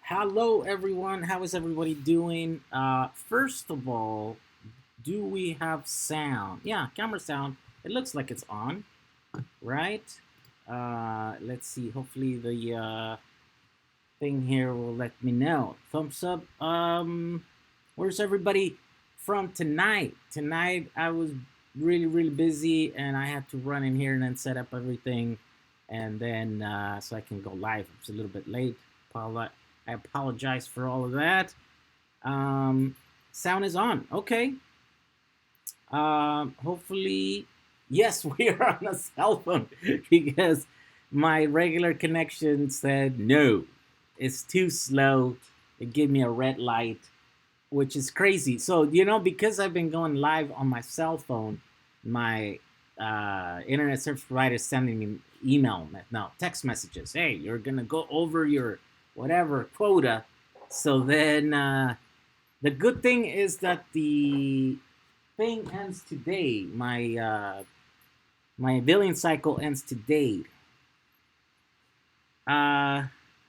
Hello, everyone. How is everybody doing? First of all, do we have sound? Yeah, camera sound. It looks like it's on, right? Let's see. Hopefully, the thing here will let me know. Thumbs up. Where's everybody from tonight? Tonight, I was really busy, and I had to run in here and then set up everything, and then so I can go live. It's a little bit late. I apologize for all of that. Um, Sound is on. Okay. Hopefully, yes, we are on a cell phone because my regular connection said no. It's too slow. It gave me a red light, which is crazy. So, because I've been going live on my cell phone, my internet service provider is sending me text messages. Hey, you're going to go over your whatever quota. So then the good thing is that the thing ends today. My billion cycle ends today. Uh,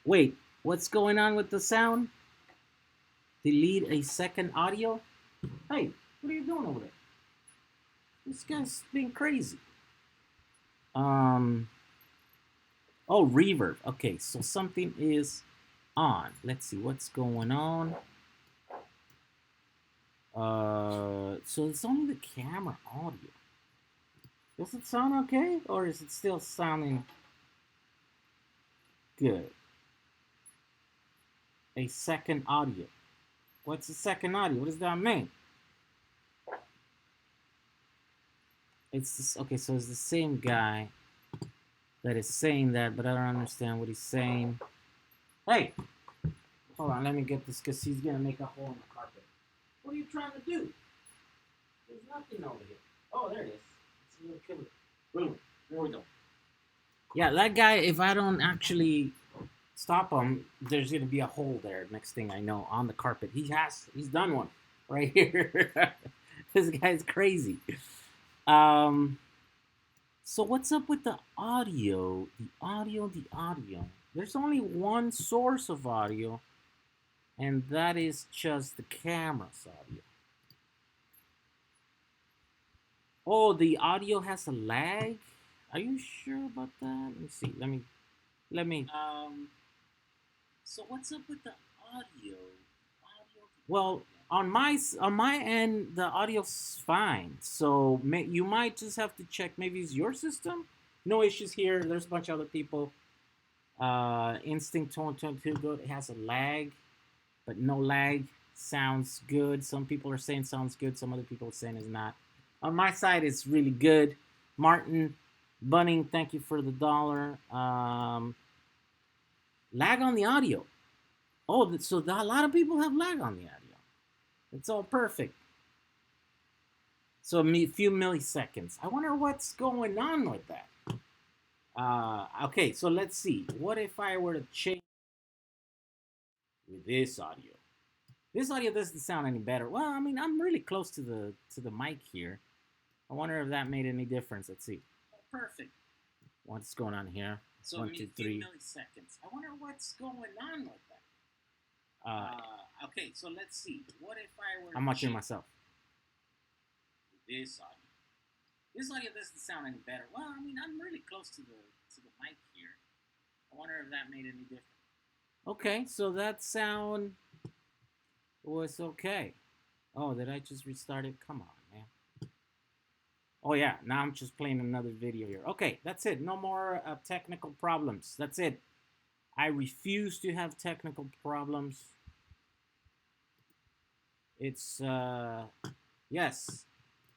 Wait, what's going on with the sound? Delete a second audio. Hey, what are you doing over there? This guy's being crazy. Um. Oh, reverb. Okay, so something is on. Let's see what's going on. So it's only the camera audio. Does it sound okay, or is it still sounding good? A second audio. What's the second audio? What does that mean? It's this, okay, so it's the same guy that is saying that, but I don't understand what he's saying. Hey, hold on, let me get this because he's gonna make a hole in the carpet. What are you trying to do? There's nothing over here. Oh, there it is. It's a little killer. Boom. There we go. Yeah, that guy, if I don't actually stop him, there's gonna be a hole there. Next thing I know, on the carpet. He's done one right here. This guy's crazy. Um, so what's up with the audio? The audio. There's only one source of audio, and that is just the camera's audio. Oh, the audio has a lag. Are you sure about that? Let me see. Let me. So what's up with the audio? Well, on my end, the audio's fine. So you might just have to check. Maybe it's your system. No issues here. There's a bunch of other people. Instinct 2022 it has a lag, but no lag. Sounds good. Some people are saying sounds good. Some other people are saying it's not. On my side, it's really good. Martin Bunning, thank you for the dollar. Lag on the audio. Oh, so a lot of people have lag on the audio. It's all perfect. So a few milliseconds. I wonder what's going on with that. Okay, so let's see. What if I were to change with this audio? This audio doesn't sound any better. Well, I mean, I'm really close to the mic here. I wonder if that made any difference. Let's see. Oh, perfect. What's going on here? So 1, 2, 3 milliseconds. I wonder what's going on with that. Okay, so let's see. What if I were? I'm watching myself. This audio. This audio doesn't sound any better. Well, I mean, I'm really close to the mic here. I wonder if that made any difference. Okay, so that sound was okay. Oh, did I just restart it? Come on, man. Oh yeah, now I'm just playing another video here. Okay, that's it. No more technical problems. That's it. I refuse to have technical problems. It's yes.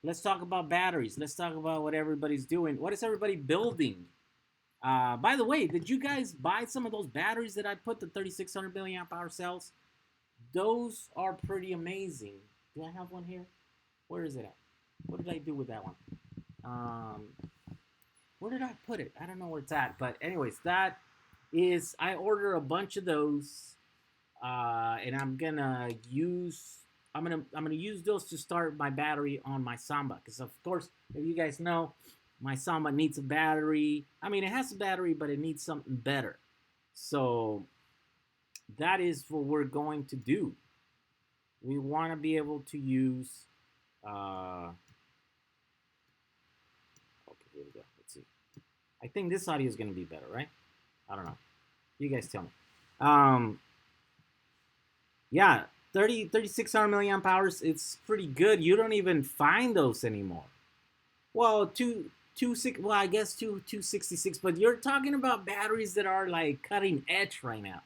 Let's talk about batteries. Let's talk about what everybody's doing. What is everybody building? By the way, did you guys buy some of those batteries that I put, the 3600 milliamp hour cells? Those are pretty amazing. Do I have one here? Where is it at? What did I do with that one? Where did I put it? I don't know where it's at. But anyways, that is, I order a bunch of those, and I'm gonna use those to start my battery on my Samba. Because of course, if you guys know, my Samba needs a battery. I mean, it has a battery, but it needs something better. So that is what we're going to do. We want to be able to use. Okay, here we go. Let's see. I think this audio is going to be better, right? I don't know. You guys tell me. Yeah, 3600 milliamp hours. It's pretty good. You don't even find those anymore. Well, well, I guess 266, but you're talking about batteries that are like cutting edge right now.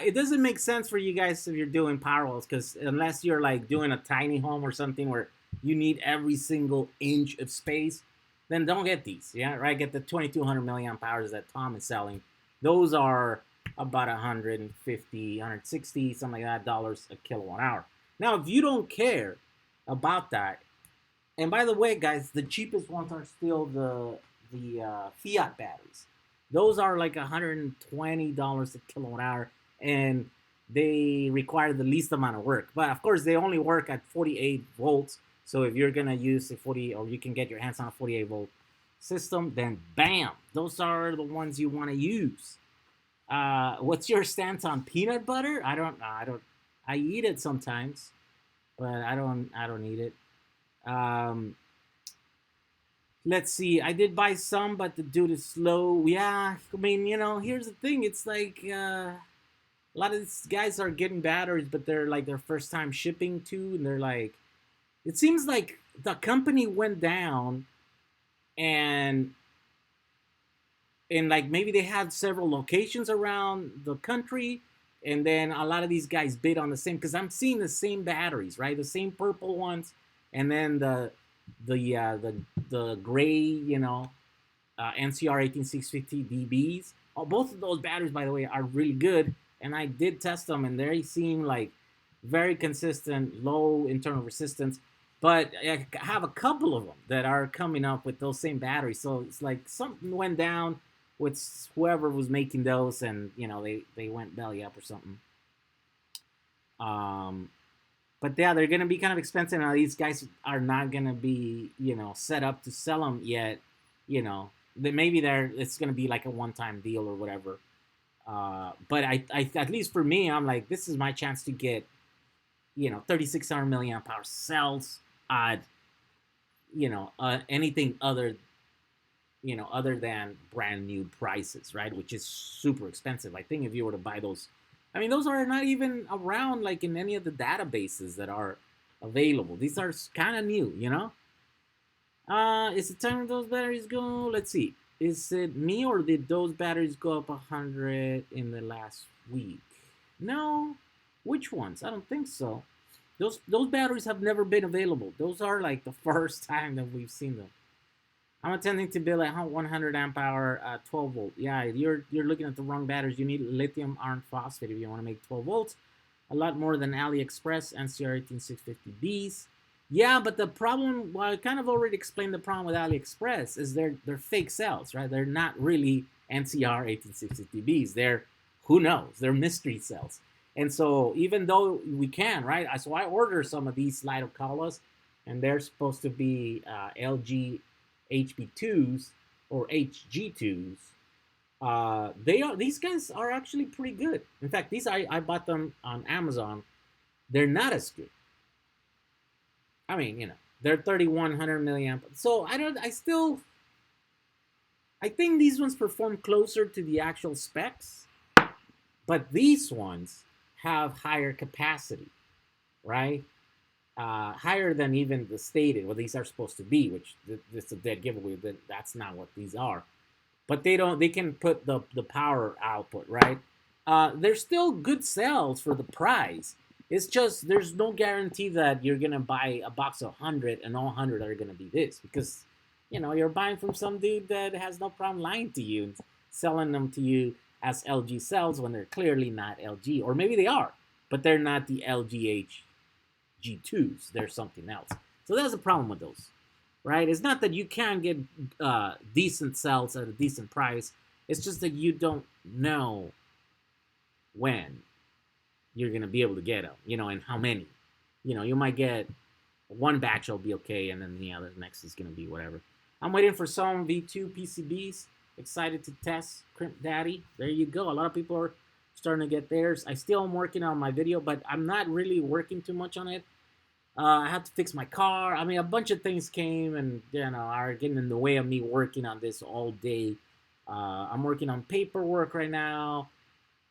It doesn't make sense for you guys if you're doing PowerWalls, because unless you're like doing a tiny home or something where you need every single inch of space, then don't get these. Yeah, right. Get the 2200 milliamp hours that Tom is selling. Those are about 150, 160, something like that dollars a kilowatt hour. Now, if you don't care about that, and by the way, guys, the cheapest ones are still the Fiat batteries. Those are like $120 a kilowatt hour, and they require the least amount of work. But of course, they only work at 48 volts. So if you're gonna use a 40, or you can get your hands on a 48 volt system, then bam, those are the ones you want to use. What's your stance on peanut butter? I don't. I eat it sometimes, but I don't eat it. Let's see. I did buy some, but the dude is slow. Yeah, I mean, here's the thing. It's like a lot of these guys are getting batteries, but they're like their first time shipping too, and they're like, it seems like the company went down, and like maybe they had several locations around the country, and then a lot of these guys bid on the same, because I'm seeing the same batteries, right? The same purple ones, and then the gray, NCR 18650 DBs. Oh, both of those batteries, by the way, are really good, and I did test them, and they seem like very consistent, low internal resistance. But I have a couple of them that are coming up with those same batteries. So it's like something went down with whoever was making those, and they went belly up or something. But yeah, they're gonna be kind of expensive. Now these guys are not gonna be set up to sell them yet. Maybe it's gonna be like a one-time deal or whatever. But I at least for me, I'm like, this is my chance to get 3600 milliamp hour cells at anything other than brand new prices, right? Which is super expensive. I think if you were to buy those, I mean, those are not even around like in any of the databases that are available. These are kind of new, Is the time of those batteries go? Let's see. Is it me, or did those batteries go up 100 in the last week? No. Which ones? I don't think so. Those batteries have never been available. Those are like the first time that we've seen them. I'm attempting to build a 100 amp hour 12 volt. Yeah, you're looking at the wrong batteries. You need lithium iron phosphate if you want to make 12 volts. A lot more than AliExpress NCR 18650Bs. Yeah, but the problem, well, I kind of already explained the problem with AliExpress, is they're fake cells, right? They're not really NCR 18650Bs. They're, who knows? They're mystery cells. And so even though we can, right? So I order some of these Lidocalas, and they're supposed to be LG HB2s or HG2s. These guys are actually pretty good. In fact, these I bought them on Amazon. They're not as good. I mean, they're 3100 milliamp. So I think these ones perform closer to the actual specs, but these ones have higher capacity, right? Higher than even the stated what these are supposed to be, which it's a dead giveaway that that's not what these are. But they can put the power output, right? They're still good cells for the price. It's just there's no guarantee that you're gonna buy a box of 100 and all 100 are gonna be this, because you're buying from some dude that has no problem lying to you and selling them to you as LG cells when they're clearly not LG, or maybe they are, but they're not the LGH G2s. They're something else. So that's a problem with those, right? It's not that you can't get decent cells at a decent price. It's just that you don't know when you're going to be able to get them, and how many. You might get one batch will be okay, and then the other next is going to be whatever. I'm waiting for some V2 PCBs. Excited to test Crimp Daddy. There you go. A lot of people are starting to get theirs. I still am working on my video, but I'm not really working too much on it. I had to fix my car. I mean, a bunch of things came and, you know, are getting in the way of me working on this all day. I'm working on paperwork right now.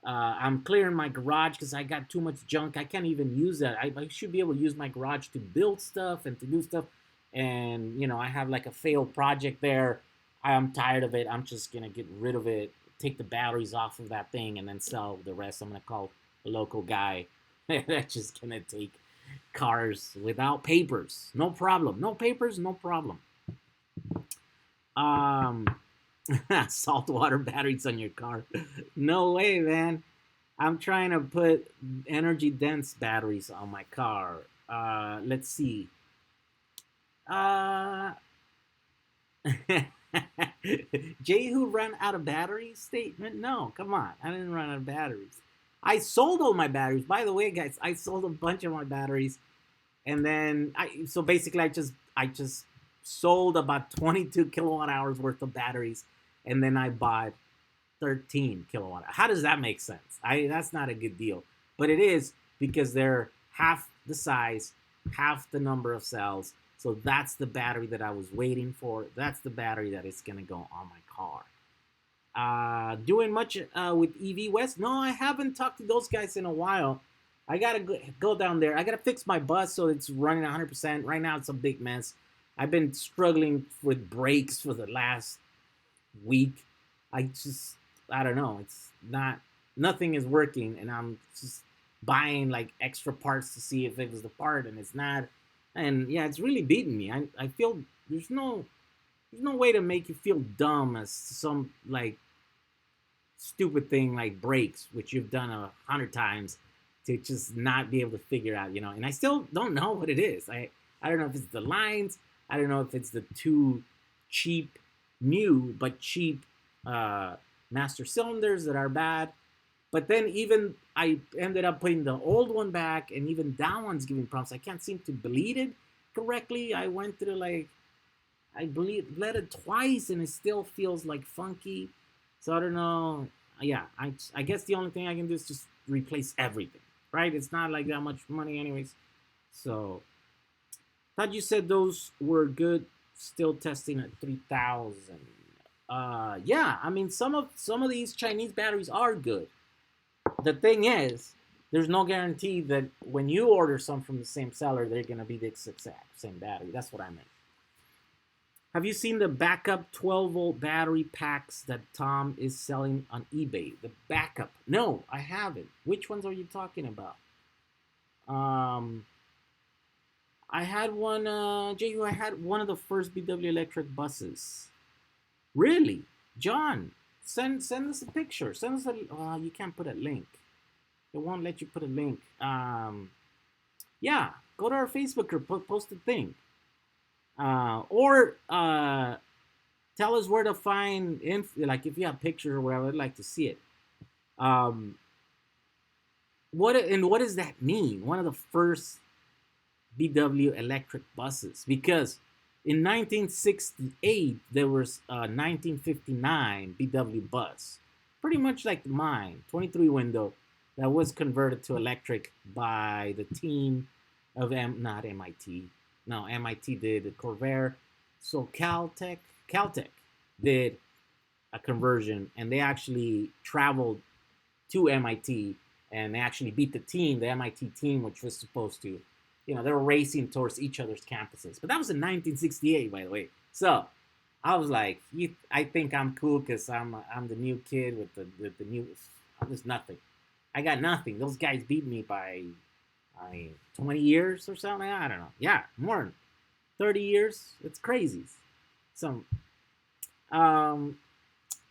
I'm clearing my garage because I got too much junk. I can't even use that. I should be able to use my garage to build stuff and to do stuff. And, you know, I have like a failed project there. I'm tired of it. I'm just going to get rid of it, take the batteries off of that thing, and then sell the rest. I'm going to call a local guy that's just going to take cars without papers. No problem. No papers, no problem. Saltwater batteries on your car. No way, man. I'm trying to put energy dense batteries on my car. Let's see. Jehu ran out of batteries statement? No, come on. I didn't run out of batteries. I sold all my batteries. By the way, guys, I sold a bunch of my batteries. And then so basically I just sold about 22 kilowatt hours worth of batteries, and then I bought 13 kilowatt hours. How does that make sense? That's not a good deal, but it is because they're half the size, half the number of cells. So that's the battery that I was waiting for. That's the battery that is gonna go on my car. Doing much with EV West? No, I haven't talked to those guys in a while. I gotta go down there. I gotta fix my bus so it's running 100%. Right now it's a big mess. I've been struggling with brakes for the last week. I don't know. It's nothing is working, and I'm just buying like extra parts to see if it was the part, and it's not. And yeah, it's really beating me. I feel there's no way to make you feel dumb as some like stupid thing like brakes, which you've done 100 times, to just not be able to figure out, you know. And I still don't know what it is. I don't know if it's the lines. I don't know if it's the too cheap, new but cheap master cylinders that are bad. But then even I ended up putting the old one back, and even that one's giving problems. I can't seem to bleed it correctly. I went through like, I bled it twice, and it still feels like funky. So I don't know. Yeah, I guess the only thing I can do is just replace everything, right? It's not like that much money anyways. So, thought you said those were good. Still testing at 3,000. Yeah, I mean some of these Chinese batteries are good. The thing is, there's no guarantee that when you order some from the same seller, they're gonna be the exact same battery. That's what I meant. Have you seen the backup 12-volt battery packs that Tom is selling on eBay? The backup? No, I haven't. Which ones are you talking about? I had one, Jehu, I had one of the first BW electric buses. Really? John, send us a picture. Send us a, you can't put a link. It won't let you put a link. Yeah, go to our Facebook group, post a thing. Or tell us where to find, like if you have pictures or whatever, I'd like to see it. What does that mean? One of the first BW electric buses, because in 1968 there was a 1959 BW bus, pretty much like mine, 23 window, that was converted to electric by the team of not MIT. No, MIT did the Corvair. So Caltech did a conversion, and they actually traveled to MIT, and they actually beat the MIT team, which was supposed to, you know, they were racing towards each other's campuses. But that was in 1968, by the way. So I was like, I think I'm cool because I'm the new kid with the new. There's nothing. I got nothing. Those guys beat me by 20 years or something. I don't know. Yeah, more than 30 years. It's crazy. So, I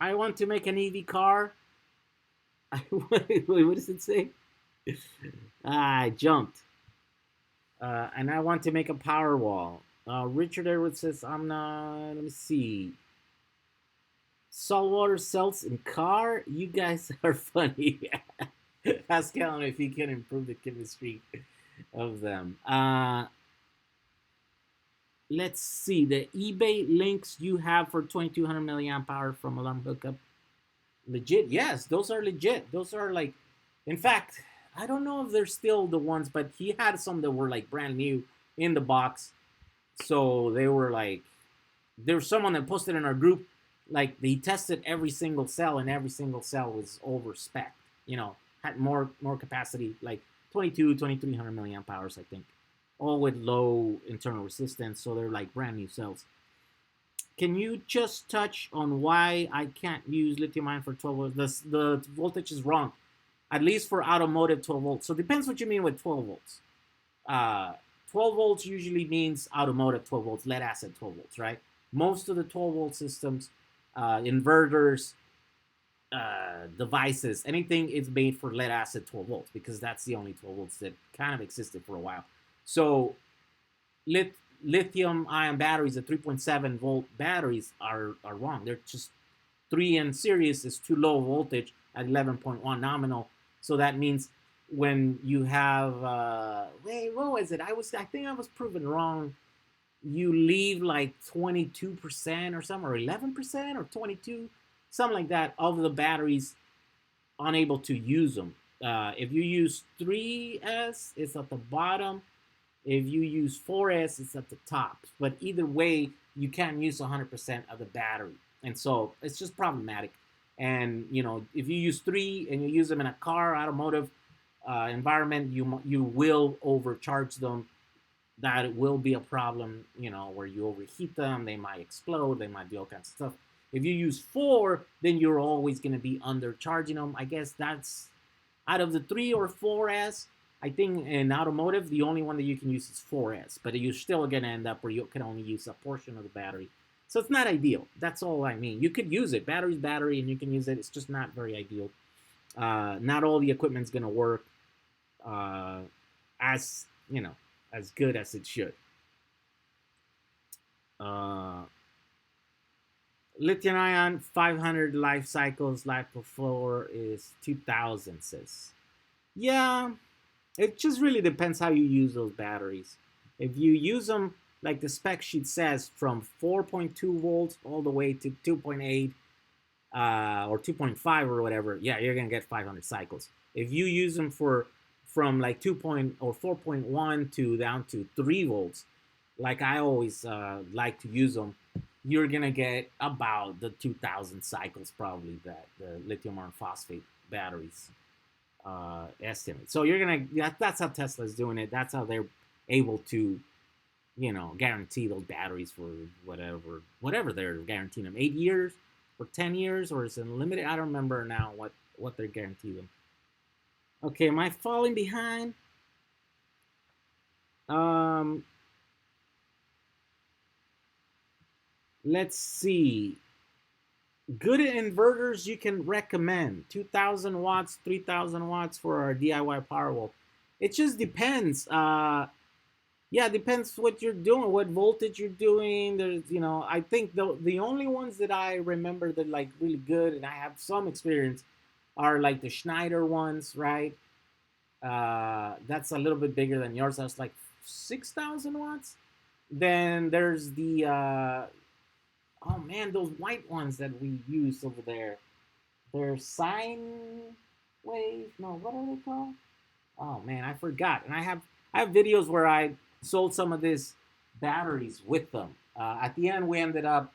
want to make an EV car. Wait, what does it say? I jumped. And I want to make a PowerWall. Richard Edwards says, I'm not, let me see. Saltwater cells in car? You guys are funny. Ask Alan if he can improve the chemistry of them. Let's see. The eBay links you have for 2200 milliamp hour from alarm hookup. Legit, yes, those are legit. Those are like, in fact, I don't know if they're still the ones, but he had some that were like brand new in the box. So they were like, there was someone that posted in our group, like they tested every single cell, and every single cell was over spec. You know, had more capacity, like 2300 milliamp hours, I think, all with low internal resistance. So they're like brand new cells. Can you just touch on why I can't use lithium ion for 12 volts? The voltage is wrong, at least for automotive 12 volts. So it depends what you mean with 12 volts. Uh, 12 volts usually means automotive 12 volts, lead acid 12 volts, right? Most of the 12 volt systems, inverters, devices, anything is made for lead acid 12 volts because that's the only 12 volts that kind of existed for a while. So lithium ion batteries, the 3.7 volt batteries are wrong. They're just 3 in series is too low voltage at 11.1 nominal. So that means when you have wait, what was it? I think I was proven wrong. You leave like 22% or something, or 11% or 22, something like that, of the batteries unable to use them. If you use 3S, it's at the bottom. If you use 4S, it's at the top. But either way, you can't use 100% of the battery. And so it's just problematic. And, you know, if you use 3 and you use them in a car, automotive environment, you will overcharge them. That will be a problem, you know, where you overheat them. They might explode. They might do all kinds of stuff. If you use 4, then you're always going to be undercharging them. I guess that's out of the 3 or 4S. I think in automotive, the only one that you can use is 4S, but you're still going to end up where you can only use a portion of the battery. So it's not ideal. That's all I mean. You could use it. Battery's battery, and you can use it. It's just not very ideal. Not all the equipment's going to work as, you know, as good as it should. Lithium ion 500 life cycles, life before is 2000, says. Yeah, it just really depends how you use those batteries. If you use them like the spec sheet says, from 4.2 volts all the way to 2.8 or 2.5 or whatever, yeah, you're gonna get 500 cycles. If you use them from like 2 or 4.1 to down to 3 volts, like I always like to use them, you're gonna get about the 2000 cycles probably that the lithium iron phosphate batteries estimate. So you're gonna, that's how Tesla's doing it. That's how they're able to, you know, guarantee those batteries for whatever they're guaranteeing them, 8 years or 10 years, or is it unlimited? I don't remember now what they're guaranteeing them. Okay, am I falling behind? Let's see. Good inverters you can recommend. 2,000 watts, 3,000 watts for our DIY PowerWall. It just depends. Yeah, it depends what you're doing, what voltage you're doing. There's, you know, I think the only ones that I remember that like really good, and I have some experience, are like the Schneider ones, right? That's a little bit bigger than yours. That's like 6,000 watts. Then there's the oh man, those white ones that we use over there. They're sine wave. No, what are they called? Oh man, I forgot. And I have videos where I sold some of these batteries with them. At the end, we ended up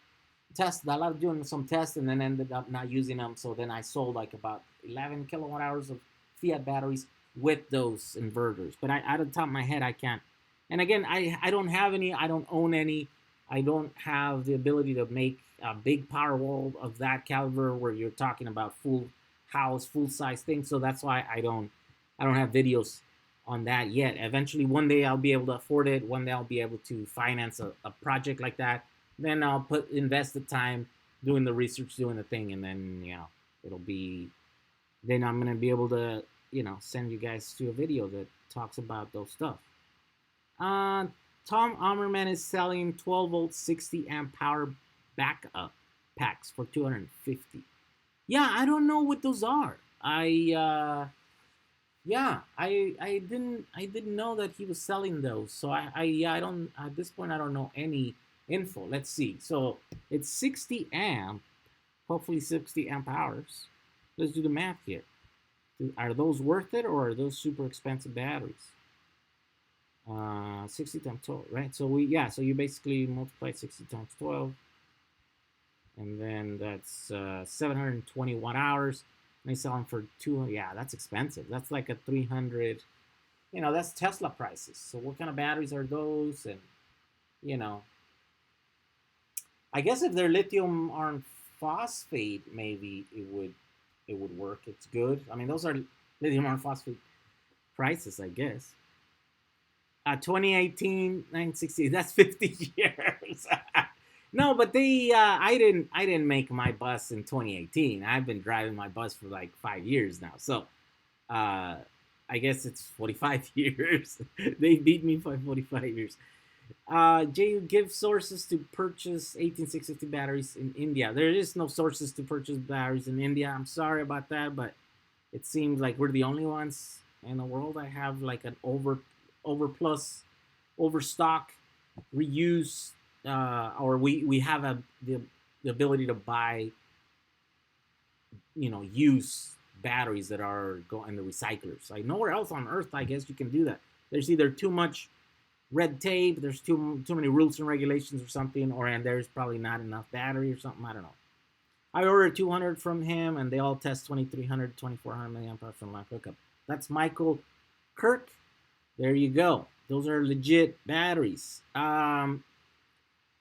doing some tests, and then ended up not using them. So then I sold like about 11 kilowatt hours of Fiat batteries with those inverters. But out of the top of my head, I can't. And again, I don't have any. I don't own any. I don't have the ability to make a big power wall of that caliber where you're talking about full house, full size thing. So that's why I don't have videos on that yet. Eventually, one day I'll be able to afford it. One day I'll be able to finance a project like that. Then I'll invest the time doing the research, doing the thing, and then, you know, it'll be, then I'm gonna be able to, you know, send you guys to a video that talks about those stuff. Tom Ammerman is selling 12 volt 60 amp power backup packs for 250. Yeah, I don't know what those are. I didn't know that he was selling those. So I don't, at this point I don't know any info. Let's see. So it's 60 amp, hopefully 60 amp hours. Let's do the math here. Are those worth it, or are those super expensive batteries? 60 times 12, right? So so you basically multiply 60 times 12, and then that's 720 watt hours. And they sell them for 200. Yeah, that's expensive. That's like a 300. That's Tesla prices. So what kind of batteries are those? And you know, I guess if they're lithium iron phosphate, maybe it would work. It's good. I mean, those are lithium iron phosphate prices, I guess. 2018, 960. That's 50 years. No, but I didn't make my bus in 2018. I've been driving my bus for like 5 years now. So uh, I guess it's 45 years. They beat me by 45 years. Jay gives sources to purchase 18650 batteries in India. There is no sources to purchase batteries in India. I'm sorry about that, but it seems like we're the only ones in the world that have like an overstock, reuse, or we have the ability to buy, use batteries that are going in the recyclers. Like nowhere else on Earth, I guess you can do that. There's either too much red tape, there's too many rules and regulations or something, and there's probably not enough battery or something. I don't know. I ordered 200 from him, and they all test 2300, 2400 milliamp hours from my hookup. That's Michael Kirk. There you go. Those are legit batteries.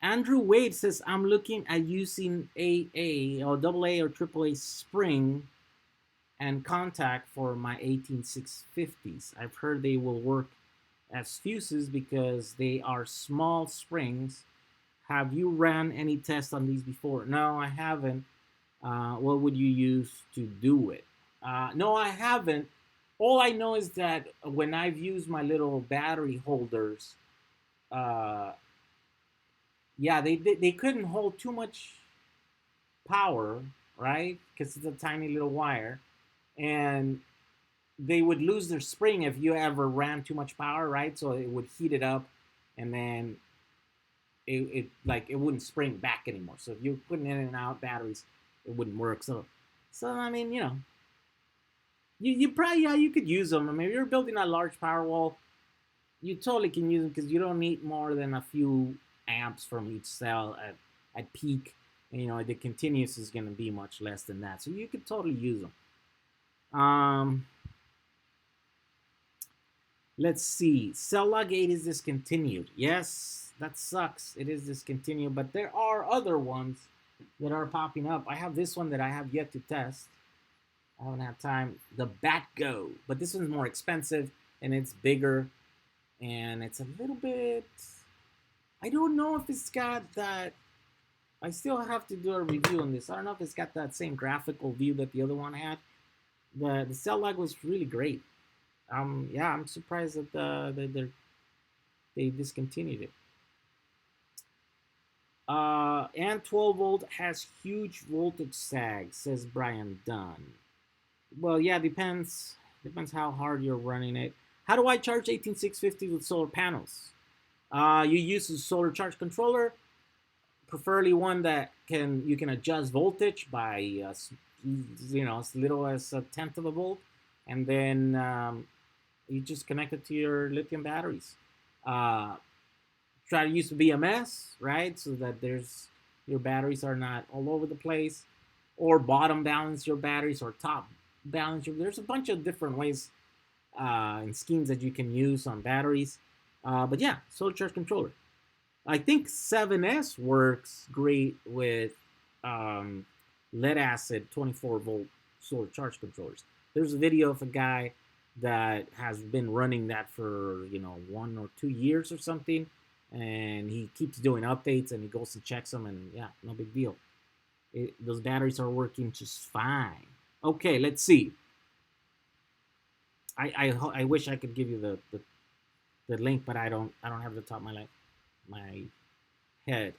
Andrew Wade says, I'm looking at using AA or AA or AAA spring and contact for my 18650s. I've heard they will work as fuses because they are small springs. Have you ran any tests on these before? No, I haven't. What would you use to do it? No, I haven't. All I know is that when I've used my little battery holders, uh, yeah, they couldn't hold too much power, right? Because it's a tiny little wire, and they would lose their spring if you ever ran too much power, right? So it would heat it up, and then it wouldn't spring back anymore. So if you put in and out batteries, it wouldn't work. So I mean, you probably, yeah, you could use them. I mean, if you're building a large PowerWall, you totally can use them because you don't need more than a few amps from each cell at peak. And, the continuous is going to be much less than that. So you could totally use them. Let's see. Cell log 8 is discontinued. Yes, that sucks. It is discontinued, but there are other ones that are popping up. I have this one that I have yet to test. I haven't had time. The Batgo, but this one's more expensive and it's bigger, and it's a little bit. I don't know if it's got that. I still have to do a review on this. I don't know if it's got that same graphical view that the other one had. The cell log was really great. Yeah, I'm surprised that they discontinued it. And 12 volt has huge voltage sag, says Brian Dunn. Well, yeah, depends how hard you're running it. How do I charge 18650 with solar panels? You use a solar charge controller, preferably one that you can adjust voltage by as little as a tenth of a volt, and then you just connect it to your lithium batteries. Try to use the BMS, right, so that your batteries are not all over the place, or bottom balance your batteries, or top balance there's a bunch of different ways and schemes that you can use on batteries. But yeah, solar charge controller. I think 7S works great with lead acid 24 volt solar charge controllers. There's a video of a guy that has been running that for 1 or 2 years or something, and he keeps doing updates, and he goes and checks them, and yeah, no big deal. Those batteries are working just fine. Okay, let's see. I wish I could give you the link, but I don't have the top of my head.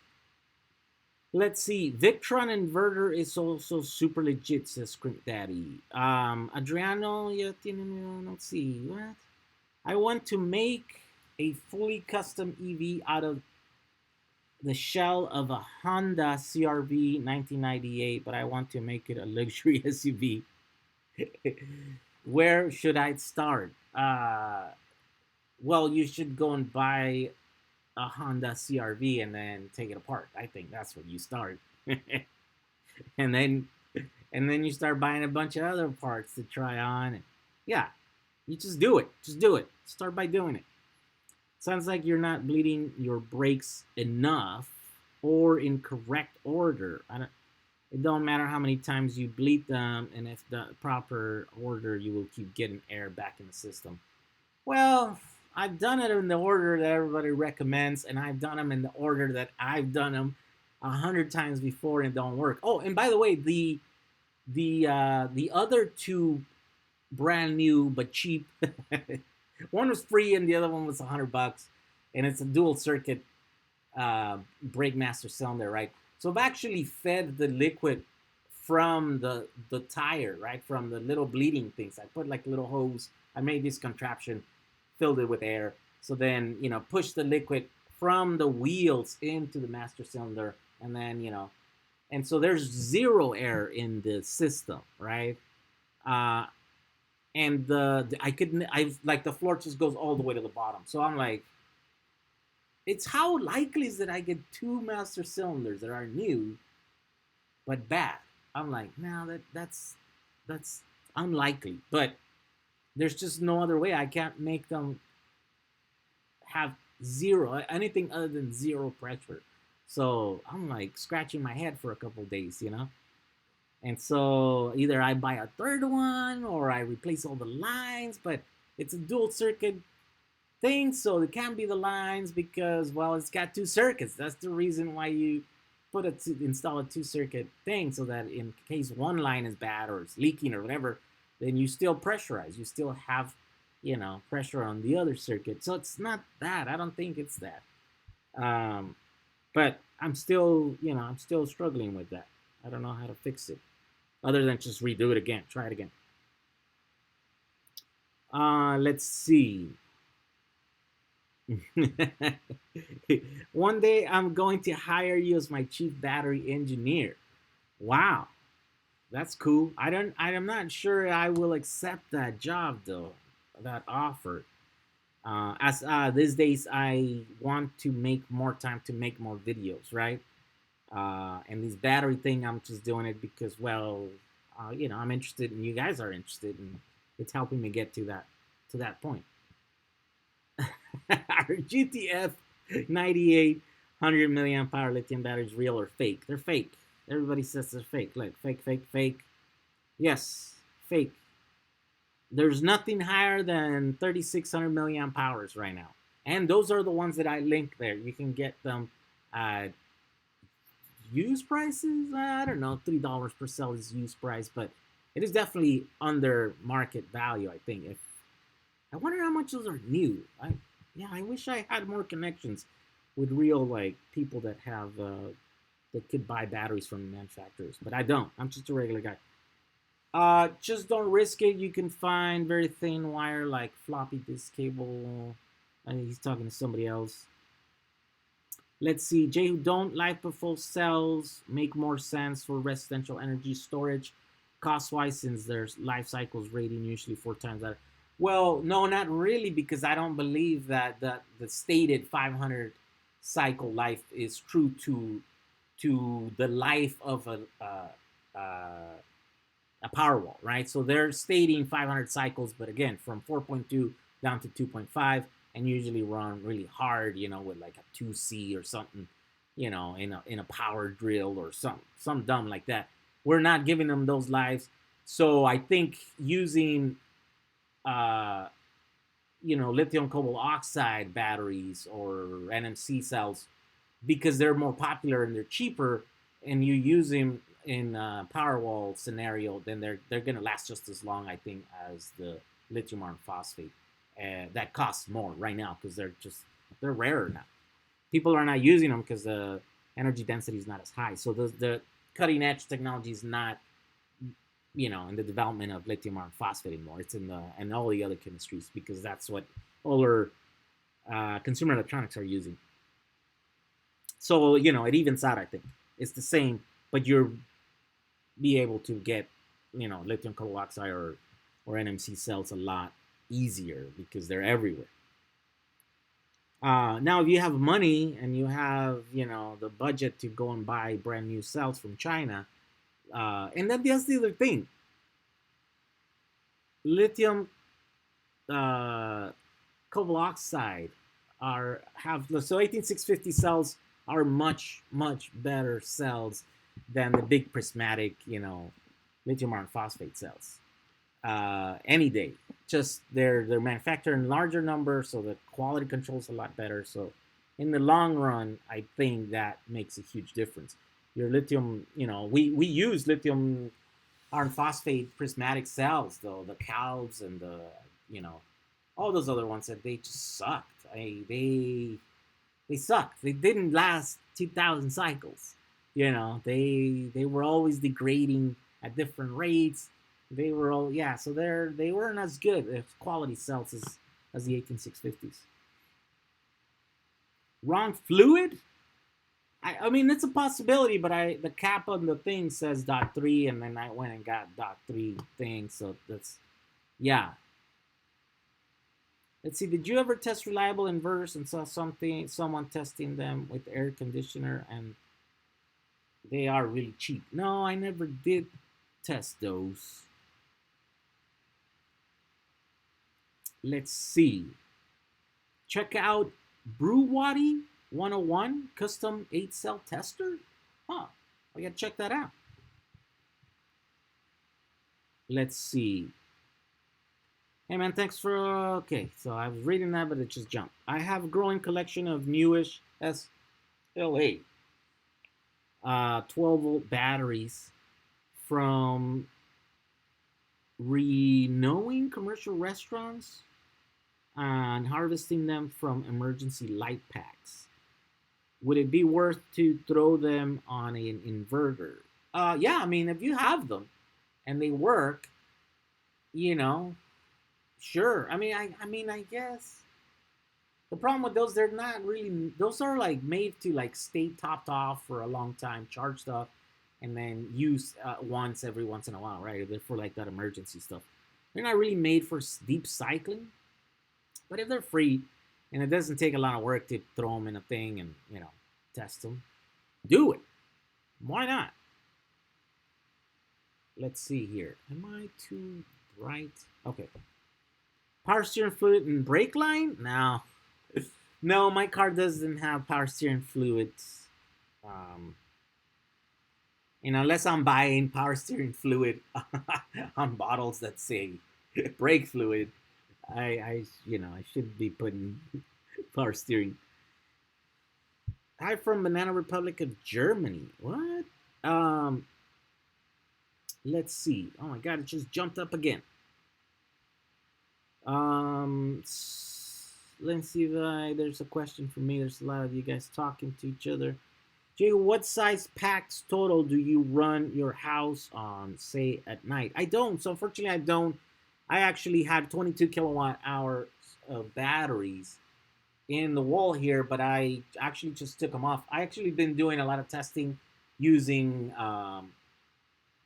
Let's see. Victron Inverter is also super legit, says Script Daddy. Adriano, let's see. What? I want to make a fully custom EV out of the shell of a Honda CRV 1998, but I want to make it a luxury SUV. Where should I start? Well, you should go and buy a Honda CRV and then take it apart. I think that's where you start. and then and then you start buying a bunch of other parts to try on. And yeah, you just do it. Just do it. Start by doing it. Sounds like you're not bleeding your brakes enough or in correct order. It don't matter how many times you bleed them, and if the proper order, you will keep getting air back in the system. Well, I've done it in the order that everybody recommends, and I've done them in the order that I've done them 100 times before, and it don't work. Oh, and by the way, the other two brand new but cheap, one was free and the other one was $100, and it's a dual circuit brake master cylinder, right? So I've actually fed the liquid from the tire, right, from the little bleeding things. I put like a little hose. I made this contraption, filled it with air. So then, push the liquid from the wheels into the master cylinder, and then, and so there's zero air in the system, right? And the floor just goes all the way to the bottom. So I'm like, it's how likely is that I get two master cylinders that are new, but bad? I'm like, no, that's unlikely. But there's just no other way. I can't make them have anything other than zero pressure. So I'm like scratching my head for a couple of days, And so either I buy a third one or I replace all the lines, but it's a dual circuit thing, so it can't be the lines because, well, it's got two circuits. That's the reason why you install a two circuit thing, so that in case one line is bad or it's leaking or whatever, then you still pressurize. You still have, pressure on the other circuit. So it's not that. I don't think it's that. But I'm still struggling with that. I don't know how to fix it, other than just redo it again. Try it again. Let's see. One day I'm going to hire you as my chief battery engineer. Wow, that's cool. I'm not sure I will accept that job though, that offer. As these days I want to make more time to make more videos, right? And this battery thing, I'm just doing it because, well, I'm interested, and you guys are interested, and it's helping me get to that point. Our GTF 98 100 milliamp hour lithium batteries, real or fake? They're fake. Everybody says they're fake. Like fake, fake, fake. Yes, fake. There's nothing higher than 3600 milliamp hours right now, and those are the ones that I link there. You can get them at used prices. I don't know, $3 per cell is used price, but it is definitely under market value. I think. I wonder how much those are new. I wish I had more connections with real people that have that could buy batteries from manufacturers, but I don't. I'm just a regular guy. Just don't risk it. You can find very thin wire like floppy disk cable. I think he's talking to somebody else. Let's see. Jay, don't lipo cells make more sense for residential energy storage cost-wise, since their life cycles rating usually 4 times that. Well, no, not really, because I don't believe that the stated 500 cycle life is true to the life of a PowerWall, right? So they're stating 500 cycles, but again, from 4.2 down to 2.5, and usually run really hard, with like a 2C or something, in a power drill or some dumb like that. We're not giving them those lives. So I think using lithium cobalt oxide batteries or NMC cells, because they're more popular and they're cheaper, and you use them in a PowerWall scenario, then they're going to last just as long, I think, as the lithium iron phosphate. That costs more right now because they're rarer now. People are not using them because the energy density is not as high. So the cutting edge technology is not in the development of lithium iron phosphate anymore. It's in all the other chemistries, because that's what older consumer electronics are using. So it evens out. I think it's the same, but you're be able to get lithium cobalt oxide or NMC cells a lot easier because they're everywhere. Now, if you have money and you have the budget to go and buy brand new cells from China, and that's the other thing. Lithium cobalt oxide have so 18650 cells are much better cells than the big prismatic lithium iron phosphate cells any day. Just they're manufactured in larger numbers, so the quality control is a lot better. So in the long run, I think that makes a huge difference. Your lithium, we use lithium iron phosphate prismatic cells, though the CALBs and the all those other ones that they just sucked. They sucked. They didn't last 2,000 cycles. They were always degrading at different rates. They were all so they weren't as good as quality cells as the 18650s. Wrong fluid? I mean it's a possibility, but the cap on the thing says .3, and then I went and got .3 thing, so that's Let's see, did you ever test reliable inverters and saw someone testing them with air conditioner and they are really cheap? No, I never did test those. Let's see. Check out Brewwaddy 101 custom 8-cell tester. Huh, I gotta check that out. Let's see. Hey man, thanks for, okay, so I was reading that, but it just jumped. I have a growing collection of newish SLA 12-volt batteries from renewing commercial restaurants and harvesting them from emergency light packs. Would it be worth to throw them on an inverter? Yeah, I mean, if you have them and they work, sure. I mean, I guess the problem with those, they're not really. Those are like made to like stay topped off for a long time, charge stuff, and then use once in a while, right? They're for like that emergency stuff. They're not really made for deep cycling. But if they're free and it doesn't take a lot of work to throw them in a thing and test them, do it. Why not? Let's see here. Am I too bright? Okay. Power steering fluid and brake line? No. No, my car doesn't have power steering fluids. Unless I'm buying power steering fluid on bottles that say brake fluid, I shouldn't be putting power steering. Hi from Banana Republic of Germany. What? Let's see. Oh my God, it just jumped up again. Let's see if there's a question for me. There's a lot of you guys talking to each other. Jay, what size packs total do you run your house on, say, at night? I don't. So unfortunately, I don't. I actually had 22 kilowatt hours of batteries in the wall here, but I actually just took them off. I actually been doing a lot of testing using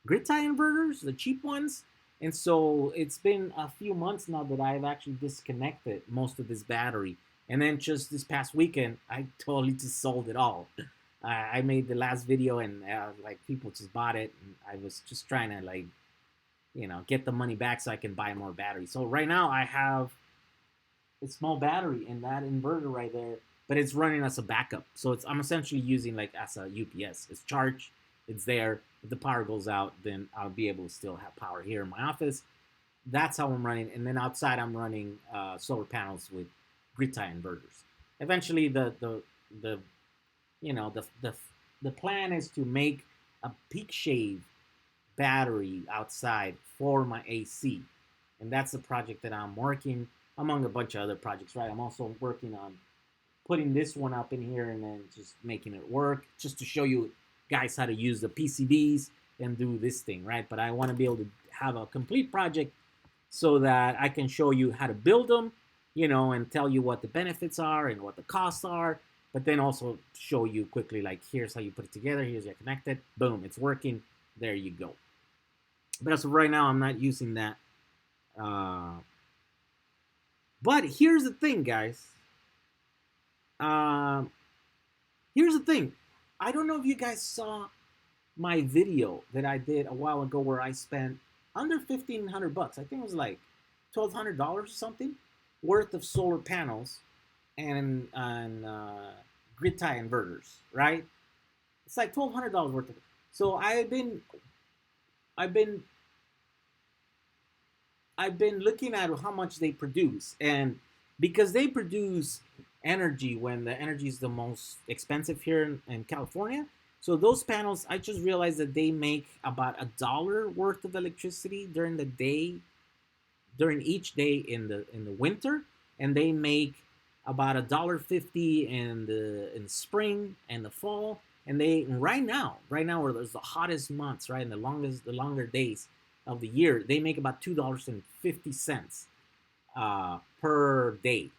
grid tie inverters, the cheap ones. And so it's been a few months now that I've actually disconnected most of this battery. And then just this past weekend, I totally just sold it all. I made the last video and like people just bought it. And I was just trying to like, get the money back so I can buy more batteries. So right now I have a small battery in that inverter right there, but it's running as a backup. So I'm essentially using like as a UPS. It's charged, it's there. If the power goes out, then I'll be able to still have power here in my office. That's how I'm running. And then outside, I'm running solar panels with grid tie inverters. Eventually, the plan is to make a peak shave battery outside for my AC, and that's the project that I'm working among a bunch of other projects. Right, I'm also working on putting this one up in here and then just making it work, just to show you guys how to use the PCBs and do this thing, right? But I want to be able to have a complete project so that I can show you how to build them, and tell you what the benefits are and what the costs are, but then also show you quickly, like, here's how you put it together, here's how you connect it, boom, it's working, there you go. But as of right now, I'm not using that. Uh, but here's the thing, guys. Uh, here's the thing. I don't know if you guys saw my video that I did a while ago where I spent under $1,500. I think it was like $1,200 or something worth of solar panels and grid tie inverters, right? It's like $1,200 worth of. So I've been I've been looking at how much they produce, and because they produce energy when the energy is the most expensive here in California. So those panels, I just realized that they make about $1 worth of electricity during the day, during each day in the winter, and they make about $1.50 in the spring and the fall. And they right now where there's the hottest months, right, and the longer days of the year, they make about $2.50 per day.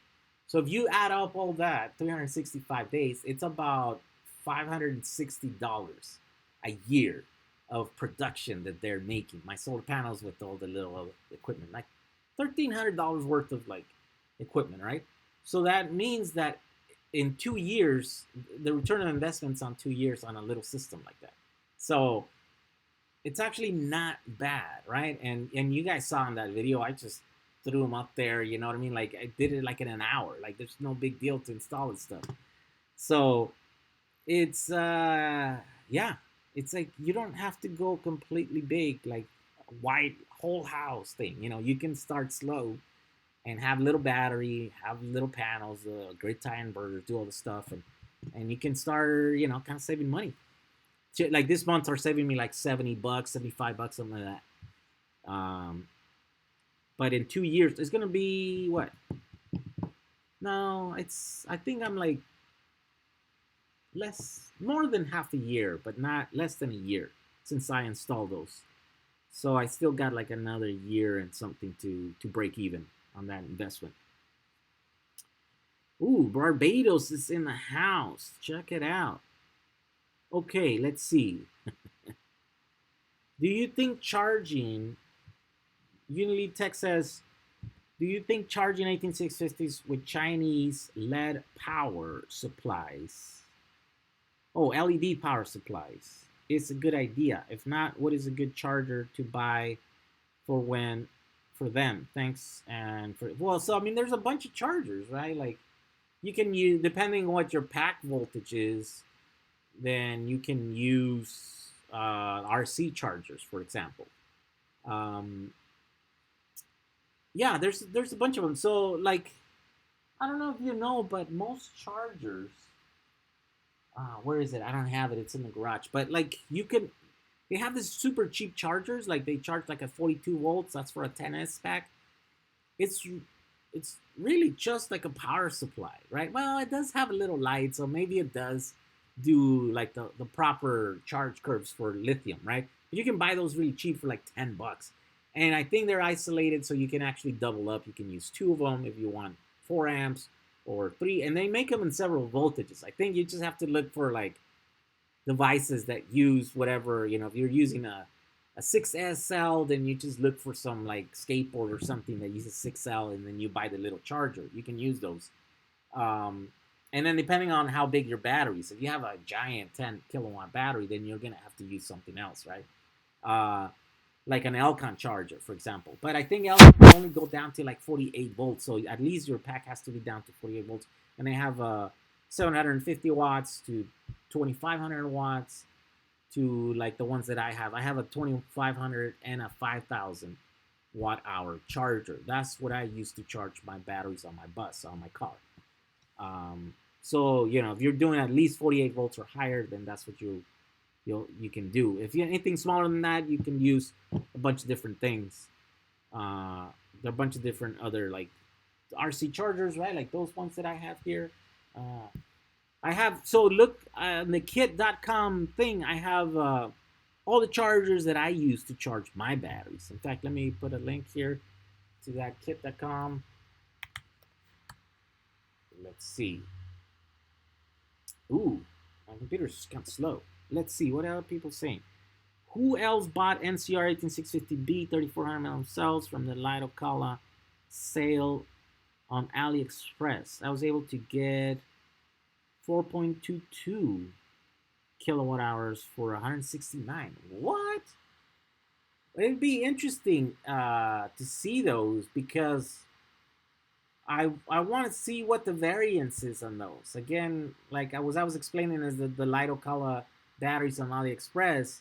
So if you add up all that, 365 days, it's about $560 a year of production that they're making. My solar panels with all the little equipment, like $1,300 worth of like equipment, right? So that means that in 2 years, the return on investment's on 2 years on a little system like that. So it's actually not bad, right? And you guys saw in that video, I just threw them up there. You know what I mean? Like I did it like in an hour. Like there's no big deal to install this stuff. So it's yeah, it's like you don't have to go completely big, like a white whole house thing. You know, you can start slow and have little battery, have little panels, grid tie inverters, do all the stuff, and you can start, you know, kind of saving money. Like this month are saving me like $70, $75, something like that. But in 2 years, it's gonna be what? No, it's I think I'm like more than half a year, but not less than a year since I installed those. So I still got like another year and something to break even on that investment. Ooh, Barbados is in the house. Check it out. Okay, let's see. Do you think charging, Unity Tech says, do you think charging 18650s with Chinese LED power supplies, LED power supplies, is a good idea? If not, what is a good charger to buy for them? Thanks. And so I mean, there's a bunch of chargers, right? Like you can use, depending on what your pack voltage is, then you can use RC chargers, for example. Yeah, there's a bunch of them. So like, I don't know if you know, but most chargers, where is it? I don't have it. It's in the garage. But like, they have this super cheap chargers. Like they charge like a 42 volts. That's for a 10S pack. It's it's really just like a power supply, right? Well, it does have a little light, so maybe it does do like the proper charge curves for lithium, right? But you can buy those really cheap for like $10. And I think they're isolated, so you can actually double up. You can use two of them if you want 4 amps or 3. And they make them in several voltages. I think you just have to look for like devices that use whatever, you know, if you're using a 6S cell, then you just look for some like skateboard or something that uses 6L, and then you buy the little charger. You can use those. And then depending on how big your battery is, if you have a giant 10 kilowatt battery, then you're going to have to use something else, right? Like an Elcon charger, for example. But I think Elcon can only go down to like 48 volts. So at least your pack has to be down to 48 volts. And they have 750 watts to 2500 watts to like the ones that I have. I have a 2500 and a 5000 watt hour charger. That's what I use to charge my batteries on my bus, on my car. So, you know, if you're doing at least 48 volts or higher, then that's what you can do. If you anything smaller than that, you can use a bunch of different things. There are a bunch of different other like RC chargers, right? Like those ones that I have here. I have, so look on the kit.com thing, I have all the chargers that I use to charge my batteries. In fact, let me put a link here to that kit.com. Let's see. Ooh, my computer's kind of slow. Let's see, what are people saying? Who else bought NCR 18650B 3400 milliamp cells from the Light-O-Kala sale on AliExpress? I was able to get 4.22 kilowatt hours for 169. What? It'd be interesting to see those, because I want to see what the variance is on those. Again, like I was explaining, is the Light-O-Kala batteries on AliExpress,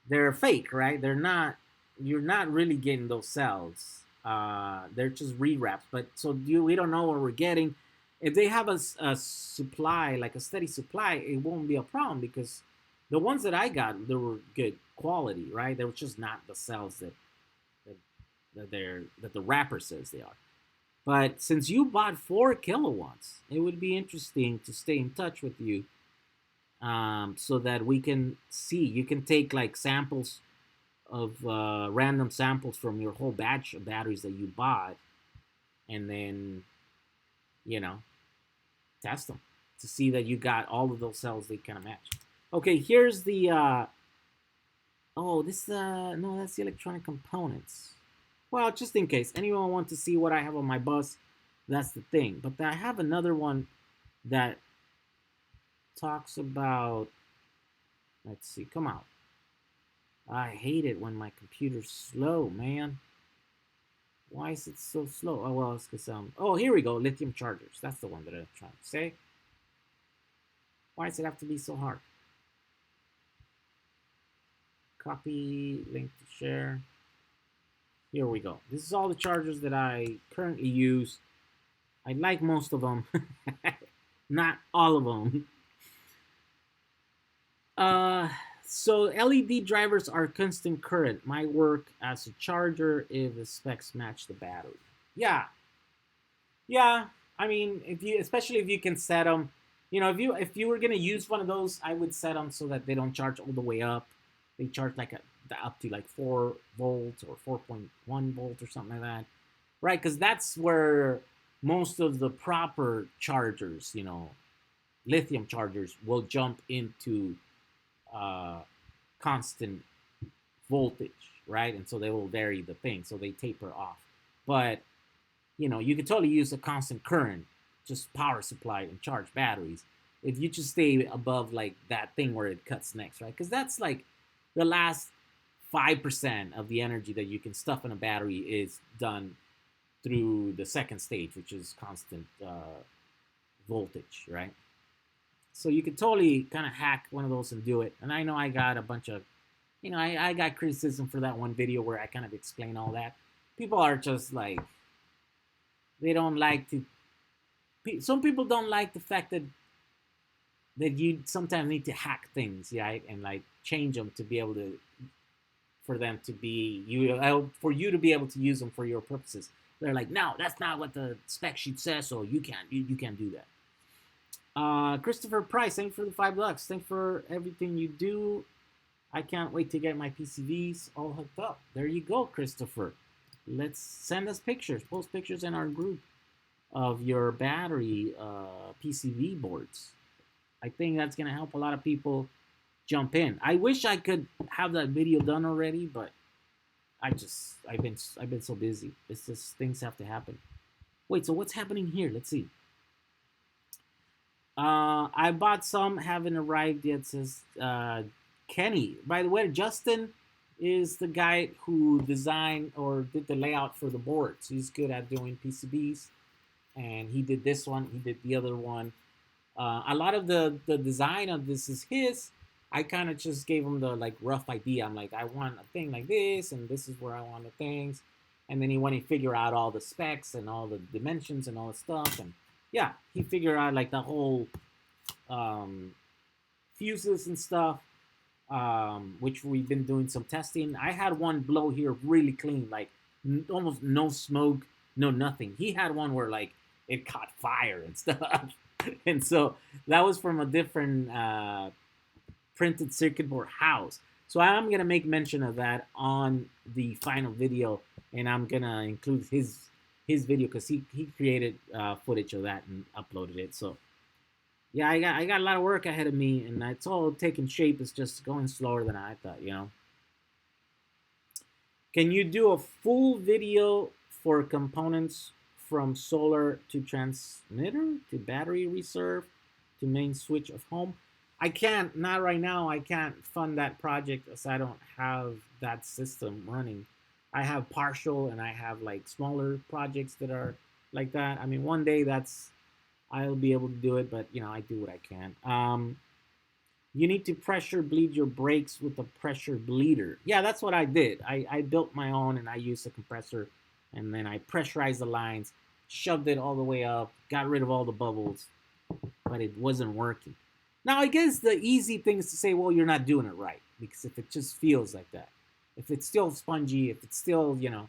they're fake, right? They're not. You're not really getting those cells. They're just rewraps. But so we don't know what we're getting. If they have a supply, like a steady supply, it won't be a problem, because the ones that I got, they were good quality, right? They were just not the cells that the wrapper says they are. But since you bought 4 kilowatts, it would be interesting to stay in touch with you, so that we can see. You can take like samples of random samples from your whole batch of batteries that you bought, and then, test them to see that you got all of those cells they kind of match. Okay, here's the, no, that's the electronic components. Well, just in case anyone wants to see what I have on my bus, that's the thing. But I have another one that talks about, let's see, come out. I hate it when my computer's slow, man. Why is it so slow? Oh, well, it's because, oh, here we go, lithium chargers. That's the one that I'm trying to say. Why does it have to be so hard? Copy, link to share. Here we go. This is all the chargers that I currently use. I like most of them. Not all of them. So LED drivers are constant current. Might work as a charger if the specs match the battery. Yeah. I mean, especially if you can set them. If you were gonna use one of those, I would set them so that they don't charge all the way up. They charge like up to like 4 volts or 4.1 volts or something like that, right? Because that's where most of the proper chargers, lithium chargers, will jump into constant voltage, right? And so they will vary the thing, so they taper off. But you could totally use a constant current, just power supply, and charge batteries if you just stay above like that thing where it cuts next, right? Because that's like the last 5% of the energy that you can stuff in a battery is done through the second stage, which is constant voltage, right? So you could totally kind of hack one of those and do it. And I know I got a bunch of, I got criticism for that one video where I kind of explain all that. People are just like, they don't like to, some people don't like the fact that you sometimes need to hack things, right? And like change them to be able to, for them to be, for you to be able to use them for your purposes. They're like, no, that's not what the spec sheet says, so you can't do that. Christopher Price, thanks for the $5. Thanks for everything you do. I can't wait to get my PCBs all hooked up. There you go, Christopher. Let's send us pictures. Post pictures in our group of your battery PCB boards. I think that's going to help a lot of people jump in. I wish I could have that video done already, but I've been so busy. It's just, things have to happen. Wait, so what's happening here? Let's see. I bought some, haven't arrived yet, says Kenny. By the way, Justin is the guy who designed or did the layout for the boards. He's good at doing PCBs, and he did this one, he did the other one. A lot of the design of this is his. I kind of just gave him the like rough idea. I'm like, I want a thing like this, and this is where I want the things. And then he went and figure out all the specs and all the dimensions and all the stuff. And yeah, he figured out like the whole fuses and stuff, which we've been doing some testing. I had one blow here really clean, like almost no smoke, no nothing. He had one where like it caught fire and stuff. And so that was from a different printed circuit board house. So I'm going to make mention of that on the final video, and I'm going to include his video because he created footage of that and uploaded it. So yeah, I got a lot of work ahead of me, and it's all taking shape. It's just going slower than I thought, Can you do a full video for components from solar to transmitter to battery reserve to main switch of home? I can't, not right now. I can't fund that project as I don't have that system running. I have partial and I have like smaller projects that are like that. I mean, one day I'll be able to do it, but you know, I do what I can. You need to pressure bleed your brakes with a pressure bleeder. Yeah, that's what I did. I built my own and I used a compressor and then I pressurized the lines, shoved it all the way up, got rid of all the bubbles, but it wasn't working. Now, I guess the easy thing is to say, well, you're not doing it right because if it just feels like that, if it's still spongy, if it's still, you know,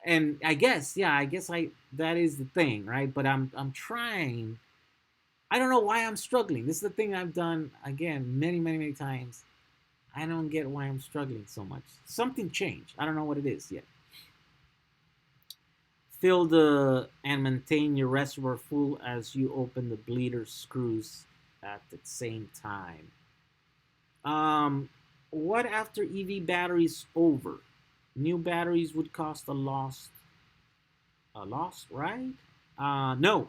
and I guess, yeah, I guess that is the thing, right? But I'm trying. I don't know why I'm struggling. This is the thing I've done again many times. I don't get why I'm struggling so much. Something changed. I don't know what it is yet. Fill the and maintain your reservoir full as you open the bleeder screws at the same time. What after EV batteries over? New batteries would cost a lost, right? No.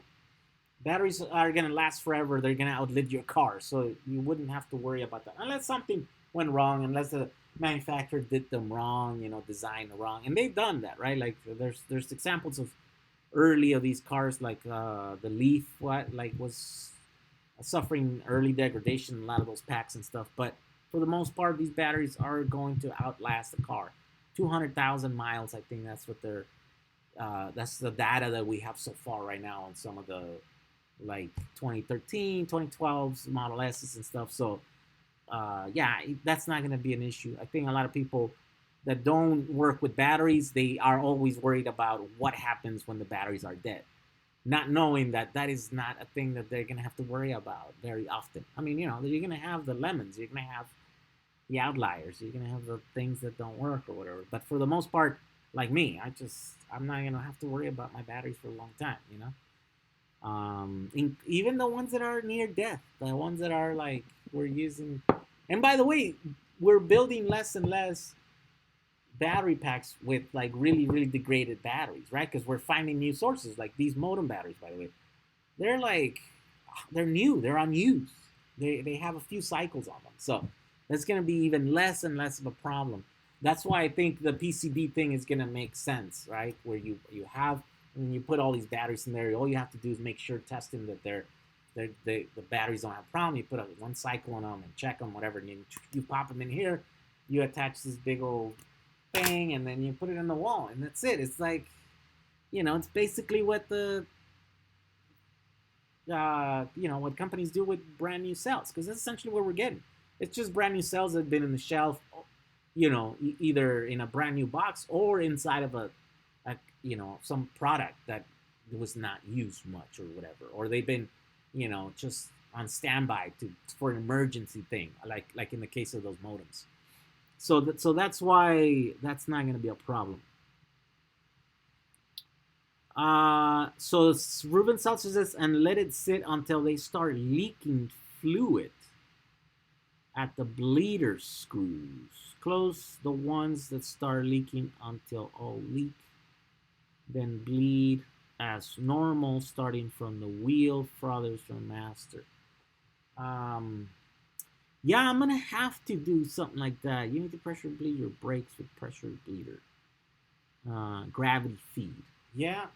Batteries are going to last forever. They're going to outlive your car. So you wouldn't have to worry about that. Unless something went wrong, unless the manufacturer did them wrong, you know, designed wrong. And they've done that, right? Like there's examples of early of these cars, like the Leaf, was suffering early degradation in a lot of those packs and stuff. But for the most part, these batteries are going to outlast the car. 200,000 miles, I think that's the data that we have so far right now on some of the like 2013, 2012's Model S's and stuff. So, yeah, that's not going to be an issue. I think a lot of people that don't work with batteries, they are always worried about what happens when the batteries are dead, not knowing that that is not a thing that they're going to have to worry about very often. I mean, you know, you're going to have the lemons, you're going to have the outliers, you're going to have the things that don't work or whatever. But for the most part, like me, I'm not going to have to worry about my batteries for a long time, you know? Even the ones that are near death, the ones that are like we're using. And by the way, we're building less and less battery packs with like really degraded batteries, right? Because we're finding new sources like these modem batteries. By the way, they're new, they're unused. They have a few cycles on them, so that's going to be even less and less of a problem. That's why I think the PCB thing is going to make sense, right? Where you have when you put all these batteries in there, all you have to do is make sure testing that the batteries don't have a problem. You put one cycle on them and check them, whatever, and you pop them in here. You attach this big old thing, and then you put it in the wall, and that's it. It's like, you know, it's basically what the what companies do with brand new cells, because that's essentially what we're getting. It's just brand new cells that have been in the shelf, you know, either in a brand new box or inside of a some product that was not used much or whatever, or they've been, you know, just on standby for an emergency thing, like in the case of those modems. So that's why that's not going to be a problem. So Ruben Seltzer says, and let it sit until they start leaking fluid at the bleeder screws. Close the ones that start leaking until all leak. Then bleed as normal, starting from the wheel, furthers from master. Yeah, I'm gonna have to do something like that. You need to pressure bleed your brakes with pressure bleeder. Gravity feed. Yeah,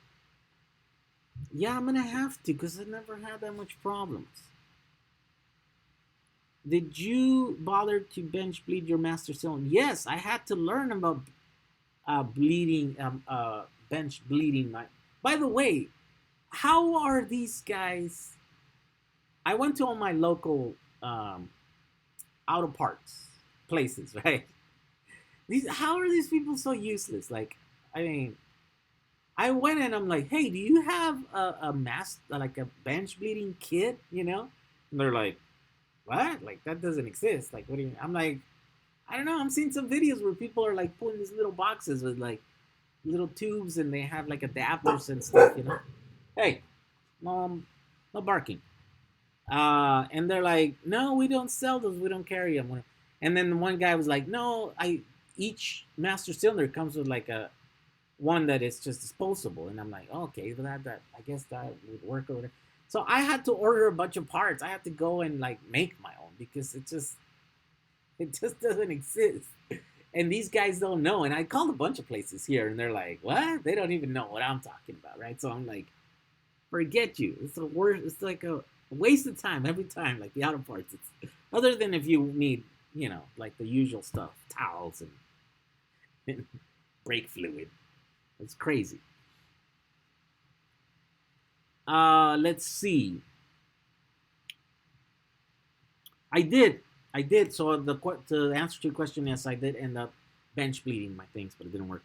I'm gonna have to, because I never had that much problems. Did you bother to bench bleed your master cylinder? Yes, I had to learn about bleeding, bench bleeding. By the way, how are these guys? I went to all my local auto parts places, right? How are these people so useless? Like, I mean, I went and I'm like, hey, do you have a like a bench bleeding kit? You know? And they're like, what? Like, that doesn't exist. Like, what do you mean? I'm like, I don't know. I'm seeing some videos where people are like pulling these little boxes with like little tubes and they have like adapters and stuff, you know? Hey, no barking. And they're like, no, we don't sell those. We don't carry them. And then one guy was like, no, each master cylinder comes with like a one that is just disposable, and I'm like, okay, that I guess that would work over there. So I had to order a bunch of parts. I had to go and like make my own because it just doesn't exist. And these guys don't know. And I called a bunch of places here, and they're like, "What? They don't even know what I'm talking about, right?" So I'm like, "Forget you. It's a worst. It's like a waste of time every time. Like the auto parts. It's other than if you need, like the usual stuff, towels and brake fluid. It's crazy. Let's see. I did. I did. So the answer to your question, yes, I did end up bench bleeding my things, but it didn't work.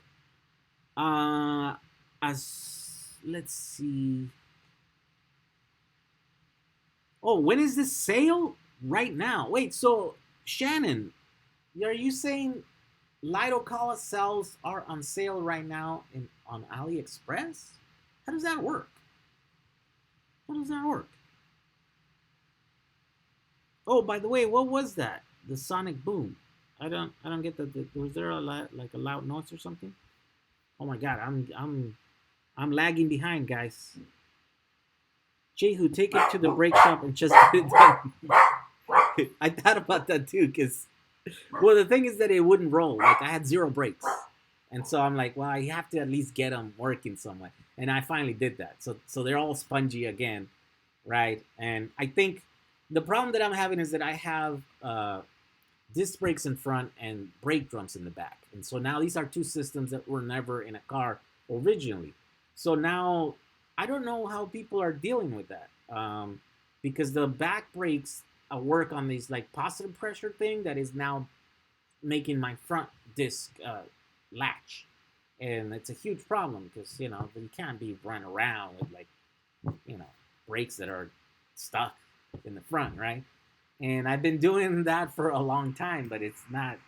As let's see. Oh, when is this sale? Right now. Wait, so Shannon, are you saying Lido cells are on sale right now on AliExpress? How does that work? How does that work? Oh, by the way, what was that? The sonic boom. I don't get that. Was there like a loud noise or something? Oh my god, I'm lagging behind, guys. Jehu, take it to the brake shop and just get it done. I thought about that too, because well, the thing is that it wouldn't roll. Like I had zero brakes, and so I'm like, well, I have to at least get them working some way. And I finally did that. So they're all spongy again, right? And I think the problem that I'm having is that I have disc brakes in front and brake drums in the back, and so now these are two systems that were never in a car originally. So now I don't know how people are dealing with that because the back brakes work on these like positive pressure thing that is now making my front disc latch, and it's a huge problem because you can't be running around with like brakes that are stuck in the front, right? And I've been doing that for a long time, but it's not.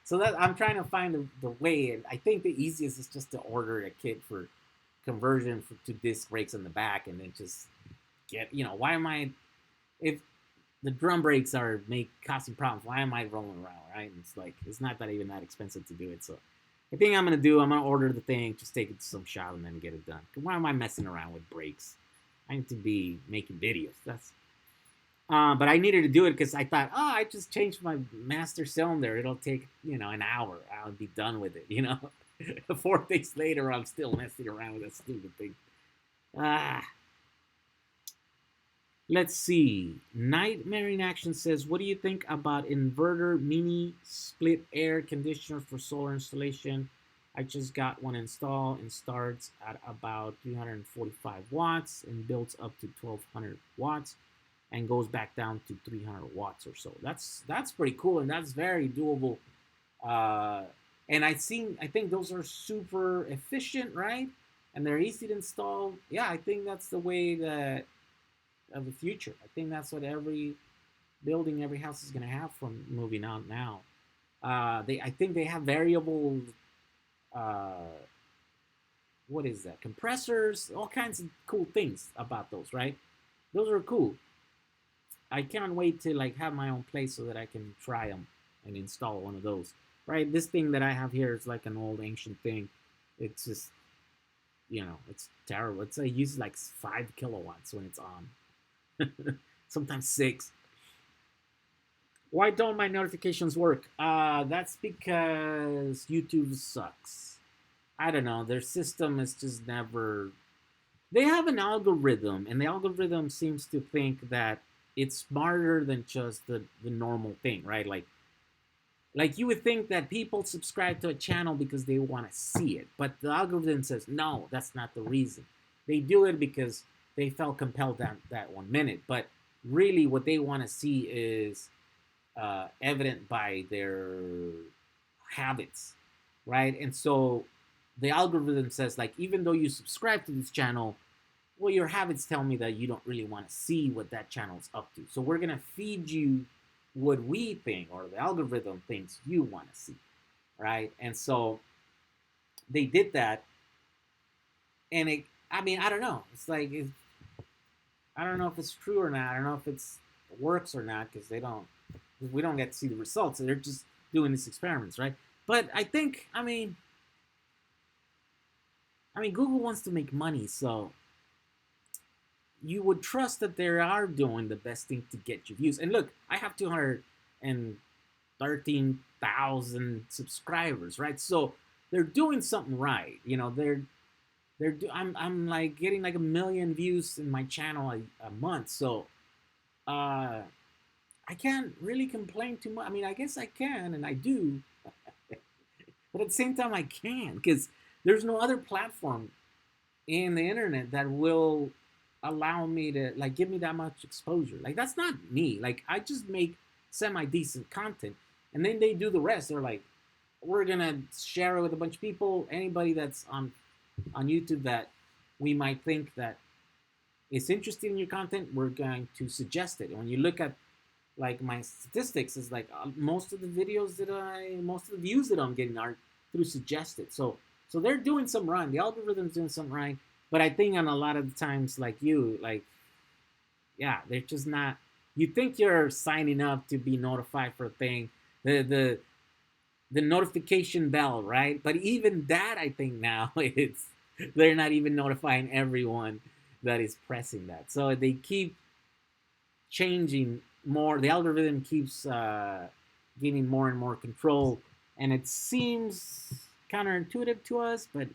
So that I'm trying to find the way, and I think the easiest is just to order a kit for conversion to disc brakes in the back, and then just get. Why am I if the drum brakes are causing problems? Why am I rolling around, right? And it's like it's not that even that expensive to do it. So I think I'm gonna order the thing, just take it to some shop, and then get it done. Why am I messing around with brakes? I need to be making videos. But I needed to do it because I thought, I just changed my master cylinder. It'll take, an hour. I'll be done with it, 4 days later, I'm still messing around with that stupid thing. Let's see. Nightmare in Action says, what do you think about inverter mini split air conditioner for solar installation? I just got one installed and starts at about 345 watts and builds up to 1200 watts and goes back down to 300 watts or so. That's pretty cool, and that's very doable. And I think those are super efficient, right? And they're easy to install. Yeah, I think that's the way of the future. I think that's what every building, every house is going to have from moving on now. I think they have variable. What is that? Compressors, all kinds of cool things about those, right? Those are cool. I can't wait to like have my own place so that I can try them and install one of those. Right, this thing that I have here is like an old ancient thing. It's just, it's terrible. It uses like 5 kilowatts when it's on, sometimes 6. Why don't my notifications work? That's because YouTube sucks. I don't know. Their system is just never. They have an algorithm, and the algorithm seems to think that it's smarter than just the normal thing, right? Like you would think that people subscribe to a channel because they want to see it, but the algorithm says no, that's not the reason. They do it because they felt compelled that 1 minute, but really what they want to see is evident by their habits, right? And so the algorithm says like even though you subscribe to this channel, well, your habits tell me that you don't really want to see what that channel's up to. So we're going to feed you what we think or the algorithm thinks you want to see, right? And so they did that. And I don't know. It's like, I don't know if it's true or not. I don't know if it works or not because we don't get to see the results. They're just doing these experiments, right? But I think, Google wants to make money, so you would trust that they are doing the best thing to get you views. And look, I have 213,000 subscribers, right? So they're doing something right. You know, I'm like getting like 1 million views in my channel a month. So I can't really complain too much. I mean, I guess I can, and I do, but at the same time, I can't, because there's no other platform in the internet that will allow me to like give me that much exposure. Like, that's not me. Like, I just make semi-decent content, and then they do the rest. They're like, we're gonna share it with a bunch of people. Anybody that's on YouTube that we might think that is interested in your content, we're going to suggest it. And when you look at like my statistics, it's like most of the views that I'm getting are through suggested. So they're doing some right. The algorithm's doing some right. But I think on a lot of the times, like yeah, they're just not. You think you're signing up to be notified for a thing, the notification bell, right? But even that, I think now they're not even notifying everyone that is pressing that. So they keep changing more. The algorithm keeps giving more and more control, and it seems counterintuitive to us, but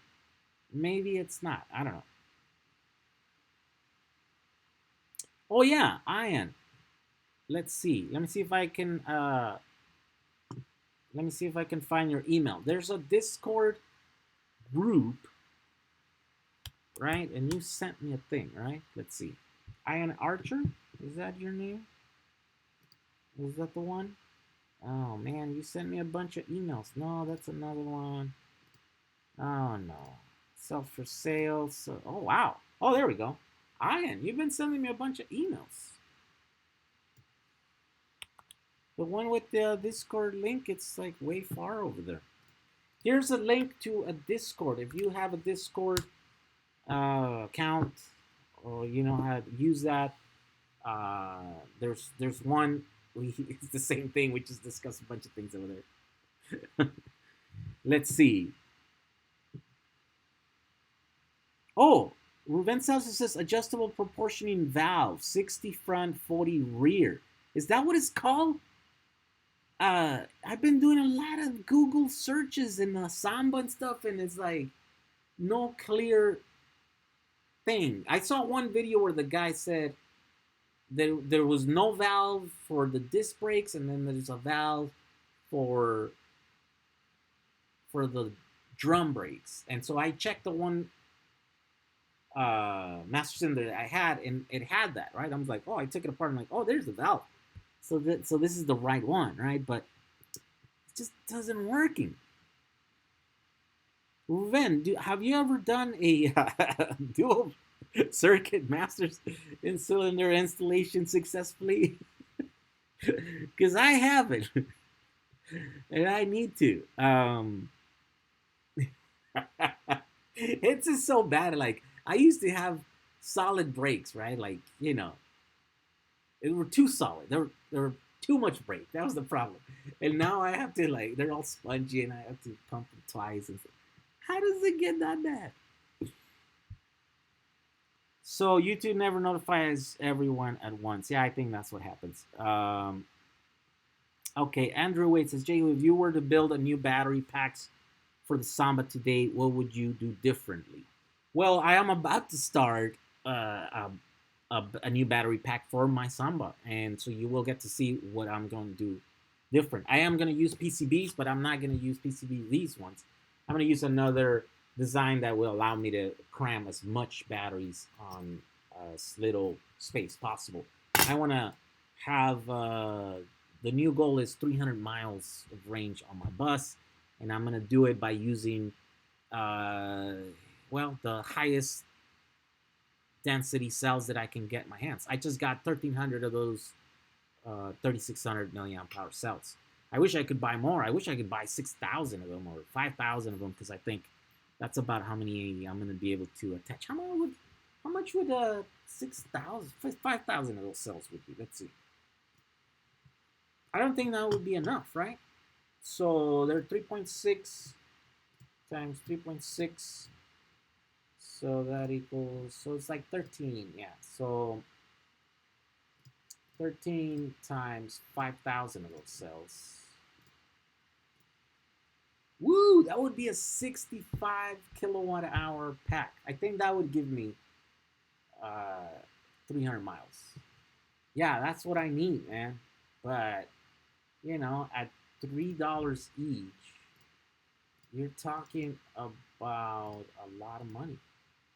maybe it's not. I don't know. Oh yeah, Ian. Let's see. Let me see if I can find your email. There's a Discord group, right? And you sent me a thing, right? Let's see. Ian Archer? Is that your name? Is that the one? Oh man, you sent me a bunch of emails. No, that's another one. Oh no. Sell for sale. So, oh wow. Oh, there we go. Ian, you've been sending me a bunch of emails. The one with the Discord link, it's like way far over there. Here's a link to a Discord. If you have a Discord account, or you know how to use that, there's one. It's the same thing. We just discussed a bunch of things over there. Let's see. Oh, Ruben Salsa says adjustable proportioning valve, 60 front, 40 rear. Is that what it's called? I've been doing a lot of Google searches and Samba and stuff, and it's like no clear thing. I saw one video where the guy said there was no valve for the disc brakes, and then there's a valve for the drum brakes. And so I checked the one master cylinder that I had, and it had that, right? I was like, oh, I took it apart. I'm like, oh, there's the valve. So this is the right one, right? But it just doesn't working. Ruben, have you ever done a dual circuit masters in cylinder installation successfully? Because I haven't, and I need to. It's just so bad. Like, I used to have solid brakes, right? Like, you know, they were too solid. They were too much brake. That was the problem. And now I have to, like, they're all spongy, and I have to pump them twice. And how does it get that bad? So YouTube never notifies everyone at once. Yeah, I think that's what happens. Okay, Andrew Wade says, Jay, if you were to build a new battery packs for the Samba today, what would you do differently? Well, I am about to start a new battery pack for my Samba, and so you will get to see what I'm going to do different. I am going to use PCBs, but I'm not going to use PCBs these ones. I'm going to use another design that will allow me to cram as much batteries on as little space possible. I want to have the new goal is 300 miles of range on my bus, and I'm going to do it by using the highest density cells that I can get my hands. I just got 1,300 of those 3,600 milliamp hour cells. I wish I could buy more. I wish I could buy 6,000 of them or 5,000 of them, because I think that's about how many I'm going to be able to attach. How much would 6,000, 5,000 of those cells would be? Let's see. I don't think that would be enough, right? So they're 3.6 times 3.6. So that equals, so it's like 13, yeah. So 13 times 5,000 of those cells. Woo, that would be a 65 kilowatt hour pack. I think that would give me 300 miles. Yeah, that's what I need, man. But, you know, at $3 each, you're talking about a lot of money.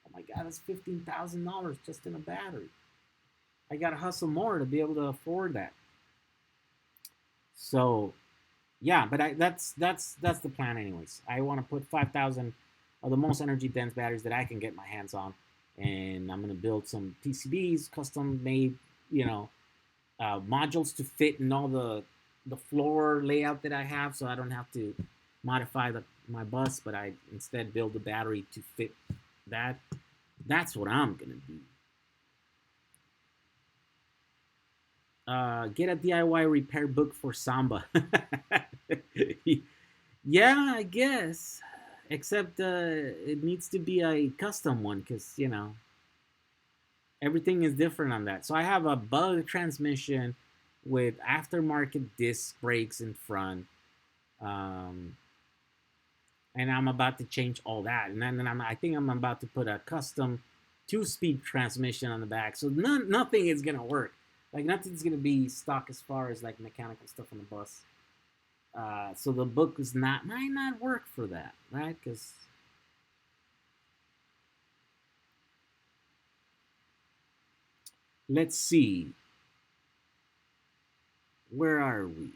Oh my God, that's $15,000 just in a battery. I gotta hustle more to be able to afford that. So, yeah, but that's the plan, anyways. I want to put 5,000 of the most energy dense batteries that I can get my hands on, and I'm gonna build some PCBs, custom made, you know, modules to fit in all the floor layout that I have, so I don't have to modify my bus, but I instead build the battery to fit that. That's what I'm gonna do. Get a DIY repair book for Samba. Yeah, I guess. Except it needs to be a custom one because, you know, everything is different on that. So I have a bug transmission with aftermarket disc brakes in front. And I'm about to change all that. And then I think I'm about to put a custom 2-speed transmission on the back. So nothing is going to work. Like nothing's going to be stock as far as like mechanical stuff on the bus. So the book might not work for that, right? Because let's see. Where are we?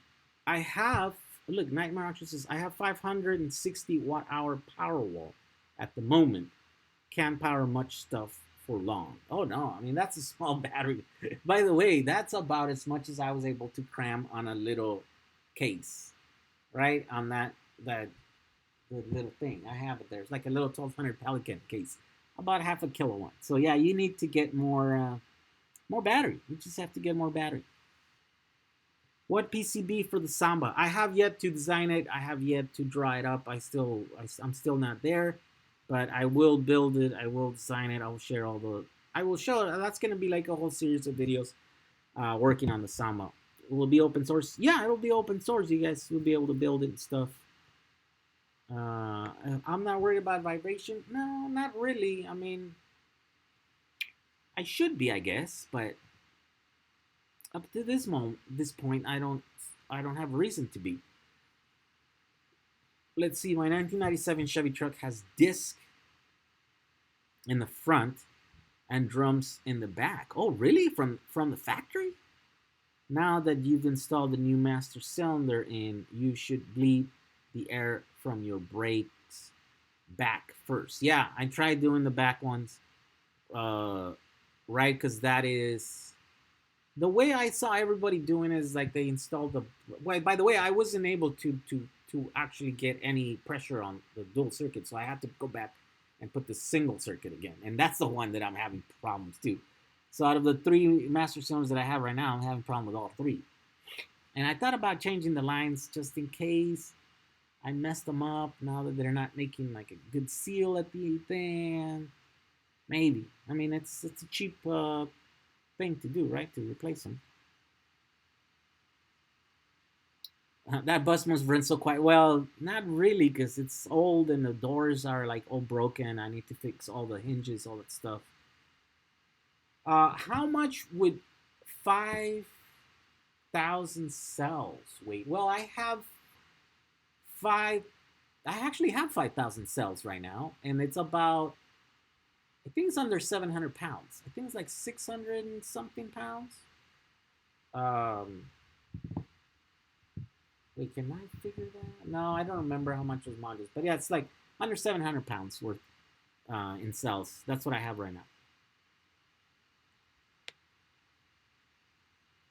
I have, look, Nightmare Auction says, I have 560 watt hour PowerWall at the moment. Can't power much stuff for long. Oh no, I mean, that's a small battery. By the way, that's about as much as I was able to cram on a little case, right? On that the little thing. I have it there. It's like a little 1200 Pelican case. About half a kilowatt. So yeah, you need to get more battery. You just have to get more battery. What PCB for the Samba? I have yet to design it. I have yet to draw it up. I'm still not there, but I will build it. I will design it. I will share all the. I will show it. That's gonna be like a whole series of videos working on the Samba. Will it be open source? Yeah, it'll be open source. You guys will be able to build it and stuff. I'm not worried about vibration. No, not really. I mean, I should be, I guess, but up to this point, I don't have a reason to be. Let's see. My 1997 Chevy truck has disc in the front and drums in the back. Oh, really? From the factory? Now that you've installed the new master cylinder in, you should bleed the air from your brakes back first. Yeah, I tried doing the back ones, right? Because that is the way I saw everybody doing is like they installed the. Well, by the way, I wasn't able to actually get any pressure on the dual circuit, so I had to go back and put the single circuit again, and that's the one that I'm having problems too. So out of the 3 master cylinders that I have right now, I'm having a problem with all 3. And I thought about changing the lines just in case I messed them up. Now that they're not making like a good seal at the thing, maybe. I mean, it's a cheap thing to do, right? To replace them. That bus must run so quite well. Not really, because it's old and the doors are like all broken. I need to fix all the hinges, all that stuff. How much would 5,000 cells weigh? Well, I actually have 5,000 cells right now, and it's about, I think it's under 700 pounds. I think it's like 600 and something pounds. Wait, can I figure that? No, I don't remember how much those modules, but yeah, it's like under 700 pounds worth in cells. That's what I have right now.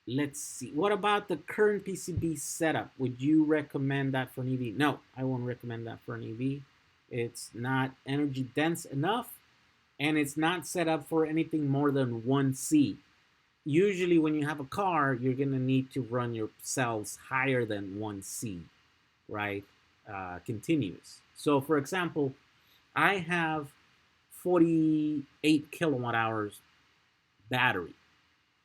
Let's see. What about the current PCB setup? Would you recommend that for an EV? No, I won't recommend that for an EV. It's not energy dense enough, and it's not set up for anything more than 1C. Usually when you have a car, you're going to need to run your cells higher than 1C, right, continuous. So for example, I have 48 kilowatt hours battery,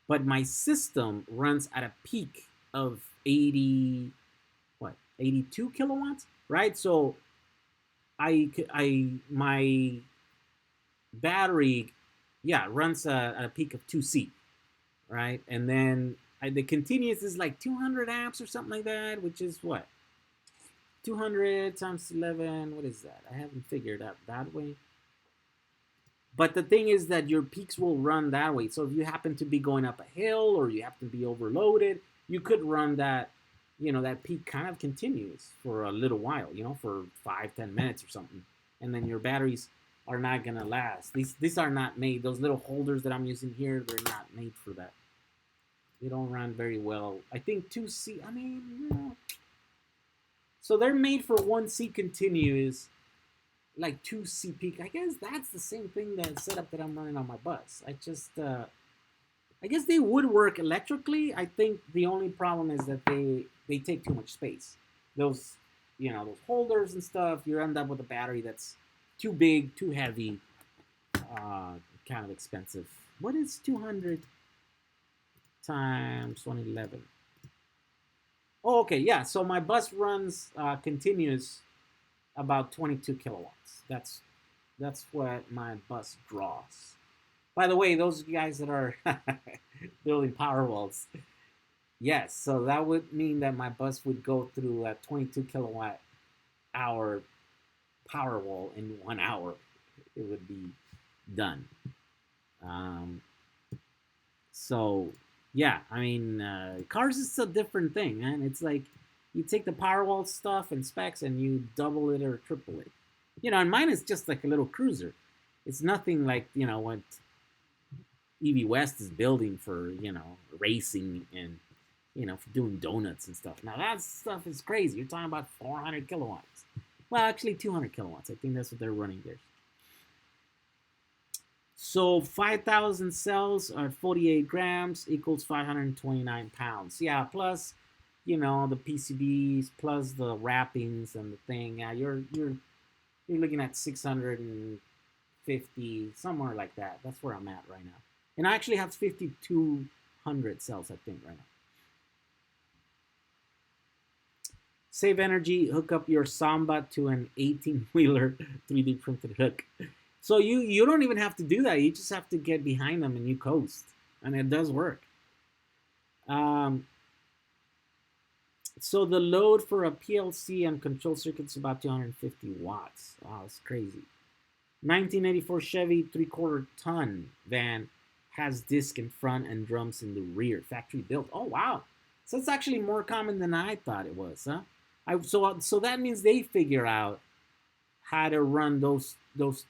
but my system runs at a peak of 82 kilowatts, right? So my battery, yeah, runs at a peak of 2C, right? And then the continuous is like 200 amps or something like that, which is what? 200 times 11, what is that? I haven't figured out that way. But the thing is that your peaks will run that way. So if you happen to be going up a hill or you happen to be overloaded, you could run that, that peak kind of continues for a little while, for 5-10 minutes or something. And then your batteries are not going to last. These are not made. Those little holders that I'm using here, they're not made for that. They don't run very well. I think 2C, So they're made for 1C continuous, like 2C peak. I guess that's the same thing, that setup that I'm running on my bus. I guess they would work electrically. I think the only problem is that they take too much space. Those holders and stuff, you end up with a battery that's too big, too heavy, kind of expensive. What is 200 times 111? Oh, okay, yeah. So my bus runs continuous about 22 kilowatts. That's what my bus draws. By the way, those guys that are building PowerWalls, yes. So that would mean that my bus would go through a 22 kilowatt hour PowerWall in 1 hour. It would be done. So yeah, cars is a different thing, man. It's like you take the PowerWall stuff and specs and you double it or triple it. And mine is just like a little cruiser. It's nothing like, what EV West is building for, racing and, for doing donuts and stuff. Now that stuff is crazy. You're talking about 400 kilowatts. Well, actually 200 kilowatts. I think that's what they're running there. So 5,000 cells at 48 grams equals 529 pounds. Yeah, plus, the PCBs, plus the wrappings and the thing. Yeah, you're looking at 650, somewhere like that. That's where I'm at right now. And I actually have 5,200 cells, I think, right now. Save energy, hook up your Samba to an 18-wheeler 3D printed hook. So you don't even have to do that. You just have to get behind them and you coast. And it does work. So the load for a PLC and control circuit is about 250 watts. Wow, that's crazy. 1984 Chevy 3/4 ton van has disc in front and drums in the rear. Factory built. Oh, wow. So it's actually more common than I thought it was, huh? So that means they figure out how to run those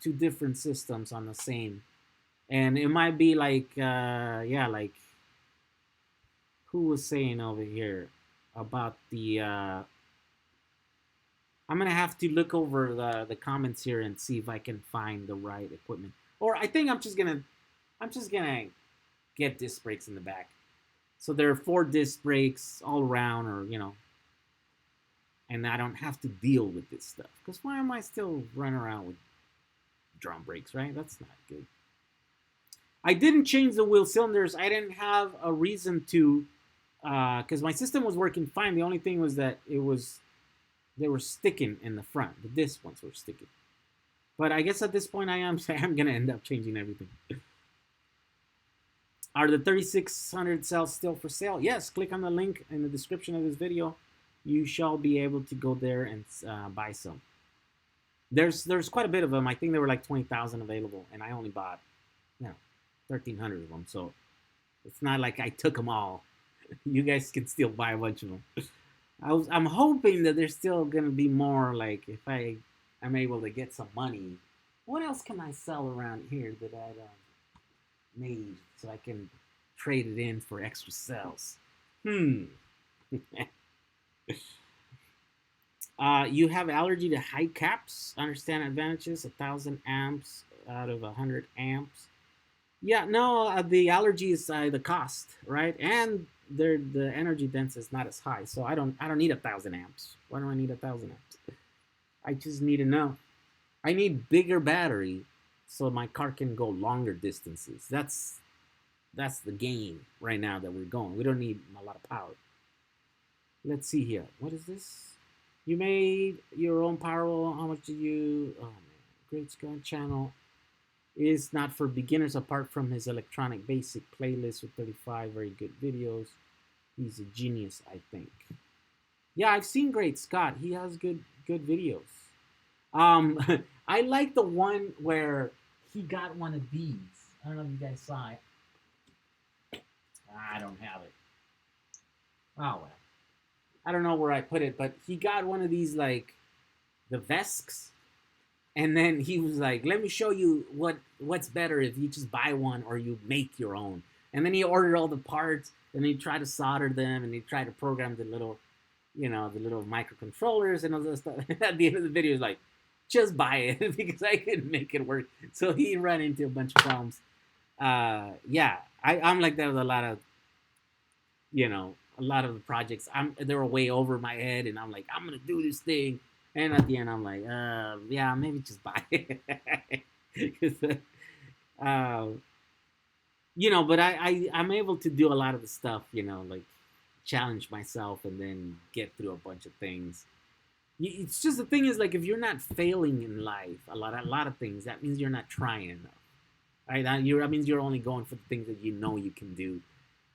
two different systems on the same. And it might be like, like who was saying over here about the, I'm going to have to look over the comments here and see if I can find the right equipment. Or I think I'm just going to get disc brakes in the back. So there are 4 disc brakes all around, or, and I don't have to deal with this stuff. Because why am I still running around with drum brakes, right? That's not good. I didn't change the wheel cylinders. I didn't have a reason to, because my system was working fine. The only thing was that they were sticking in the front. The disc ones were sticking. But I guess at this point I'm going to end up changing everything. Are the 3600 cells still for sale? Yes, click on the link in the description of this video. You shall be able to go there and buy some. There's quite a bit of them. I think there were like 20,000 available, and I only bought, 1,300 of them. So it's not like I took them all. You guys can still buy a bunch of them. I'm hoping that there's still gonna be more. Like if I'm able to get some money. What else can I sell around here that I made so I can trade it in for extra cells? You have allergy to high caps. Understand advantages. 1,000 amps out of 100 amps. Yeah, no, the allergy is the cost, right? And the energy density is not as high. So I don't need 1,000 amps. Why do I need 1,000 amps? I just need enough. I need bigger battery so my car can go longer distances. That's the game right now that we're going. We don't need a lot of power. Let's see here. What is this? You made your own PowerWall. How much did you? Oh man, Great Scott channel is not for beginners. Apart from his electronic basic playlist with 35 very good videos, he's a genius, I think. Yeah, I've seen Great Scott. He has good videos. I like the one where he got one of these. I don't know if you guys saw it. I don't have it. Oh well. I don't know where I put it, but he got one of these, like the Vesks, and then he was like, "Let me show you what's better if you just buy one or you make your own." And then he ordered all the parts, and he tried to solder them, and he tried to program the little, the little microcontrollers and all that stuff. At the end of the video, he's like, "Just buy it," because I couldn't make it work. So he ran into a bunch of problems. Yeah, I'm like that with a lot of, a lot of the projects. They were way over my head, and I'm like, I'm gonna do this thing, and at the end, I'm like, yeah, maybe just buy it. uh, but I'm able to do a lot of the stuff, like challenge myself and then get through a bunch of things. It's just the thing is, like, if you're not failing in life, a lot of things, that means you're not trying enough, right? That means you're only going for the things that you know you can do,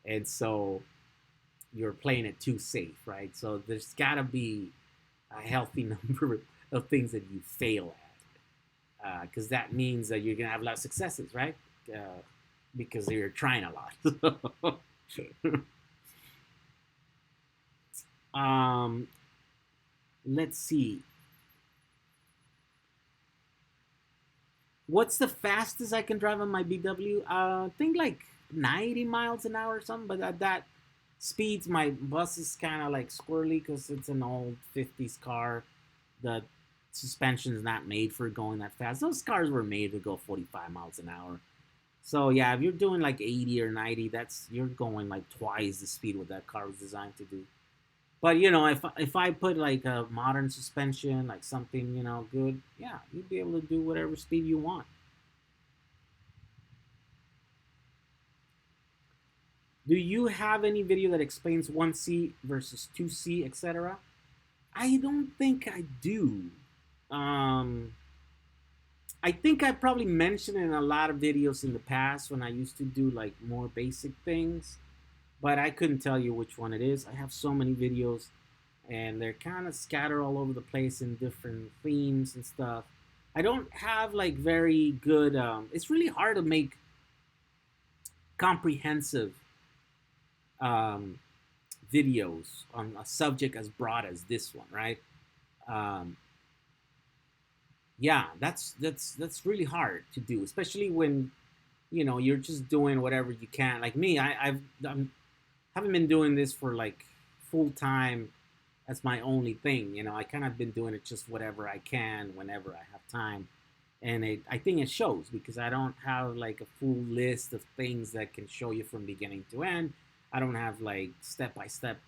and so you're playing it too safe, right? So there's got to be a healthy number of things that you fail at, because that means that you're gonna have a lot of successes, right? Because you're trying a lot. Let's see. What's the fastest I can drive on my BW? I think like 90 miles an hour or something, but at that speeds, my bus is kind of like squirrely because it's an old 50s car. The suspension is not made for going that fast. Those cars were made to go 45 miles an hour. So yeah, if you're doing like 80 or 90, you're going like twice the speed what that car was designed to do. But if I put like a modern suspension, like something good, yeah, you'd be able to do whatever speed you want. Do you have any video that explains 1C versus 2C, etc.? I don't think I do. I think I probably mentioned it in a lot of videos in the past when I used to do like more basic things, but I couldn't tell you which one it is. I have so many videos, and they're kind of scattered all over the place in different themes and stuff. I don't have like very good. It's really hard to make comprehensive videos on a subject as broad as this one, right? Yeah, that's really hard to do, especially when you're just doing whatever you can. Like me, I haven't been doing this for like full time. That's my only thing. I kind of been doing it just whatever I can whenever I have time, and I think it shows because I don't have like a full list of things that can show you from beginning to end. I don't have like step by step,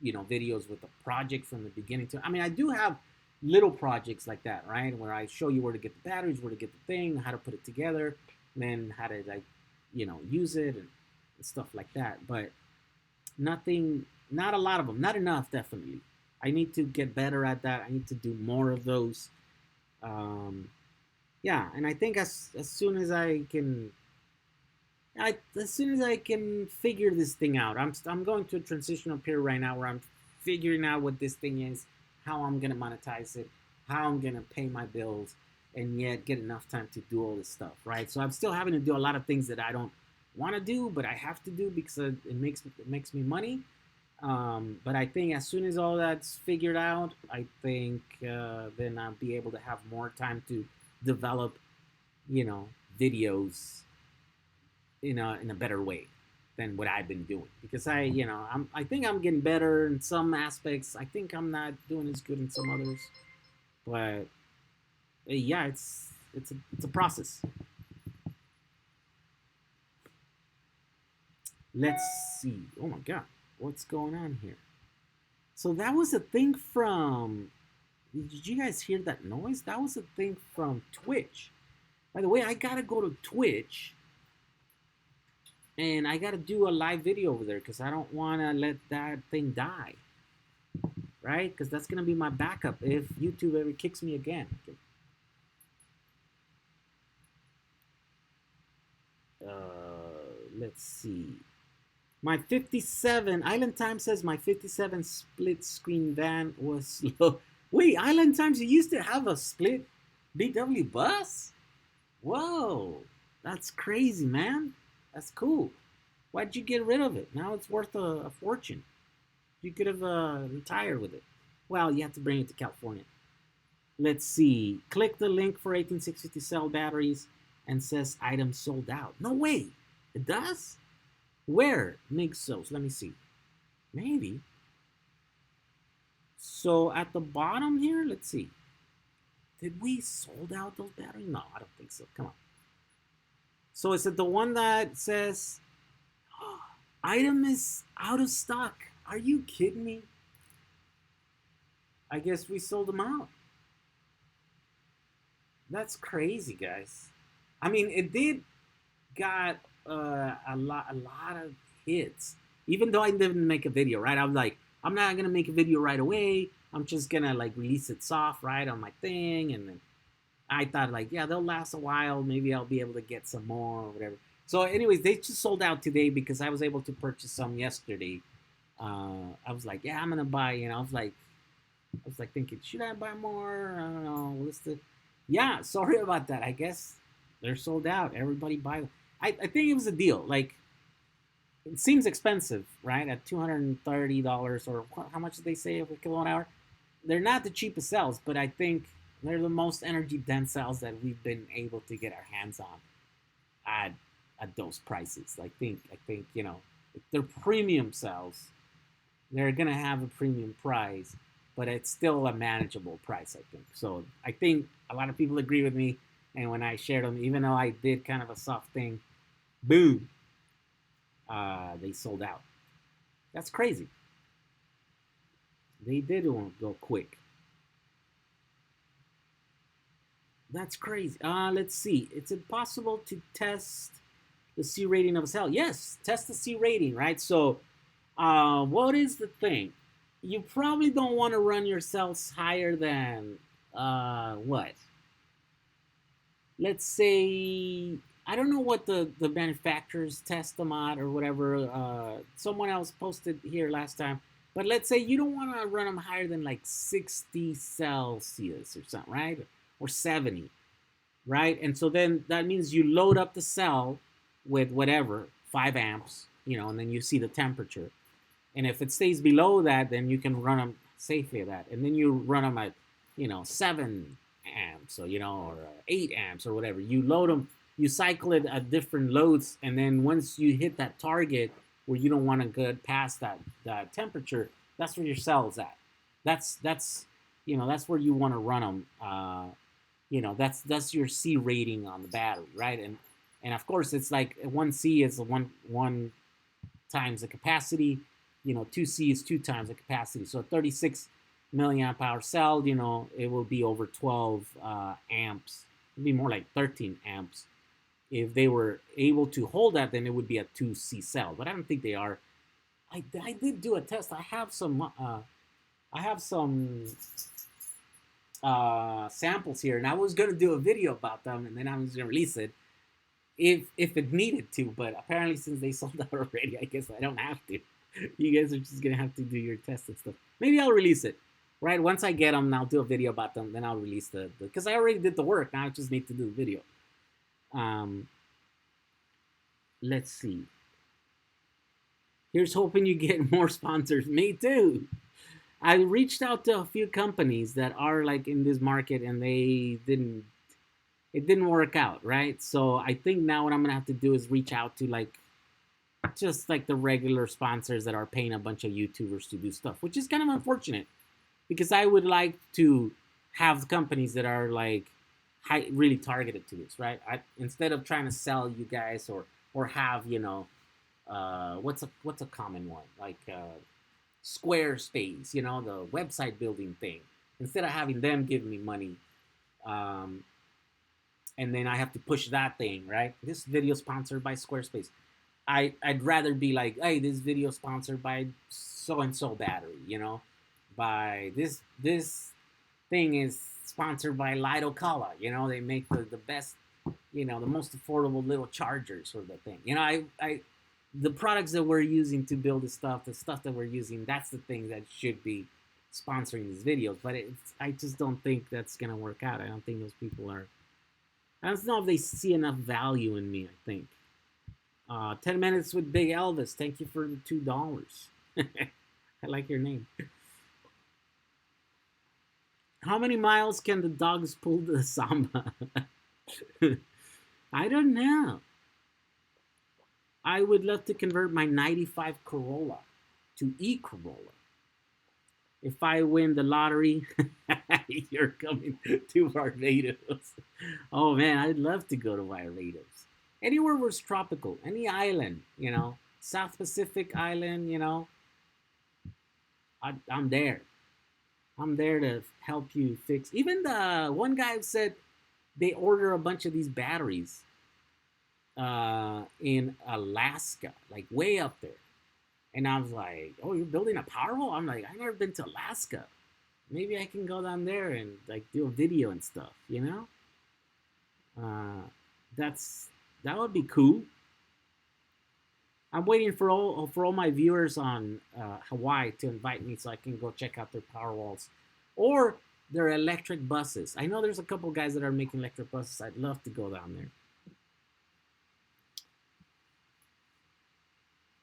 videos with a project from the beginning to. I mean, I do have little projects like that, right? Where I show you where to get the batteries, where to get the thing, how to put it together, and then how to like, use it and stuff like that. But nothing, not a lot of them, not enough, definitely. I need to get better at that. I need to do more of those. Yeah, and I think as soon as I can, as soon as I can figure this thing out, I'm going to a transitional period right now where I'm figuring out what this thing is, how I'm gonna monetize it, how I'm gonna pay my bills, and yet get enough time to do all this stuff, right? So I'm still having to do a lot of things that I don't want to do, but I have to do because it makes me money. But I think as soon as all that's figured out, I think then I'll be able to have more time to develop, videos in a better way than what I've been doing, because I think I'm getting better in some aspects. I think I'm not doing as good in some others, but yeah, it's a process. Let's see. Oh my god. what's going on here. So that was a thing from. Did you guys hear that noise? That was a thing from Twitch. By the way, I gotta go to Twitch and I gotta do a live video over there because I don't want to let that thing die, right? Because that's gonna be my backup if YouTube ever kicks me again. Let's see. My 57 Island Time says my 57 split screen van was slow. Wait, Island Times, you used to have a split BW bus? Whoa, that's crazy, man. That's cool. Why'd you get rid of it? Now it's worth a fortune. You could have retired with it. Well, you have to bring it to California. Let's see. Click the link for 18650 cell batteries and says item sold out. No way. It does? Where? Mixos. Let me see. Maybe. So at the bottom here, let's see. Did we sold out those batteries? No, I don't think so. Come on. So is it the one that says item is out of stock? Are you kidding me? I guess we sold them out. That's crazy, guys. I mean, it did got a lot of hits. Even though I didn't make a video, right? I was like, I'm not gonna make a video right away. I'm just gonna like release it soft, right, on my thing, and then I thought like, yeah, they'll last a while. Maybe I'll be able to get some more or whatever. So, anyways, they just sold out today because I was able to purchase some yesterday. I was like, yeah, I'm gonna buy. I was like thinking, should I buy more? I don't know. Yeah, sorry about that. I guess they're sold out. Everybody buy them. I think it was a deal. Like, it seems expensive, right? At $230 or how much did they say per kilowatt hour? They're not the cheapest cells, but I think they're the most energy dense cells that we've been able to get our hands on at those prices. I think if they're premium cells, they're gonna have a premium price, but it's still a manageable price, I think. So I think a lot of people agree with me, and when I shared them, even though I did kind of a soft thing, boom, they sold out. That's crazy. They did go quick. That's crazy. Let's see. It's impossible to test the C rating of a cell. Yes, test the C rating, right? So, what is the thing? You probably don't want to run your cells higher than what? Let's say, I don't know what the manufacturers test them at or whatever. Someone else posted here last time. But let's say you don't want to run them higher than like 60 Celsius or something, right? Or 70, right? And so then that means you load up the cell with whatever, 5 amps, and then you see the temperature. And if it stays below that, then you can run them safely at that. And then you run them at, 7 amps or 8 amps or whatever. You load them, you cycle it at different loads. And then once you hit that target where you don't want to go past that temperature, that's where your cell is at. That's that's where you want to run them. That's your C rating on the battery, right? And of course it's like 1C is one times the capacity. 2C is 2 times the capacity. So a 36 milliamp hour cell, it will be over 12 amps. It'd be more like 13 amps. If they were able to hold that, then it would be a 2C cell. But I don't think they are. I did do a test. I have some samples here, and I was going to do a video about them, and then I was going to release it if it needed to. But apparently, since they sold out already, I guess I don't have to. You guys are just going to have to do your tests and stuff. Maybe I'll release it. Right? Once I get them, I'll do a video about them. Then I'll release because I already did the work. Now I just need to do the video. Let's see. Here's hoping you get more sponsors. Me too. I reached out to a few companies that are like in this market, and it didn't work out, right? So I think now what I'm gonna have to do is reach out to just like the regular sponsors that are paying a bunch of YouTubers to do stuff, which is kind of unfortunate because I would like to have companies that are like really targeted to this, right? Instead of trying to sell you guys or have what's a common one, like Squarespace, you know, the website building thing. Instead of having them give me money, um, and then I have to push that thing, right? This video sponsored by Squarespace. I'd rather be like, hey, this video sponsored by so and so battery, you know, by this thing is sponsored by Lido Kala, you know, they make the best, you know, the most affordable little chargers for the thing. You know, I the products that we're using to build the stuff that we're using, that's the thing that should be sponsoring these videos. But I just don't think that's gonna work out. I don't think those people are. I don't know if they see enough value in me. I think. 10 minutes with Big Elvis. Thank you for the $2. I like your name. How many miles can the dogs pull the samba? I don't know. I would love to convert my 95 Corolla to e-Corolla. If I win the lottery, you're coming to Barbados. Oh man, I'd love to go to Barbados. Anywhere where it's tropical, any island, you know, South Pacific island, you know, I'm there. I'm there to help you fix. Even the one guy said they order a bunch of these batteries in Alaska, like way up there. And I was like, oh, you're building a PowerWall? I'm like, I've never been to Alaska. Maybe I can go down there and like do a video and stuff, you know? That would be cool. I'm waiting for all my viewers on Hawaii to invite me so I can go check out their PowerWalls or their electric buses. I know there's a couple guys that are making electric buses. I'd love to go down there.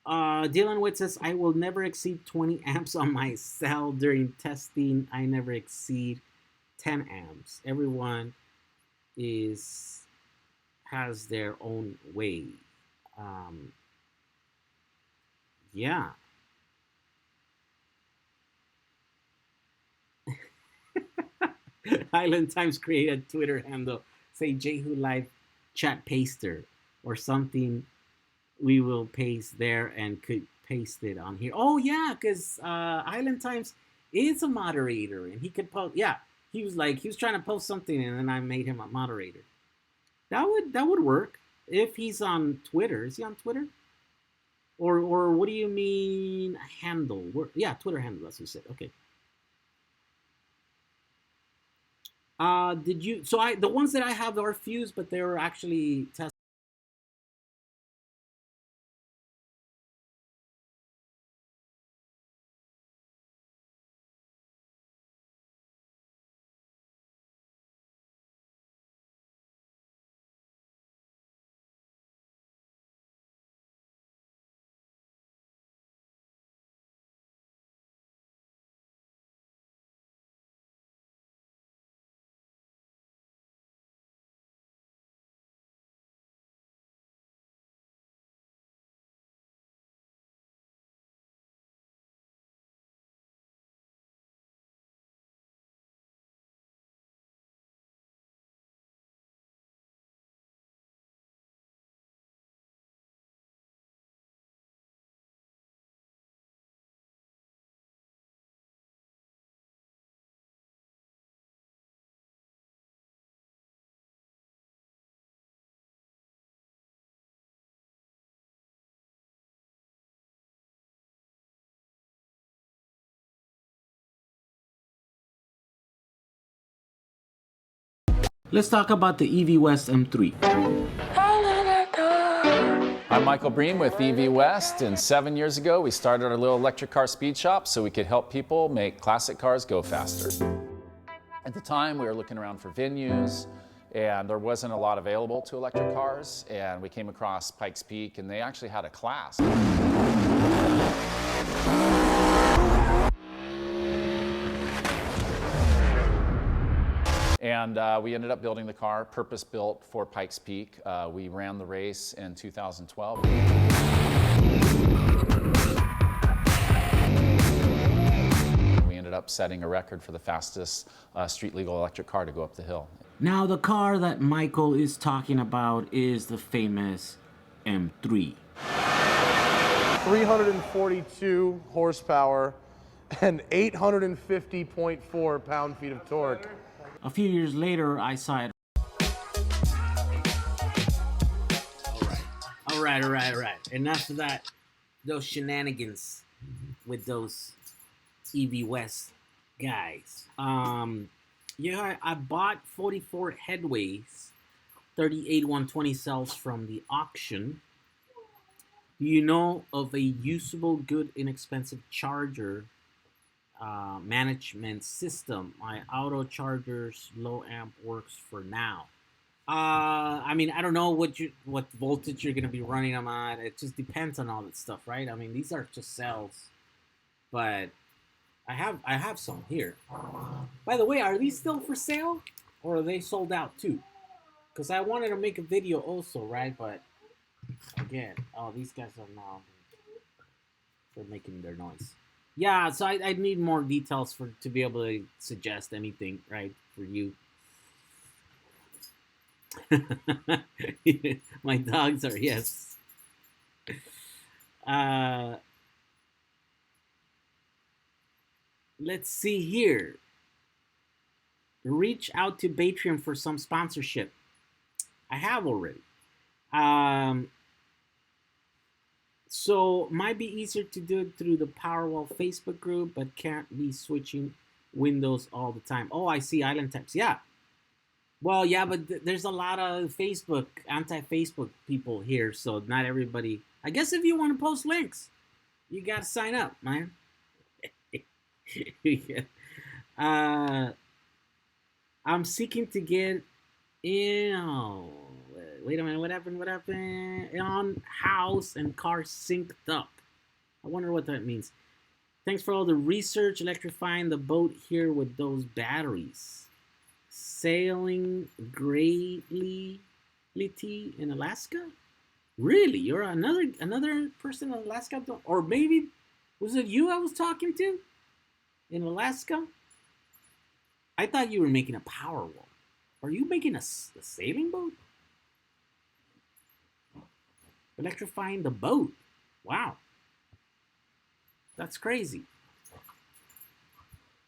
Dylan Witt says, I will never exceed 20 amps on my cell during testing. I never exceed 10 amps. Everyone has their own way. Yeah. Island Times create a Twitter handle. Say Jehu Live Chat Paster or something. We will paste there and could paste it on here. Oh yeah, because Island Times is a moderator and he could post. Yeah, he was trying to post something and then I made him a moderator. That would work if he's on Twitter. Is he on Twitter? Or what do you mean handle? Yeah, Twitter handle. That's what you said. Okay. Did you? So the ones that I have are fused, but they're actually tested. Let's talk about the EV West M3. I'm Michael Breen with EV West, and 7 years ago we started our little electric car speed shop so we could help people make classic cars go faster. At the time we were looking around for venues and there wasn't a lot available to electric cars, and we came across Pikes Peak and they actually had a class. And we ended up building the car, purpose-built for Pikes Peak. We ran the race in 2012. We ended up setting a record for the fastest street-legal electric car to go up the hill. Now, the car that Michael is talking about is the famous M3. 342 horsepower and 850.4 pound-feet of torque. A few years later, I saw it. All right. And after that, those shenanigans with those EV West guys. Yeah, I bought 44 headways, 38 120 cells from the auction. Do you know of a usable, good, inexpensive charger management system? My auto chargers low amp works for now. I mean, I don't know what voltage you're gonna be running them at. It just depends on all that stuff, right? I mean, these are just cells, but I have some here. By the way, are these still for sale, or are they sold out too? Because I wanted to make a video also, right? But again, oh, these guys are now they're making their noise. Yeah, so I need more details to be able to suggest anything, right, for you. My dogs are, yes. Let's see here. Reach out to Patreon for some sponsorship. I have already. So might be easier to do it through the PowerWall Facebook group, but can't be switching windows all the time. Oh, I see, island types. Yeah. Well, yeah, but there's a lot of anti-Facebook people here, so not everybody. I guess if you want to post links, you got to sign up, man. I'm seeking to get in. Oh, wait a minute, what happened? On house and car synced up. I wonder what that means. Thanks for all the research electrifying the boat here with those batteries. Sailing greatly in Alaska? Really? You're another person in Alaska? Or maybe was it you I was talking to in Alaska? I thought you were making a PowerWall. Are you making a sailing boat? Electrifying the boat. Wow. That's crazy.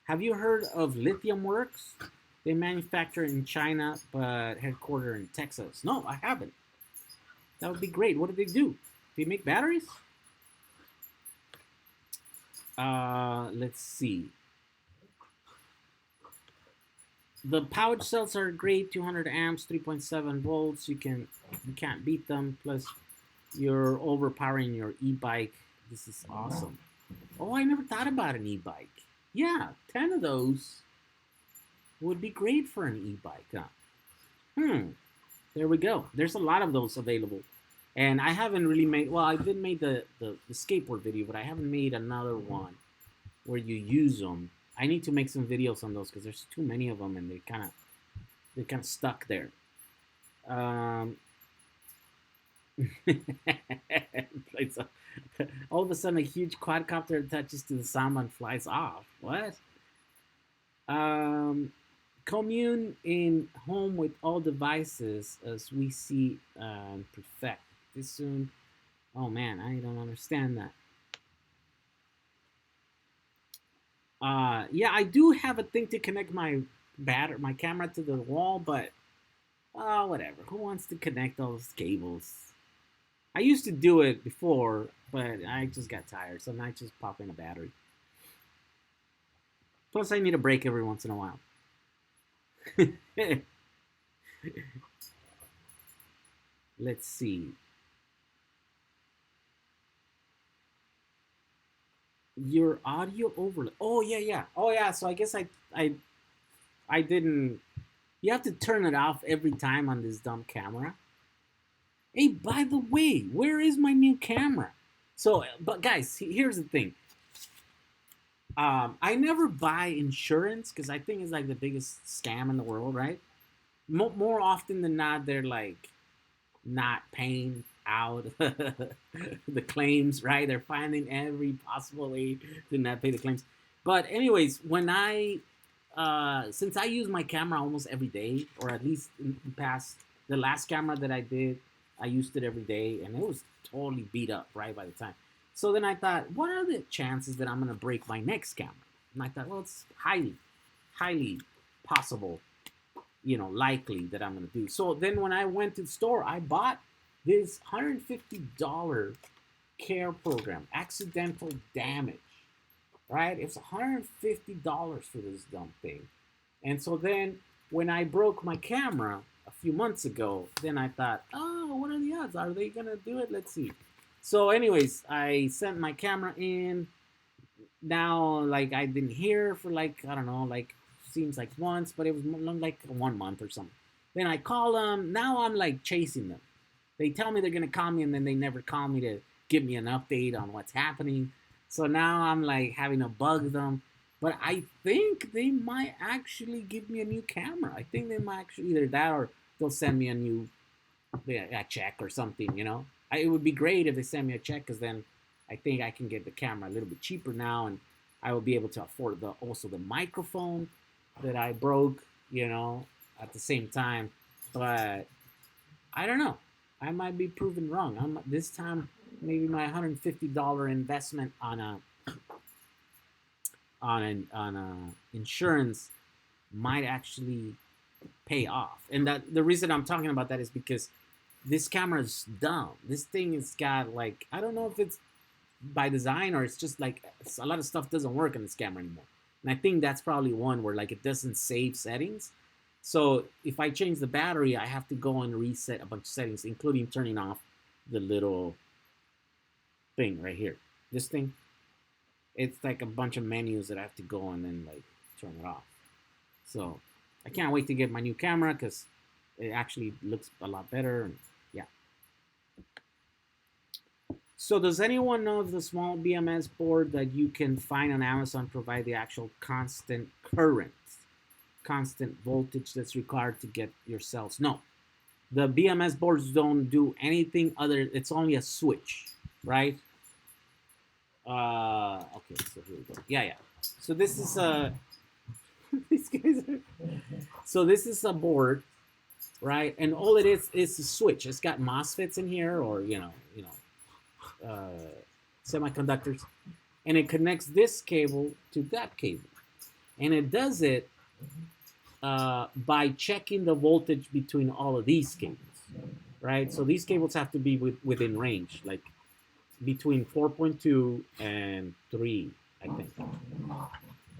Have you heard of Lithium Works? They manufacture in China, but headquartered in Texas. No, I haven't. That would be great. What do they do? They make batteries? Let's see. The pouch cells are great. 200 amps, 3.7 volts. You can't beat them. Plus, you're overpowering your e-bike. This is awesome. Oh, I never thought about an e-bike. Yeah, 10 of those would be great for an e-bike. There we go. There's a lot of those available. And I haven't really made, well, I did make the skateboard video, but I haven't made another one where you use them. I need to make some videos on those because there's too many of them and they're kind of stuck there. All of a sudden, a huge quadcopter attaches to the Samba and flies off. What? Commune in home with all devices as we see perfect this soon. Oh man, I don't understand that. Yeah, I do have a thing to connect my camera to the wall, but whatever. Who wants to connect all those cables? I used to do it before, but I just got tired, so now I just pop in a battery. Plus, I need a break every once in a while. Let's see. Your audio overlay. Oh yeah. Oh yeah. So I guess I didn't. You have to turn it off every time on this dumb camera. Hey, by the way, where is my new camera? So, but guys, here's the thing. I never buy insurance because I think it's like the biggest scam in the world, right? More often than not, they're like not paying out the claims, right? They're finding every possible way to not pay the claims. But anyways, when since I use my camera almost every day, or at least in the last camera that I did, I used it every day, and it was totally beat up, right, by the time. So then I thought, what are the chances that I'm going to break my next camera? And I thought, well, it's highly possible, likely that I'm going to do. So then when I went to the store, I bought this $150 care program, accidental damage, right? It's $150 for this dumb thing. And so then when I broke my camera a few months ago, then I thought, oh, what are the odds? Are they going to do it? Let's see. So anyways, I sent my camera in. Now, like, I didn't hear for like, I don't know, like, seems like once, but it was like 1 month or something. Then I call them. Now I'm like chasing them. They tell me they're going to call me, and then they never call me to give me an update on what's happening. So now I'm like having to bug them. But I think they might actually give me a new camera. I think they might actually either that or they'll send me a check or something, It would be great if they send me a check, because then I think I can get the camera a little bit cheaper now, and I will be able to afford also the microphone that I broke, at the same time. But I don't know. I might be proven wrong. This time, maybe my $150 investment on insurance might actually pay off. And that the reason I'm talking about that is because this camera is dumb. This thing has got, like, I don't know if it's by design or it's just like a lot of stuff doesn't work on this camera anymore. And I think that's probably one where, like, it doesn't save settings. So if I change the battery, I have to go and reset a bunch of settings, including turning off the little thing right here. This thing, it's like a bunch of menus that I have to go and then like turn it off. So I can't wait to get my new camera because it actually looks a lot better. And yeah. So does anyone know if the small BMS board that you can find on Amazon provide the actual constant current, constant voltage that's required to get your cells? No. The BMS boards don't do anything other, it's only a switch, right? Okay, so here we go. Yeah. So this is a these guys are, so this is a board, right? And all it is a switch. It's got MOSFETs in here, or semiconductors, and it connects this cable to that cable, and it does it by checking the voltage between all of these cables, right? So these cables have to be within range, like between 4.2 and 3, I think,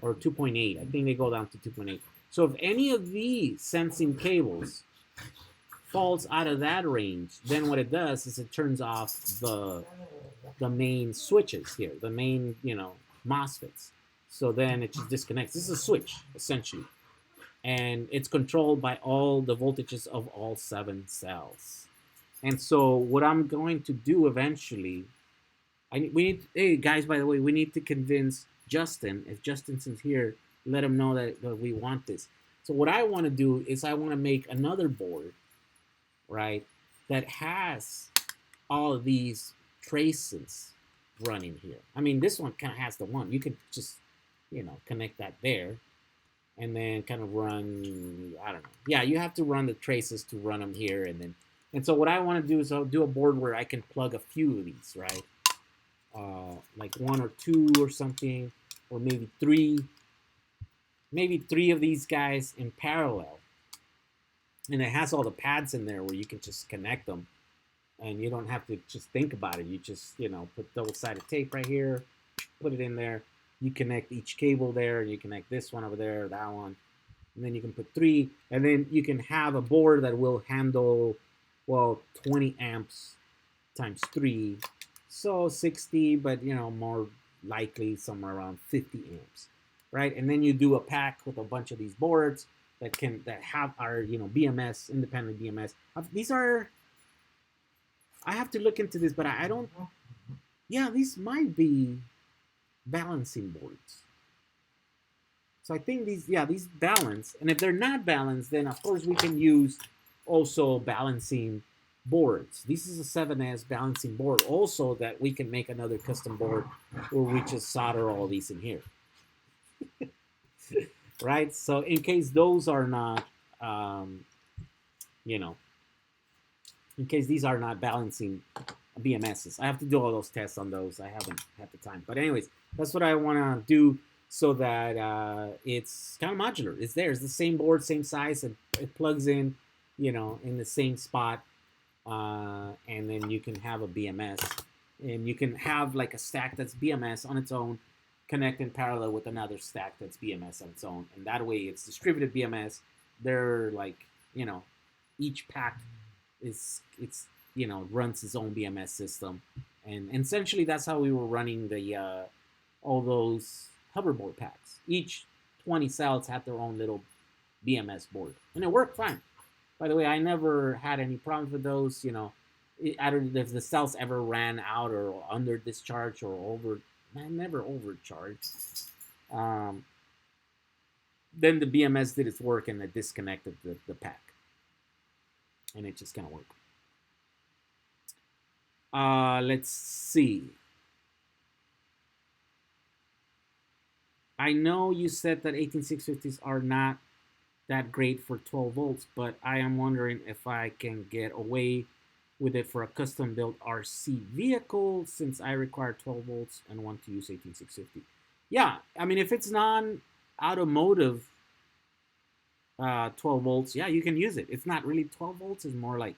or 2.8. I think they go down to 2.8. So if any of these sensing cables falls out of that range, then what it does is it turns off the main switches here, the main, MOSFETs. So then it just disconnects. This is a switch, essentially. And it's controlled by all the voltages of all 7 cells. And so what I'm going to do eventually, hey guys, by the way, we need to convince Justin. If Justin's here, let him know that we want this. So what I want to do is I want to make another board, right, that has all of these traces running here. I mean, this one kind of has the one. You could just, connect that there and then kind of run, I don't know. Yeah, you have to run the traces to run them here. And so what I want to do is I'll do a board where I can plug a few of these, right? Like 1 or 2 or something, or maybe 3. Maybe 3 of these guys in parallel. And it has all the pads in there where you can just connect them. And you don't have to just think about it. You just, put double-sided tape right here, put it in there. You connect each cable there. You connect this one over there, that one. And then you can put 3. And then you can have a board that will handle, 20 amps times 3. So 60, but, more likely somewhere around 50 amps, right? And then you do a pack with a bunch of these boards that have our, BMS, independent BMS. These are, I have to look into this, but I don't, these might be balancing boards. So I think these balance. And if they're not balanced, then of course we can use also balancing boards. This is a 7S balancing board also that we can make another custom board where we just solder all these in here. Right? So in case those are not, in case these are not balancing BMSs. I have to do all those tests on those. I haven't had the time. But anyways, that's what I want to do so that it's kind of modular. It's there. It's the same board, same size. It plugs in, in the same spot. And then you can have a BMS. And you can have like a stack that's BMS on its own, connect in parallel with another stack that's BMS on its own. And that way it's distributed BMS. They're like, each pack runs its own BMS system. And essentially that's how we were running the all those hoverboard packs. Each 20 cells had their own little BMS board. And it worked fine. By the way, I never had any problems with those, I don't know if the cells ever ran out or under discharge or over. I never overcharged. Then the BMS did its work and it disconnected the pack. And it just kind of worked. Let's see. I know you said that 18650s are not that great for 12 volts, but I am wondering if I can get away with it for a custom built RC vehicle since I require 12 volts and want to use 18650. Yeah, I mean, if it's non-automotive 12 volts, yeah, you can use it. It's not really 12 volts. It's more like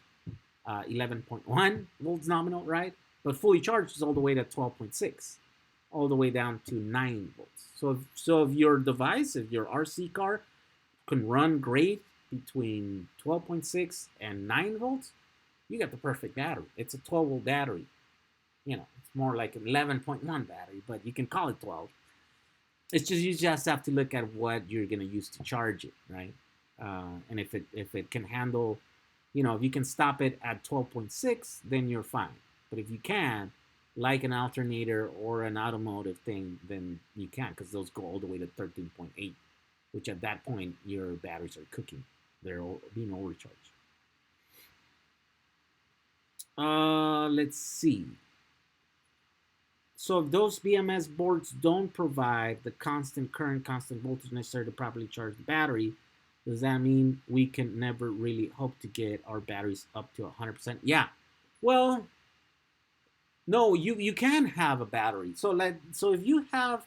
11.1 volts nominal, right? But fully charged is all the way to 12.6, all the way down to 9 volts. So if your device, if your RC car can run great between 12.6 and 9 volts, you got the perfect battery. It's a 12 volt battery. It's more like an 11.1 battery, but you can call it 12. It's just, you just have to look at what you're going to use to charge it, right? And if it can handle, if you can stop it at 12.6, then you're fine. But if you can, like an alternator or an automotive thing, then you can, because those go all the way to 13.8, which at that point, your batteries are cooking. They're being overcharged. Let's see. So if those BMS boards don't provide the constant current, constant voltage necessary to properly charge the battery, does that mean we can never really hope to get our batteries up to 100%? Yeah. Well, no, you can have a battery. So if you have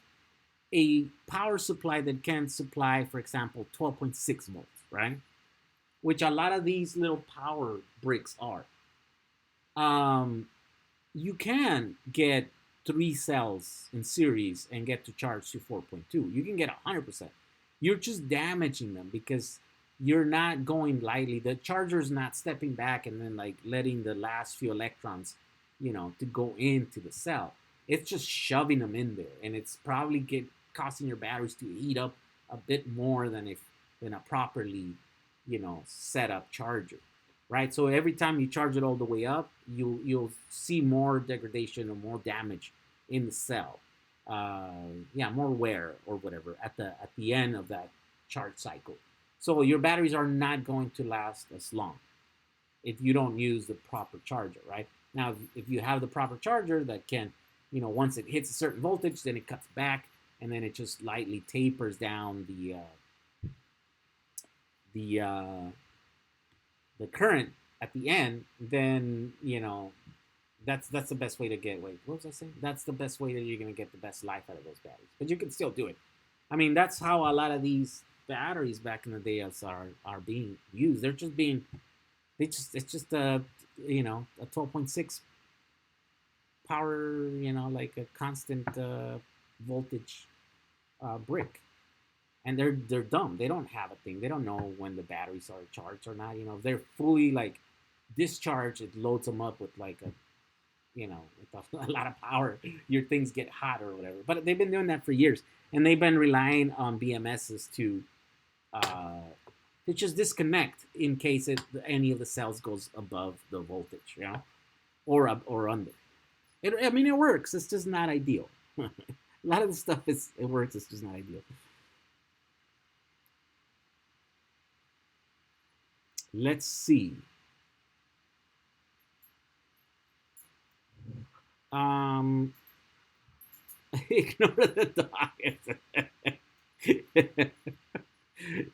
a power supply that can supply, for example, 12.6 volts, right? Which a lot of these little power bricks are. You can get 3 cells in series and get to charge to 4.2. You can get 100%. You're just damaging them because you're not going lightly. The charger's not stepping back and then like letting the last few electrons, to go into the cell. It's just shoving them in there, and it's probably causing your batteries to heat up a bit more than a properly, set up charger. Right, so every time you charge it all the way up, you'll see more degradation or more damage in the cell. More wear or whatever at the end of that charge cycle. So your batteries are not going to last as long if you don't use the proper charger, right? Now, if you have the proper charger that can, once it hits a certain voltage, then it cuts back, and then it just lightly tapers down the current at the end, then that's the best way to get. Wait, what was I saying? That's the best way that you're gonna get the best life out of those batteries. But you can still do it. I mean, that's how a lot of these batteries back in the day are being used. They're just being, it's just a 12.6 power, like a constant voltage brick. And they're dumb. They don't have a thing. They don't know when the batteries are charged or not. If they're fully like discharged, it loads them up with like with a lot of power. Your things get hot or whatever. But they've been doing that for years, and they've been relying on BMSs to just disconnect in case any of the cells goes above the voltage, or under. It works. It's just not ideal. A lot of the stuff it works. It's just not ideal. Let's see. Ignore the dogs.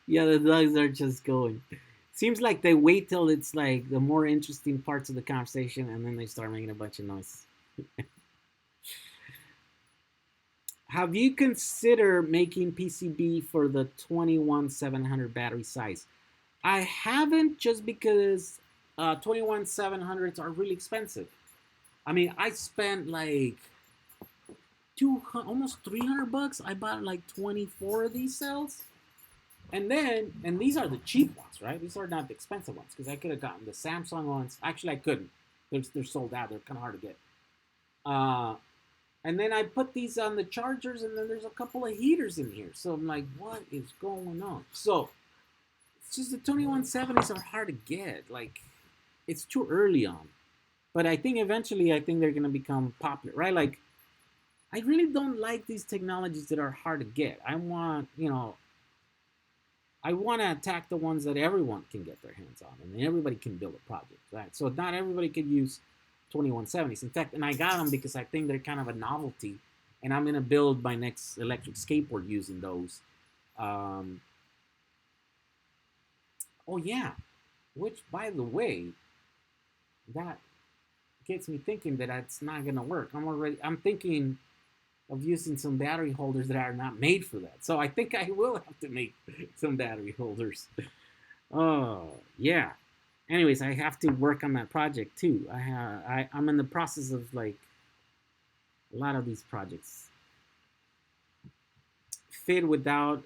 Yeah, the dogs are just going. Seems like they wait till it's like the more interesting parts of the conversation, and then they start making a bunch of noise. Have you considered making PCB for the 21700 battery size? I haven't, just because 21700s are really expensive. I mean, I spent like almost $300. I bought like 24 of these cells. And these are the cheap ones, right? These are not the expensive ones, because I could have gotten the Samsung ones. Actually, I couldn't. They're sold out. They're kind of hard to get. And then I put these on the chargers, and then there's a couple of heaters in here. So I'm like, what is going on? So it's just the 2170s are hard to get. Like, it's too early on. But I think eventually, I think they're going to become popular, right? Like, I really don't like these technologies that are hard to get. I want to attack the ones that everyone can get their hands on, and everybody can build a project, right? So not everybody can use 2170s. In fact, and I got them because I think they're kind of a novelty, and I'm going to build my next electric skateboard using those. Oh, yeah. Which, by the way, that gets me thinking that it's not going to work. I'm thinking of using some battery holders that are not made for that. So I think I will have to make some battery holders. Oh, yeah. Anyways, I have to work on that project too. I'm in the process of like a lot of these projects. Fit without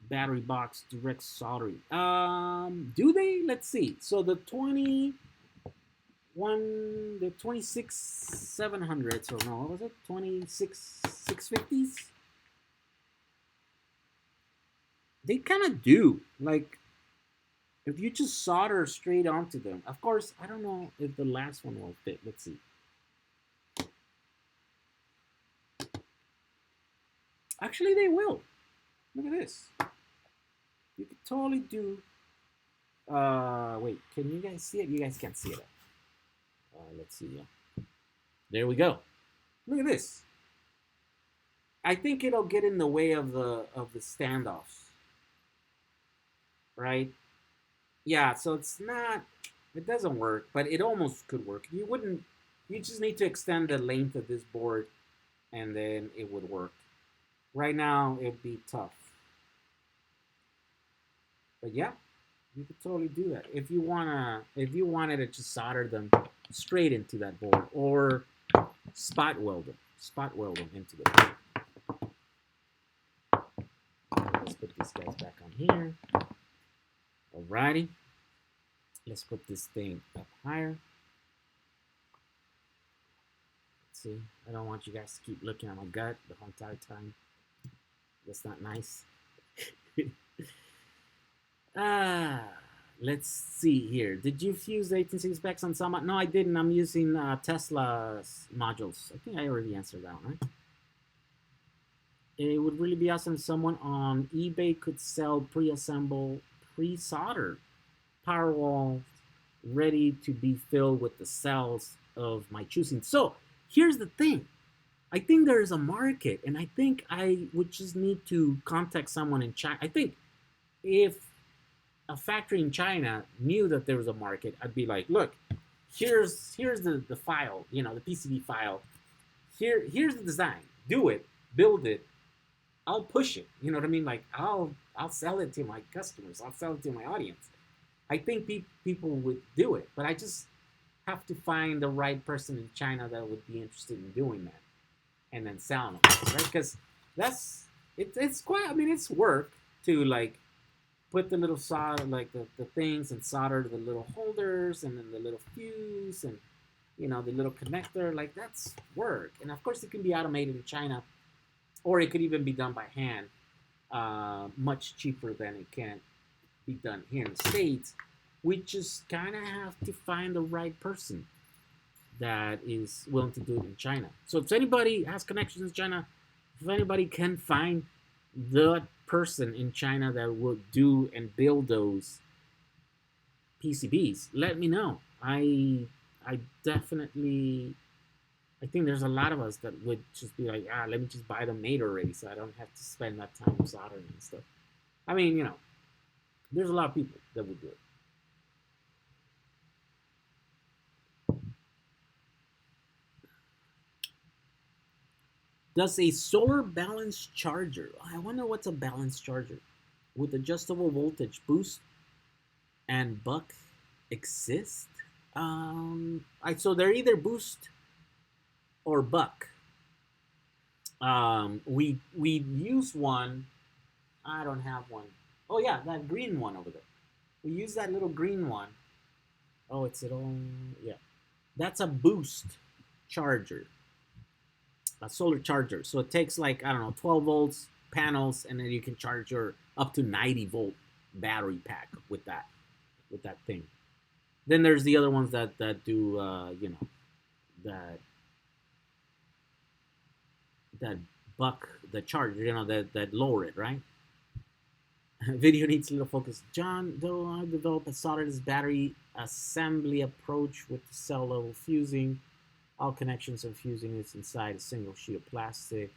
battery box direct soldering. Do they? Let's see. So the 26700s, or no, what was it? 650s? They kind of do. Like, if you just solder straight onto them. Of course, I don't know if the last one will fit. Let's see. Actually, they will. Look at this. You could totally do... wait, can you guys see it? You guys can't see it. Let's see. There we go. Look at this. I think it'll get in the way of the standoffs. Right? Yeah, so it doesn't work, but it almost could work. You just need to extend the length of this board, and then it would work. Right now, it'd be tough. But yeah, you could totally do that. If you wanted to just solder them straight into that board, or spot weld them into the board. Let's put these guys back on here. Alrighty. Let's put this thing up higher. Let's see. I don't want you guys to keep looking at my gut the whole entire time. That's not nice. Let's see here. Did you fuse the 186 specs on some? No, I didn't. I'm using Tesla's modules. I think I already answered that one, right? It would really be awesome if someone on eBay could sell pre-assembled, pre-soldered PowerWall ready to be filled with the cells of my choosing. So here's the thing. I think there is a market, and I think I would just need to contact someone in China. I think if a factory in China knew that there was a market, I'd be like, look, here's the file, the PCB file. Here's the design. Do it, build it. I'll push it. You know what I mean? Like I'll sell it to my customers. I'll sell it to my audience. I think people would do it, but I just have to find the right person in China that would be interested in doing that, and then selling them, right? Because it's quite. I mean, it's work to like put the little solder, like the things, and solder the little holders, and then the little fuse, and the little connector. Like that's work, and of course it can be automated in China, or it could even be done by hand, much cheaper than it can be done here in the States. We just kind of have to find the right person that is willing to do it in China. So if anybody has connections in China, if anybody can find the person in China that will do and build those PCBs, let me know. I definitely, I think there's a lot of us that would just be like, let me just buy them made already, so I don't have to spend that time soldering and stuff. I mean, there's a lot of people that would do it. Does a solar balance charger, I wonder what's a balance charger, with adjustable voltage boost and buck exist? So they're either boost or buck. We use one. I don't have one. Oh yeah, that green one over there. We use that little green one. Oh, it's it all. Yeah, that's a boost charger, a solar charger. So it takes like, I don't know, 12 volts panels, and then you can charge your up to 90-volt battery pack with that thing. Then there's the other ones that do that that buck the charger, that lower it, right? Video needs a little focus. John, though I developed a solid battery assembly approach with the cell level fusing. All connections are fusing is inside a single sheet of plastic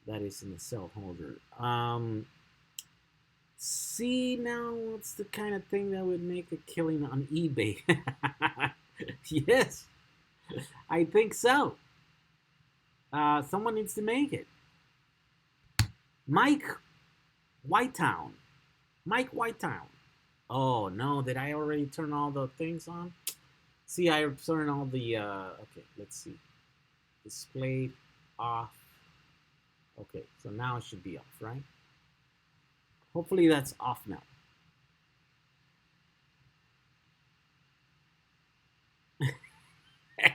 that is in the cell holder. See, now what's the kind of thing that would make a killing on eBay? Yes, I think so. Someone needs to make it. Mike Whitetown. Mike Whitetown. Oh no, did I already turn all the things on? See, I turned all the, okay, let's see. Displayed off. Okay, so now it should be off, right? Hopefully that's off now.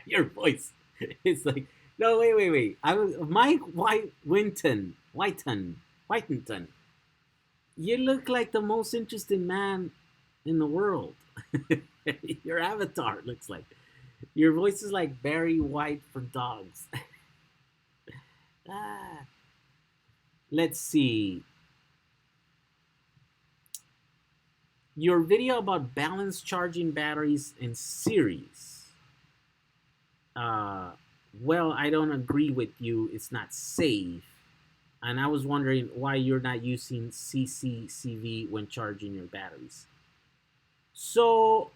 Your voice is like, no, wait. I was Mike Whitington. You look like the most interesting man in the world. Your avatar looks like. Your voice is like Barry White for dogs. Let's see. Your video about balance charging batteries in series. Well, I don't agree with you. It's not safe. And I was wondering why you're not using CCCV when charging your batteries. So,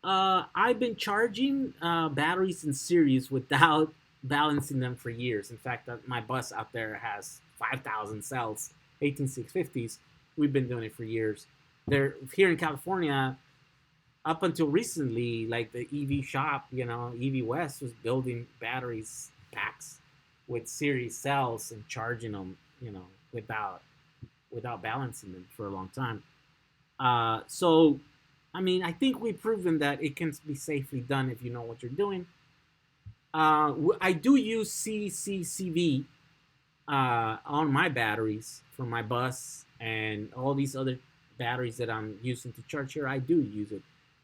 I've been charging batteries in series without balancing them for years. In fact, my bus out there has 5,000 cells, 18650s. We've been doing it for years. They're here in California. Up until recently, like the EV shop, EV West was building batteries packs with series cells and charging them, without balancing them for a long time. So, I mean, I think we've proven that it can be safely done if you know what you're doing. I do use CCCV on my batteries for my bus and all these other batteries that I'm using to charge here. I do use it.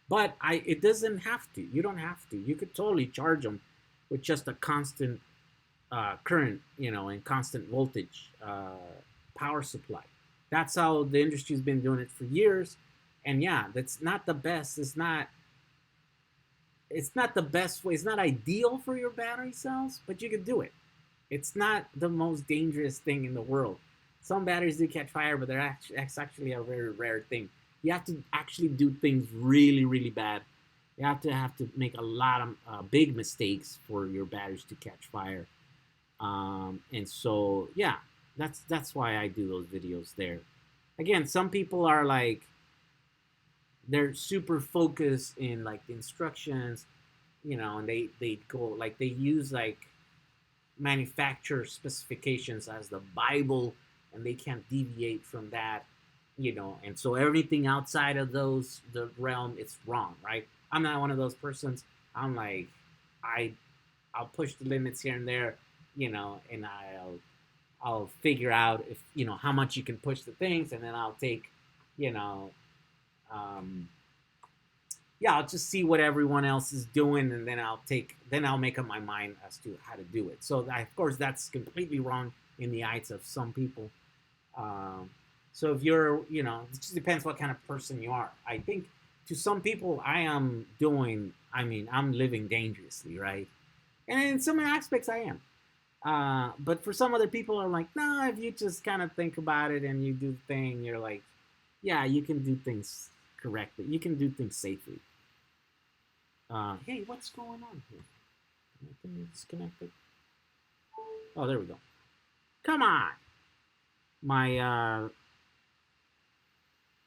But it doesn't have to. You don't have to. You could totally charge them with just a constant current, and constant voltage power supply. That's how the industry's been doing it for years. And yeah, that's not the best. It's not the best way. It's not ideal for your battery cells, but you can do it. It's not the most dangerous thing in the world. Some batteries do catch fire, but it's actually a very rare thing. You have to actually do things really, really bad. You have to make a lot of big mistakes for your batteries to catch fire. And so, yeah, that's why I do those videos there. Again, some people are like, they're super focused in like the instructions, and they go like, they use like manufacturer specifications as the Bible, and they can't deviate from that. And so everything outside of the realm, it's wrong, right? I'm not one of those persons. I'm like, I'll push the limits here and there, and I'll figure out if, how much you can push the things, and then I'll take, I'll just see what everyone else is doing, and then I'll make up my mind as to how to do it. So of course that's completely wrong in the eyes of some people. So if you're, it just depends what kind of person you are. I think to some people I'm living dangerously, right? And in some aspects I am. But for some other people are like, no, if you just kind of think about it and you do the thing, you're like, yeah, you can do things correctly. You can do things safely. Hey, what's going on here? Anything disconnected? Oh, there we go. Come on. My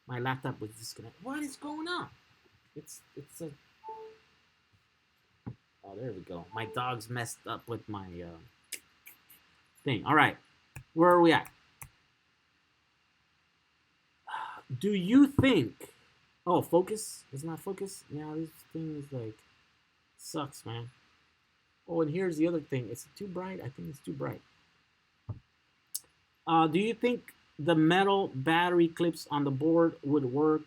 my laptop was disconnected. What is going on? It's a. Oh, there we go. My dog's messed up with my thing. All right, where are we at? Do you think? Oh, focus is not focus. Yeah, this thing is like sucks, man. Oh, and here's the other thing. Is it too bright? I think it's too bright. Do you think the metal battery clips on the board would work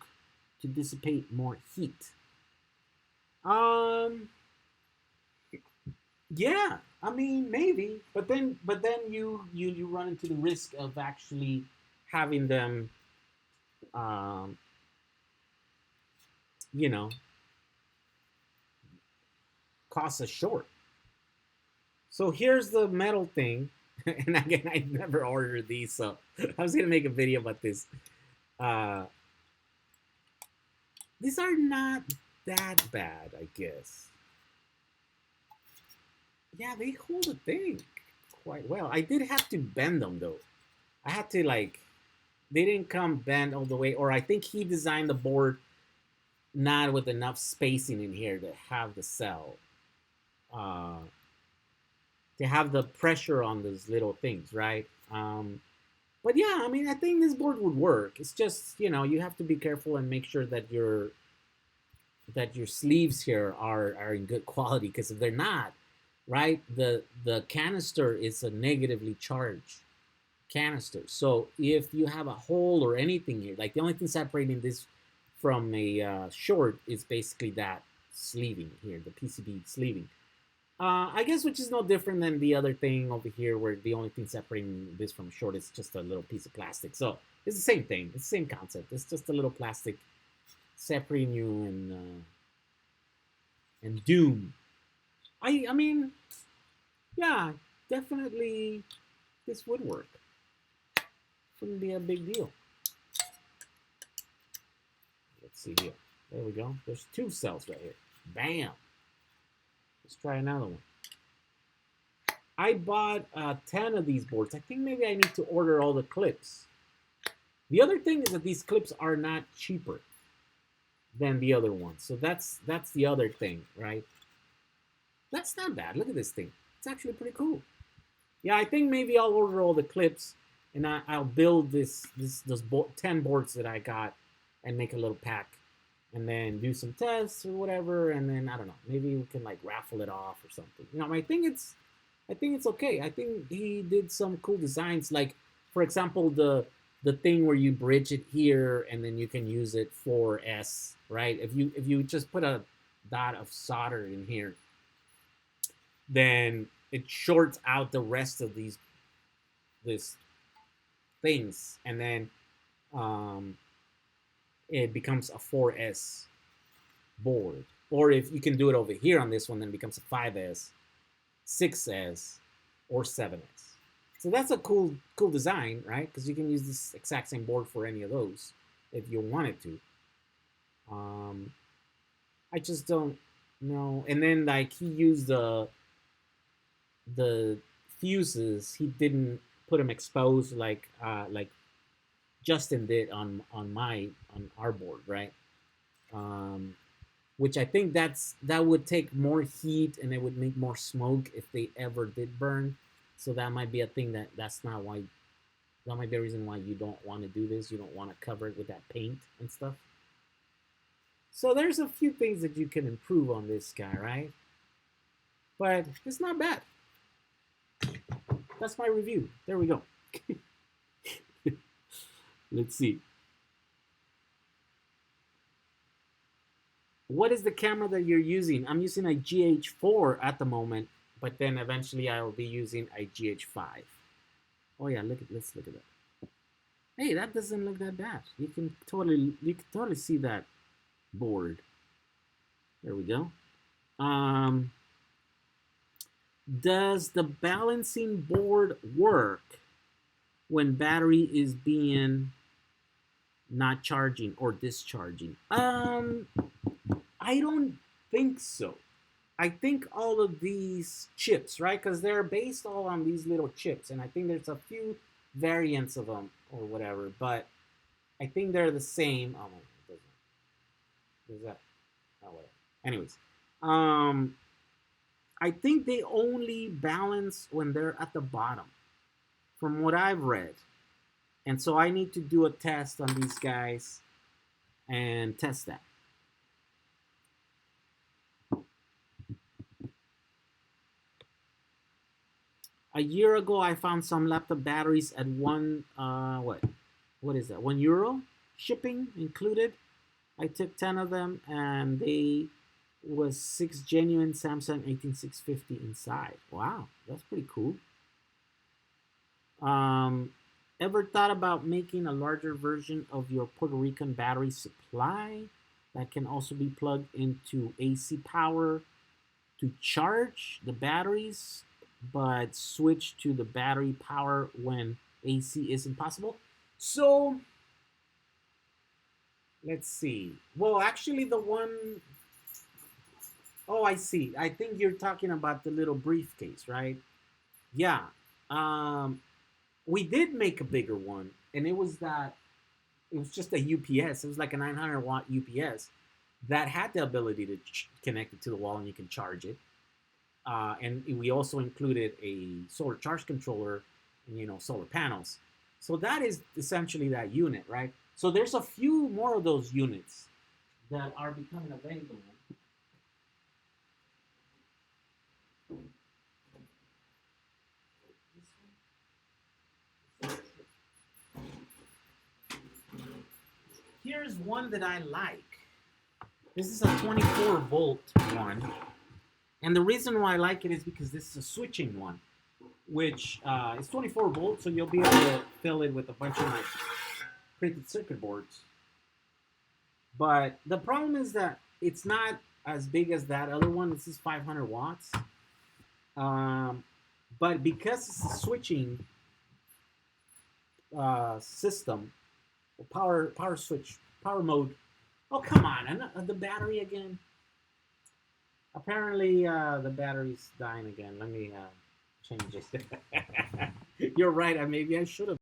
to dissipate more heat? Yeah, I mean maybe, but then you run into the risk of actually having them, um, you know, cause a short. So here's the metal thing, and again, I never ordered these, so I was gonna make a video about this. Uh, these are not that bad, I guess. Yeah, they hold the thing quite well. I did have to bend them though. I had to like, they didn't come bent all the way, or I think he designed the board not with enough spacing in here to have the cell, uh, to have the pressure on those little things, right? But yeah, I mean, I think this board would work. It's just, you know, you have to be careful and make sure that your sleeves here are in good quality, because if they're not, right, the canister is a negatively charged canister. So if you have a hole or anything here, like the only thing separating this from a short is basically that sleeving here, the PCB sleeving. I guess, which is no different than the other thing over here, where the only thing separating this from short is just a little piece of plastic. So it's the same thing. It's the same concept. It's just a little plastic separating you and doom. I mean, yeah, definitely this would work. Wouldn't be a big deal. Let's see here. There we go. There's 2 cells right here. Bam. Let's try another one. I bought 10 of these boards. I think maybe I need to order all the clips. The other thing is that these clips are not cheaper than the other ones. So that's the other thing, right? That's not bad. Look at this thing. It's actually pretty cool. Yeah, I think maybe I'll order all the clips, and I'll build those 10 boards that I got and make a little pack, and then do some tests or whatever, and then I don't know, maybe we can like raffle it off or something. You know, I think it's okay. I think he did some cool designs, like for example the thing where you bridge it here and then you can use it for S, right? If you just put a dot of solder in here, then it shorts out the rest of these things, and then it becomes a 4S board. Or if you can do it over here on this one, then it becomes a 5S, 6S, or 7S. So that's a cool design, right? Because you can use this exact same board for any of those if you wanted to. I just don't know. And then like he used the fuses. He didn't put them exposed like Justin did on our board, right? Which I think that would take more heat and it would make more smoke if they ever did burn. So that might be a thing that might be a reason why you don't want to do this. You don't want to cover it with that paint and stuff. So there's a few things that you can improve on this guy, right? But it's not bad. That's my review. There we go. Let's see. What is the camera that you're using? I'm using a GH4 at the moment, but then eventually I will be using a GH5. Oh yeah, let's look at that. Hey, that doesn't look that bad. You can totally see that board. There we go. Does the balancing board work when battery is being not charging or discharging? I don't think so. I think all of these chips, right? Because they're based all on these little chips, and I think there's a few variants of them or whatever, but I think they're the same. Oh no, it doesn't. Is that? Oh, whatever. Anyways, um, I think they only balance when they're at the bottom, from what I've read. And so I need to do a test on these guys and test that. A year ago, I found some laptop batteries at what is that? €1 shipping included. I took 10 of them, and they was 6 genuine Samsung 18650 inside. Wow, that's pretty cool. Ever thought about making a larger version of your Puerto Rican battery supply that can also be plugged into AC power to charge the batteries, but switch to the battery power when AC isn't possible? So, let's see. Well, actually, the one, oh, I see. I think you're talking about the little briefcase, right? Yeah. We did make a bigger one, and it was just a UPS. It was like a 900-watt UPS that had the ability to connect it to the wall, and you can charge it. And we also included a solar charge controller and, solar panels. So that is essentially that unit, right? So there's a few more of those units that are becoming available. Here's one that I like. This is a 24-volt one. And the reason why I like it is because this is a switching one, which is 24 volts, so you'll be able to fill it with a bunch of like printed circuit boards. But the problem is that it's not as big as that other one. This is 500 watts. But because it's a switching system, power switch, power mode. Oh, come on, the battery again. Apparently, the battery's dying again. Let me change it. You're right. Maybe I should have.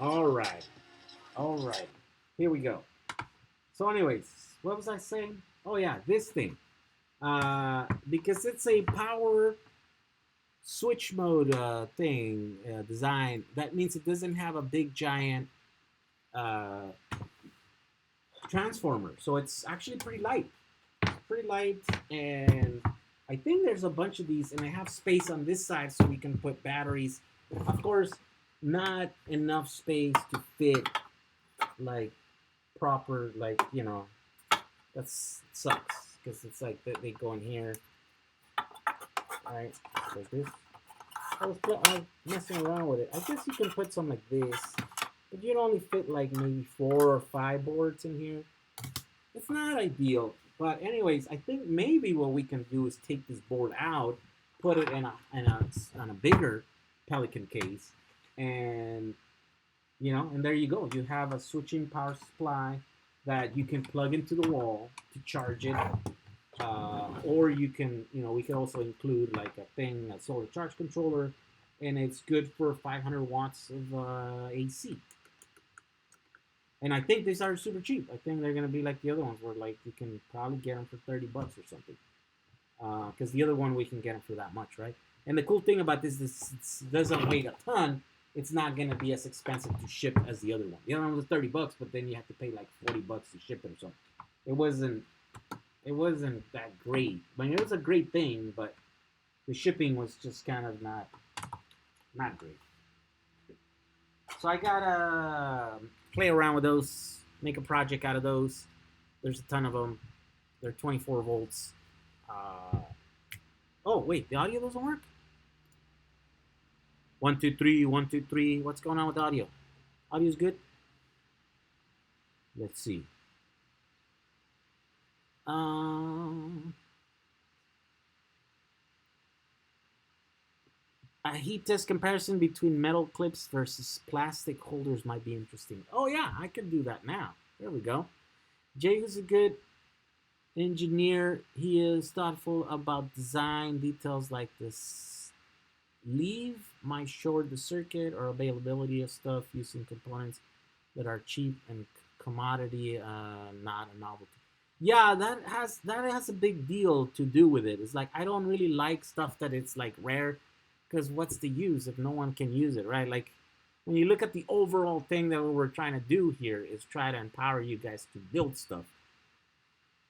All right. All right. Here we go. So, anyways, what was I saying? Oh yeah, this thing. Because it's a power switch mode thing design. That means it doesn't have a big giant transformer. So it's actually pretty light. Pretty light, and I think there's a bunch of these, and I have space on this side so we can put batteries. Of course, not enough space to fit like proper, like, that sucks because it's like they go in here. Alright, like this. I was messing around with it. I guess you can put some like this, but you'd only fit like maybe 4 or 5 boards in here. It's not ideal, but anyways, I think maybe what we can do is take this board out, put it on a bigger Pelican case, and and there you go. You have a switching power supply that you can plug into the wall to charge it, or you can, we can also include like a solar charge controller, and it's good for 500 watts of AC. And I think these are super cheap. I think they're gonna be like the other ones, where like you can probably get them for $30 or something. Because the other one we can get them for that much, right? And the cool thing about this is it doesn't weigh a ton. It's not gonna be as expensive to ship as the other one. The other one was $30, but then you have to pay like $40 to ship it or something. It wasn't that great. I mean, it was a great thing, but the shipping was just kind of not great. So I gotta play around with those, make a project out of those. There's a ton of them. They're 24 volts. Oh wait, the audio doesn't work. 1, 2, 3, 1, 2, 3. What's going on with the audio? Audio's good. Let's see. A heat test comparison between metal clips versus plastic holders might be interesting. Oh yeah, I could do that now. There we go. Jay is a good engineer. He is thoughtful about design details like this. Leave my short the circuit or availability of stuff using components that are cheap and commodity, not a novelty. Yeah, that has a big deal to do with it. It's like I don't really like stuff that it's like rare, because what's the use if no one can use it, right? Like when you look at the overall thing that we're trying to do here is try to empower you guys to build stuff.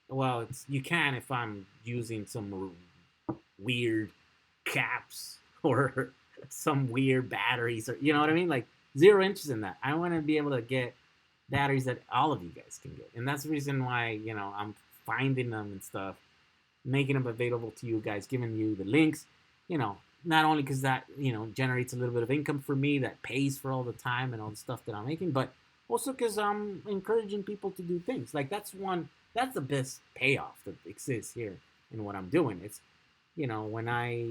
Well, you can if I'm using some weird caps or some weird batteries, or you know what I mean? Like zero interest in that. I want to be able to get batteries that all of you guys can get, and that's the reason why I'm finding them and stuff, making them available to you guys, giving you the links. Not only because that generates a little bit of income for me that pays for all the time and all the stuff that I'm making, but also because I'm encouraging people to do things. Like that's the best payoff that exists here in what I'm doing. It's when I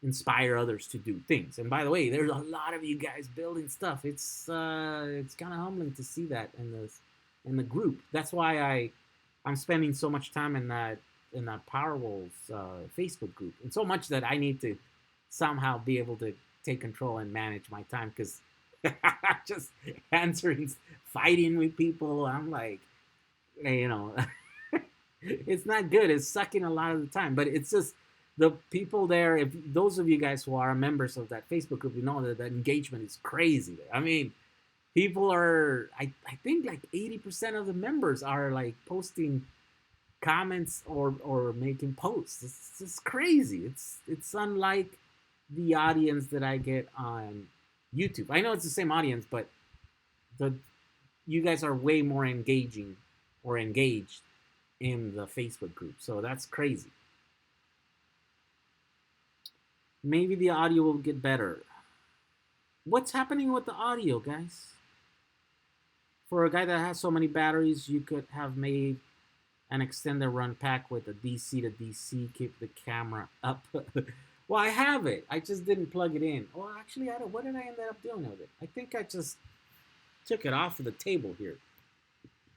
inspire others to do things. And by the way, there's a lot of you guys building stuff. It's kind of humbling to see that in the group. That's why I'm spending so much time in that PowerWall's Facebook group, and so much that I need to somehow be able to take control and manage my time, because just answering, fighting with people, I'm like, it's not good. It's sucking a lot of the time, but it's just the people there. If those of you guys who are members of that Facebook group, you know that the engagement is crazy there. I mean, people are, I think like 80% of the members are like posting comments or making posts. It's just crazy. It's unlike the audience that I get on YouTube. I know it's the same audience, but you guys are way more engaged in the Facebook group. So that's crazy. Maybe the audio will get better. What's happening with the audio, guys? For a guy that has so many batteries, you could have made an extended run pack with a DC to DC, keep the camera up. Well, I have it. I just didn't plug it in. Well, actually, what did I end up doing with it? I think I just took it off of the table here.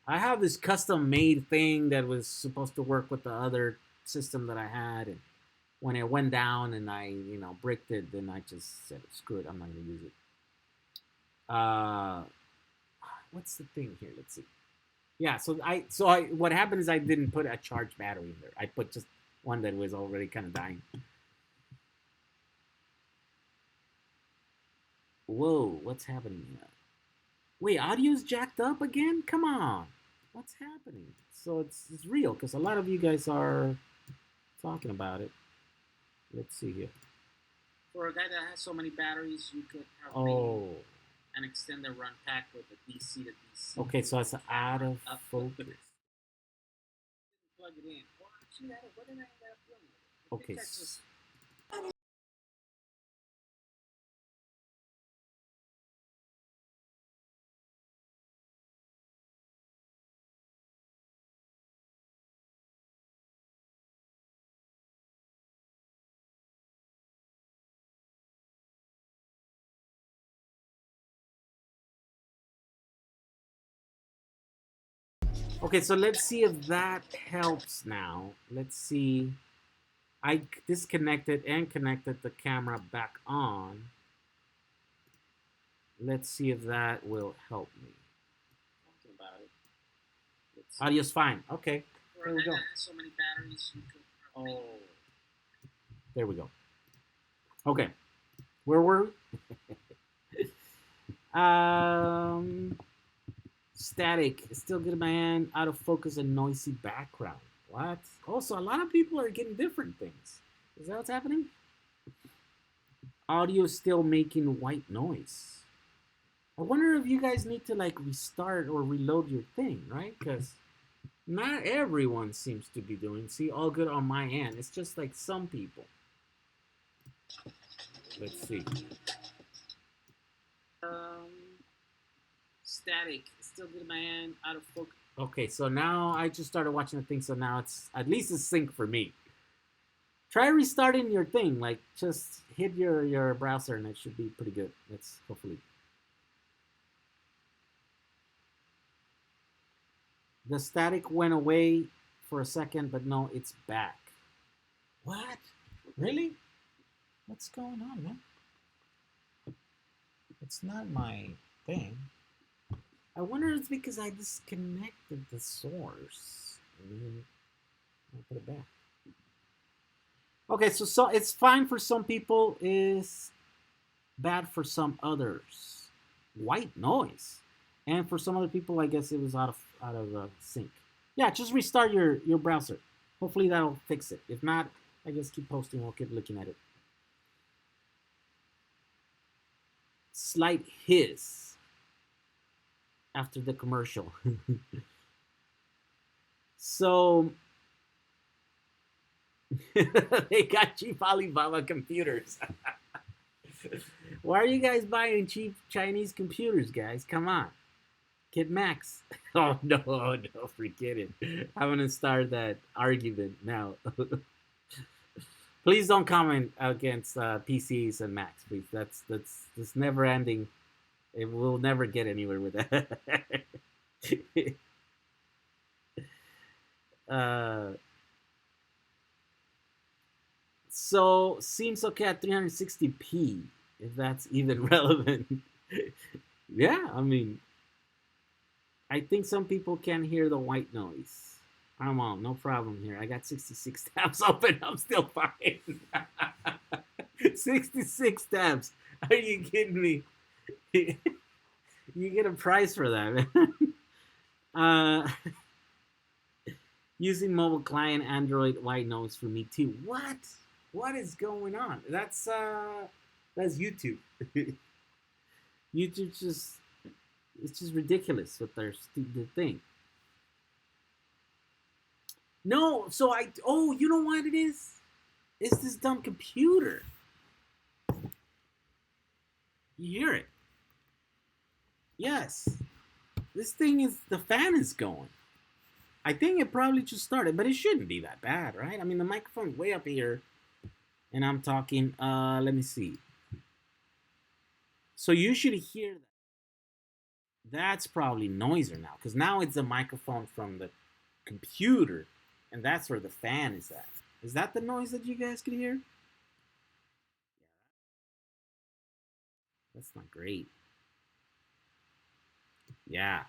I have this custom-made thing that was supposed to work with the other system that I had, and when it went down and I, bricked it, then I just said, screw it, I'm not going to use it. What's the thing here? Let's see. Yeah, so what happened is I didn't put a charged battery in there. I put just one that was already kind of dying. Whoa, what's happening here? Wait, audio's jacked up again? Come on. What's happening? So it's real, because a lot of you guys are talking about it. Let's see here. For a guy that has so many batteries, you could have an extended run pack with a DC to DC. Okay, so it's out of focus. Plug it in. Well, actually, what did I end up doing? Okay. Okay, so let's see if that helps now. Let's see. I disconnected and connected the camera back on. Let's see if that will help me. Talking about it. Audio's fine. Okay. There we go. So many batteries you could There we go. Okay. Where were we? Static. Still good in my hand. Out of focus and noisy background. What? Also, a lot of people are getting different things. Is that what's happening? Audio still making white noise. I wonder if you guys need to like restart or reload your thing, right? Because not everyone seems to be doing. See, all good on my end. It's just like some people. Let's see. Static. Still good in my hand. Out of focus. Okay, so now I just started watching the thing, so now it's at least it's sync for me. Try restarting your thing. Like, just hit your browser and it should be pretty good. Let's hopefully. The static went away for a second, but no, it's back. What? Really? What's going on, man? It's not my thing. I wonder if it's because I disconnected the source. I'll put it back. Okay, so it's fine for some people, is bad for some others. White noise. And for some other people, I guess it was out of sync. Yeah, just restart your browser. Hopefully that'll fix it. If not, I guess keep posting. We'll keep looking at it. Slight hiss after the commercial. So they got cheap Alibaba computers. Why are you guys buying cheap Chinese computers, guys? Come on. Kid Max. Oh, no, forget it. I'm going to start that argument now. Please don't comment against PCs and Macs, please. That's never ending. It will never get anywhere with that. So seems okay at 360p, if that's even relevant. Yeah, I mean, I think some people can hear the white noise. I'm on, no problem here. I got 66 tabs open. I'm still fine. 66 tabs. Are you kidding me? You get a prize for that, man. Using mobile client Android white noise for me too. What? What is going on? That's YouTube. YouTube just, it's just ridiculous with their stupid thing. No, so you know what it is? It's this dumb computer. You hear it? Yes. This thing is, the fan is going. I think it probably just started, but it shouldn't be that bad, right? I mean, the microphone's way up here, and I'm talking, let me see. So you should hear that. That's probably noiser now, because now it's a microphone from the computer, and that's where the fan is at. Is that the noise that you guys can hear? That's not great. Yeah.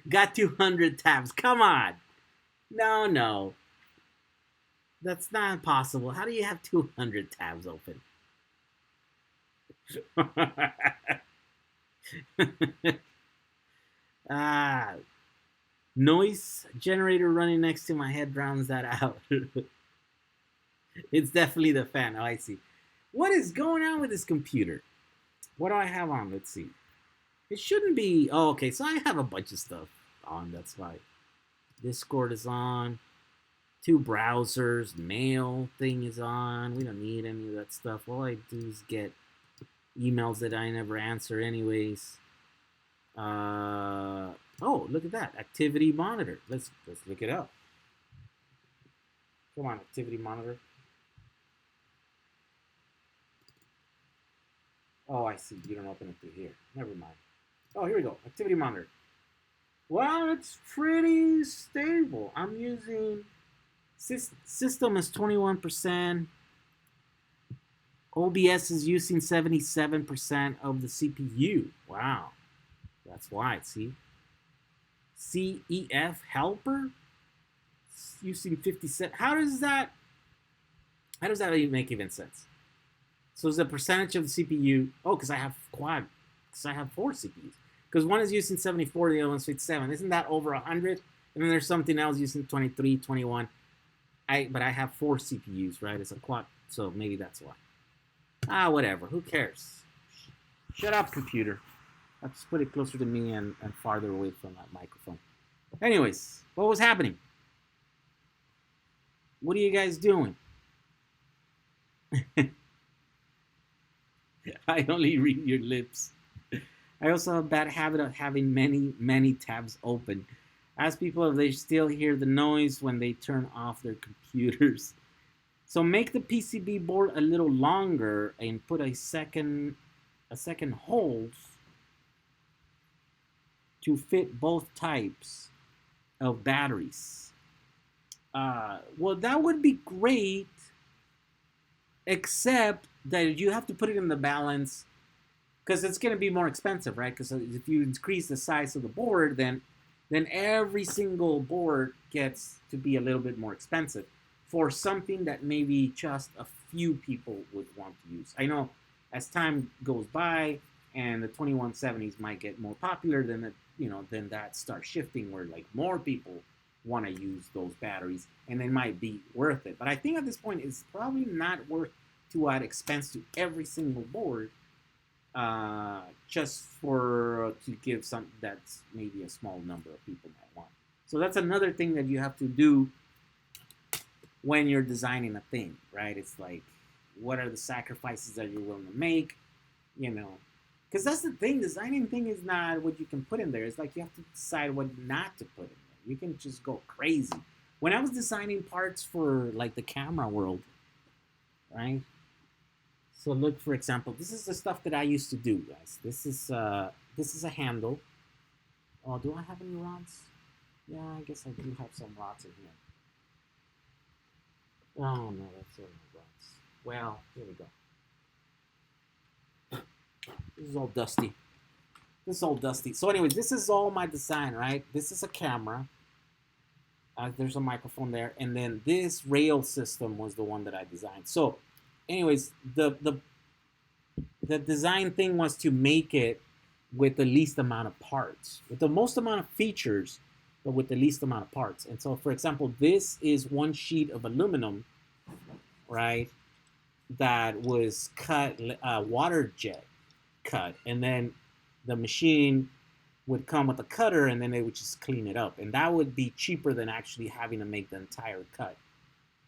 Got 200 tabs. Come on. No. That's not possible. How do you have 200 tabs open? Noise generator running next to my head drowns that out. It's definitely the fan. Oh, I see. What is going on with this computer? What do I have on? Let's see. It shouldn't be. Oh, okay. So I have a bunch of stuff on. That's why. Discord is on. 2 browsers. Mail thing is on. We don't need any of that stuff. All I do is get emails that I never answer anyways. Oh, look at that. Activity monitor. Let's look it up. Come on, activity monitor. Oh, I see. You don't open it through here. Never mind. Oh, here we go. Activity monitor. Well, it's pretty stable. I'm using system is 21%. OBS is using 77% of the CPU. Wow. That's why. See? CEF helper using 57. How does that even make even sense? So is the percentage of the CPU? Oh, because I have quad. Because I have 4 CPUs. Because one is using 74, the other one's 57. Isn't that over 100? And then there's something else using 23, 21. But I have 4 CPUs, right? It's a quad, so maybe that's why. Whatever. Who cares? Shut up, computer. I'll just put it closer to me and farther away from that microphone. Anyways, what was happening? What are you guys doing? I only read your lips. I also have a bad habit of having many tabs open. Ask people if they still hear the noise when they turn off their computers. So make the PCB board a little longer and put a second hole to fit both types of batteries. Well, that would be great, except that you have to put it in the balance because it's going to be more expensive, right? Because if you increase the size of the board, then every single board gets to be a little bit more expensive for something that maybe just a few people would want to use. I know as time goes by and the 2170s might get more popular, then that starts shifting where like more people want to use those batteries and they might be worth it. But I think at this point it's probably not worth to add expense to every single board just to give something that's maybe a small number of people might want. So that's another thing that you have to do when you're designing a thing, right? It's like, what are the sacrifices that you're willing to make, because that's the thing. Designing thing is not what you can put in there. It's like you have to decide what not to put in there. You can just go crazy. When I was designing parts for like the camera world, right? So look, for example, this is the stuff that I used to do, guys. This is a handle. Oh, do I have any rods? Yeah, I guess I do have some rods in here. Oh no, that's not rods. Well, here we go. This is all dusty. So anyways, this is all my design, right? This is a camera. There's a microphone there, and then this rail system was the one that I designed. So anyways, the design thing was to make it with the least amount of parts, with the most amount of features, but with the least amount of parts. And so, for example, this is one sheet of aluminum, right, that was cut, water jet cut, and then the machine would come with a cutter, and then they would just clean it up, and that would be cheaper than actually having to make the entire cut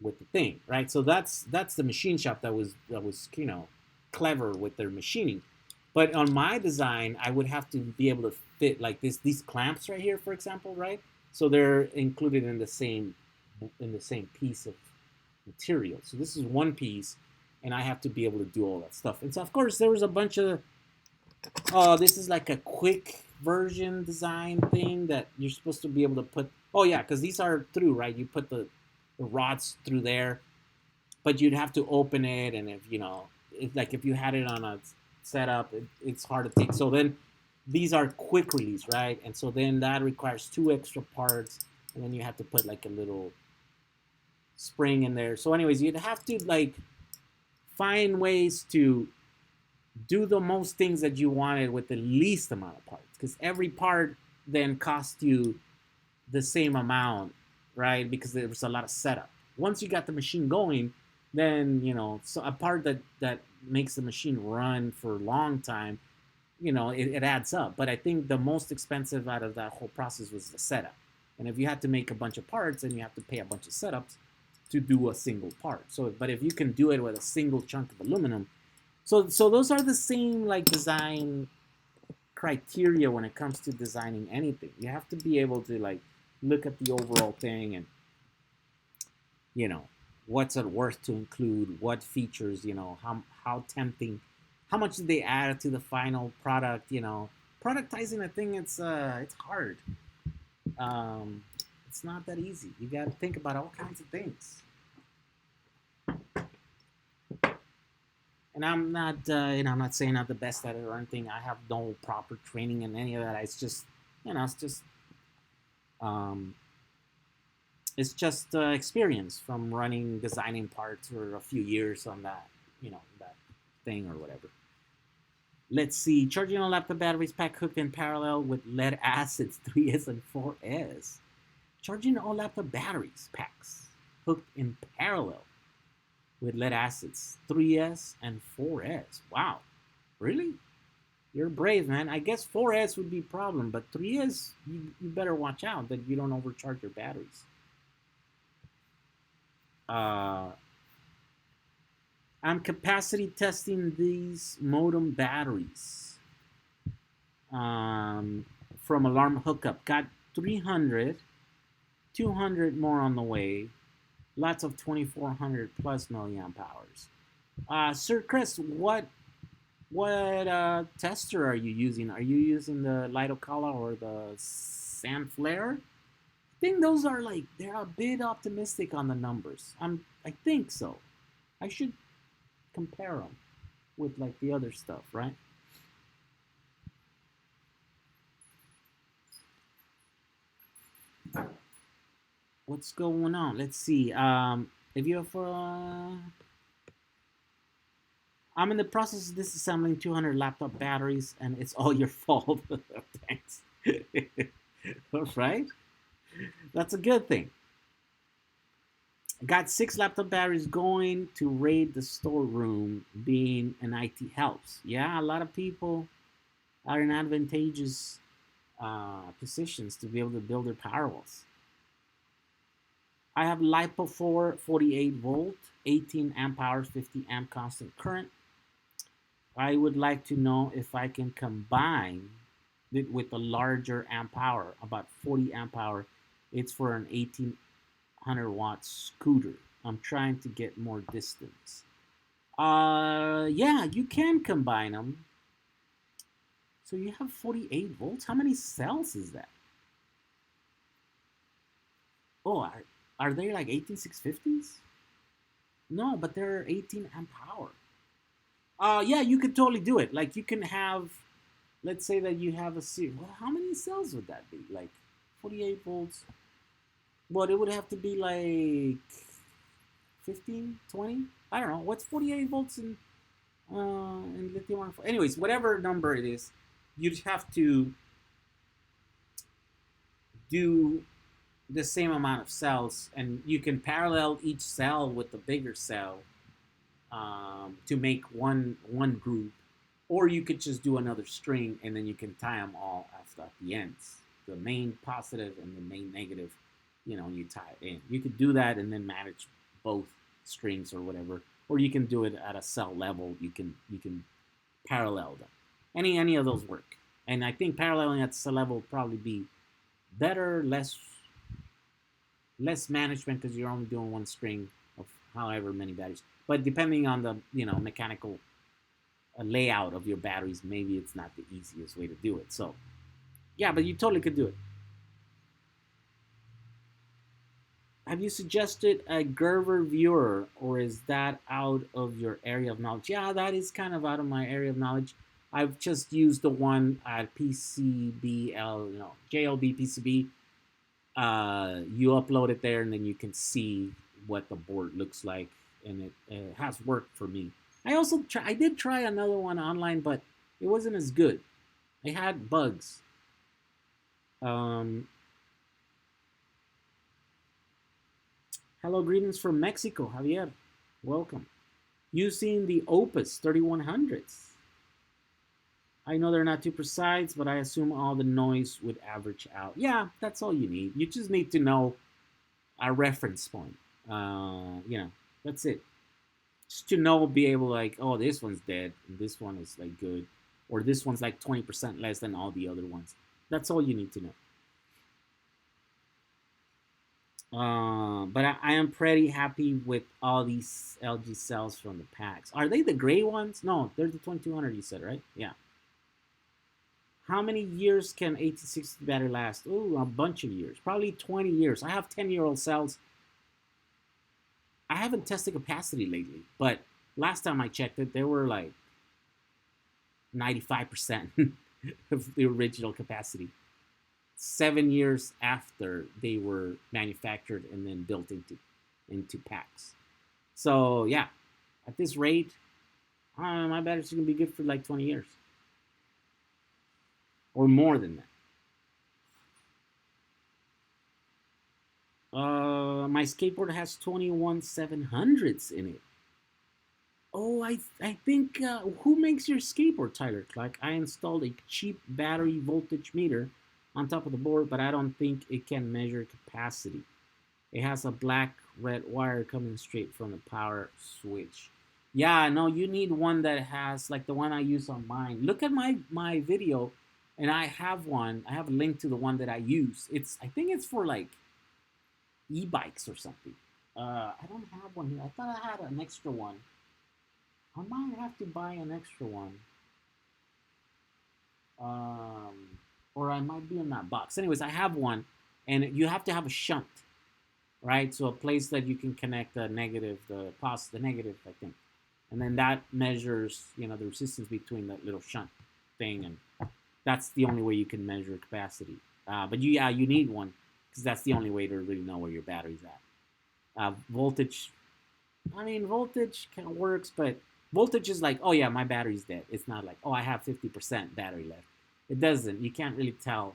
with the thing, right? So that's the machine shop that was clever with their machining. But on my design, I would have to be able to fit like these clamps right here, for example, right? So they're included in the same piece of material. So this is one piece, and I have to be able to do all that stuff. And so of course there was a bunch of this is like a quick version design thing that you're supposed to be able to put. Oh yeah, because these are through, right? You put the rods through there, but you'd have to open it, and if you had it on a setup, it's hard to take. So then these are quick release, right? And so then that requires 2 extra parts, and then you have to put like a little spring in there. So anyways, you'd have to like find ways to do the most things that you wanted with the least amount of parts, because every part then cost you the same amount, right? Because there was a lot of setup. Once you got the machine going, then so a part that makes the machine run for a long time, it adds up. But I think the most expensive out of that whole process was the setup. And if you had to make a bunch of parts, then you have to pay a bunch of setups to do a single part. So, but if you can do it with a single chunk of aluminum, so those are the same like design criteria when it comes to designing anything. You have to be able to like look at the overall thing and what's it worth to include, what features, how tempting, how much did they add to the final product. Productizing a thing, it's hard. It's not that easy. You got to think about all kinds of things. And I'm not saying I'm the best at it or anything. I have no proper training in any of that. It's just, It's just experience from designing parts for a few years on that, that thing or whatever. Let's see. Charging on laptop batteries pack hooked in parallel with lead acids 3S and 4S. Charging all laptop batteries packs hooked in parallel with lead acids 3S and 4S. Wow. Really? You're brave, man. I guess 4S would be a problem, but 3S, you better watch out that you don't overcharge your batteries. I'm capacity testing these modem batteries from alarm hookup. Got 300, 200 more on the way. Lots of 2400 plus milliamp hours. Sir Chris, what tester are you using? Are you using the Lidocala or the Sanflare? I think those are they're a bit optimistic on the numbers. I think so. I should compare them with the other stuff, right? What's going on? Let's see. If you have I'm in the process of disassembling 200 laptop batteries, and it's all your fault. Thanks. All right. That's a good thing. I got 6 laptop batteries going to raid the storeroom. Being an IT helps. Yeah, a lot of people are in advantageous positions to be able to build their PowerWalls. I have LiPo 4, 48 volt, 18 amp hours, 50 amp constant current. I would like to know if I can combine it with a larger amp hour, about 40 amp hour. It's for an 1800 watt scooter. I'm trying to get more distance. Yeah, you can combine them. So you have 48 volts. How many cells is that? Oh, are they like 18650s? No, but they're 18 amp hour. Yeah, you could totally do it. You can have, let's say that you have a series. Well, how many cells would that be? 48 volts. Well, it would have to be 15, 20. I don't know. What's 48 volts in lithium ion? Anyways, whatever number it is, you'd have to do the same amount of cells, and you can parallel each cell with the bigger cell to make one group, or you could just do another string and then you can tie them all at the ends, the main positive and the main negative. You tie it in. You could do that and then manage both strings or whatever, or you can do it at a cell level. You can parallel them. Any of those work, and I think paralleling at cell level would probably be better, less management because you're only doing one string of however many batteries. But depending on the mechanical layout of your batteries, maybe it's not the easiest way to do it. So yeah, but you totally could do it. Have you suggested a Gerber viewer, or is that out of your area of knowledge? Yeah, that is kind of out of my area of knowledge. I've just used the one at JLB PCB. You upload it there, and then you can see what the board looks like, and it has worked for me. I did try another one online, but it wasn't as good. It had bugs. Hello, greetings from Mexico, Javier. Welcome. Using the Opus 3100s. I know they're not too precise, but I assume all the noise would average out. Yeah, that's all you need. You just need to know a reference point. That's it. Just to be able oh, this one's dead, and this one is good, or this one's 20% less than all the other ones. That's all you need to know. But I am pretty happy with all these LG cells from the packs. Are they the gray ones? No, they're the 2200 you said, right? Yeah. How many years can 1860 battery last? Oh, a bunch of years. Probably 20 years. I have 10-year-old cells. I haven't tested capacity lately, but last time I checked it, they were 95% of the original capacity. 7 years after they were manufactured and then built into packs. So yeah, at this rate, my batteries are gonna be good for like 20 years or more than that. My skateboard has 21700s in it. Oh, I think who makes your skateboard, Tyler? Like, I installed a cheap battery voltage meter on top of the board, but I don't think it can measure capacity. It has a black red wire coming straight from the power switch. Yeah, no, you need one that has like the one I use on mine. Look at my video, and I have one. I have a link to the one that I use. I think it's for like e-bikes or something. I don't have one here. I thought I had an extra one. I might have to buy an extra one. Or I might be in that box. Anyways, I have one, and you have to have a shunt, right? So a place that you can connect the negative, the negative, I think, and then that measures, the resistance between that little shunt thing, and that's the only way you can measure capacity. But you need one because that's the only way to really know where your battery's at. Voltage, voltage kind of works, but voltage is like, oh yeah, my battery's dead. It's not like, oh, I have 50% battery left. It doesn't. You can't really tell,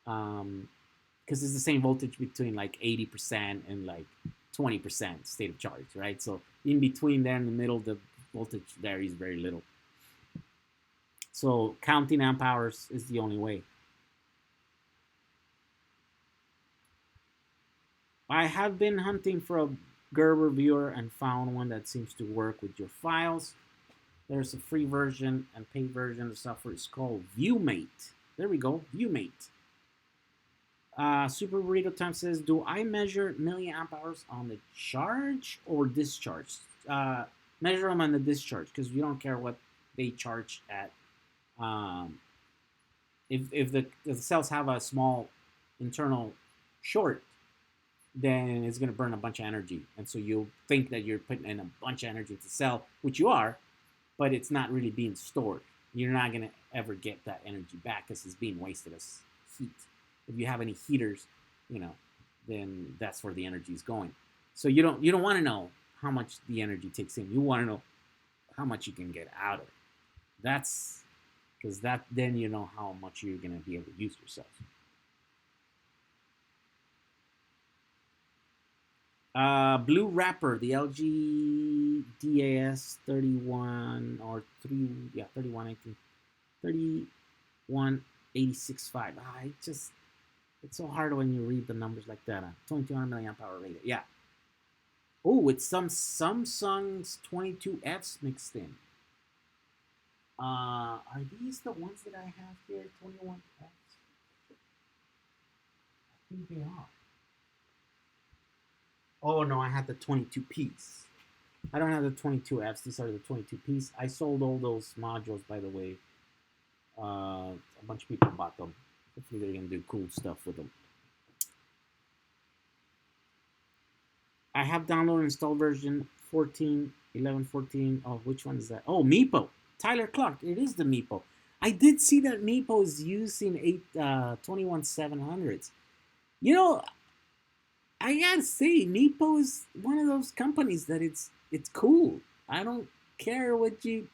because it's the same voltage between like 80% and like 20% state of charge, right? So in between there in the middle, the voltage varies very little. So counting amp hours is the only way. I have been hunting for a Gerber viewer and found one that seems to work with your files. There's a free version and paid version of the software. It's called ViewMate. There we go, ViewMate. Super Burrito Time says, do I measure milliamp hours on the charge or discharge? Measure them on the discharge because you don't care what they charge at. If the cells have a small internal short, then it's going to burn a bunch of energy. And so you'll think that you're putting in a bunch of energy to cell, which you are, but it's not really being stored. You're not going to ever get that energy back because it's being wasted as heat. If you have any heaters, then that's where the energy is going. So you don't want to know how much the energy takes in. You want to know how much you can get out of it. That's because then you know how much you're going to be able to use yourself. Blue Wrapper, the LG DAS 31 or 31, I think 31865. It's so hard when you read the numbers like that. 2200 milliamp hour rated. Yeah. Oh, it's some Samsung's 22Fs mixed in. Are these the ones that I have here? 21Fs? I think they are. Oh no, I had the 22Ps. I don't have the 22Fs. These are the 22Ps. I sold all those modules, by the way. A bunch of people bought them. Hopefully they're going to do cool stuff with them. I have downloaded and installed version 14, 11.14. Oh, which one is that? Oh, Meepo. Tyler Clark. It is the Meepo. I did see that Meepo is using 21700s. I gotta say, Meepo is one of those companies that it's cool. I don't care what you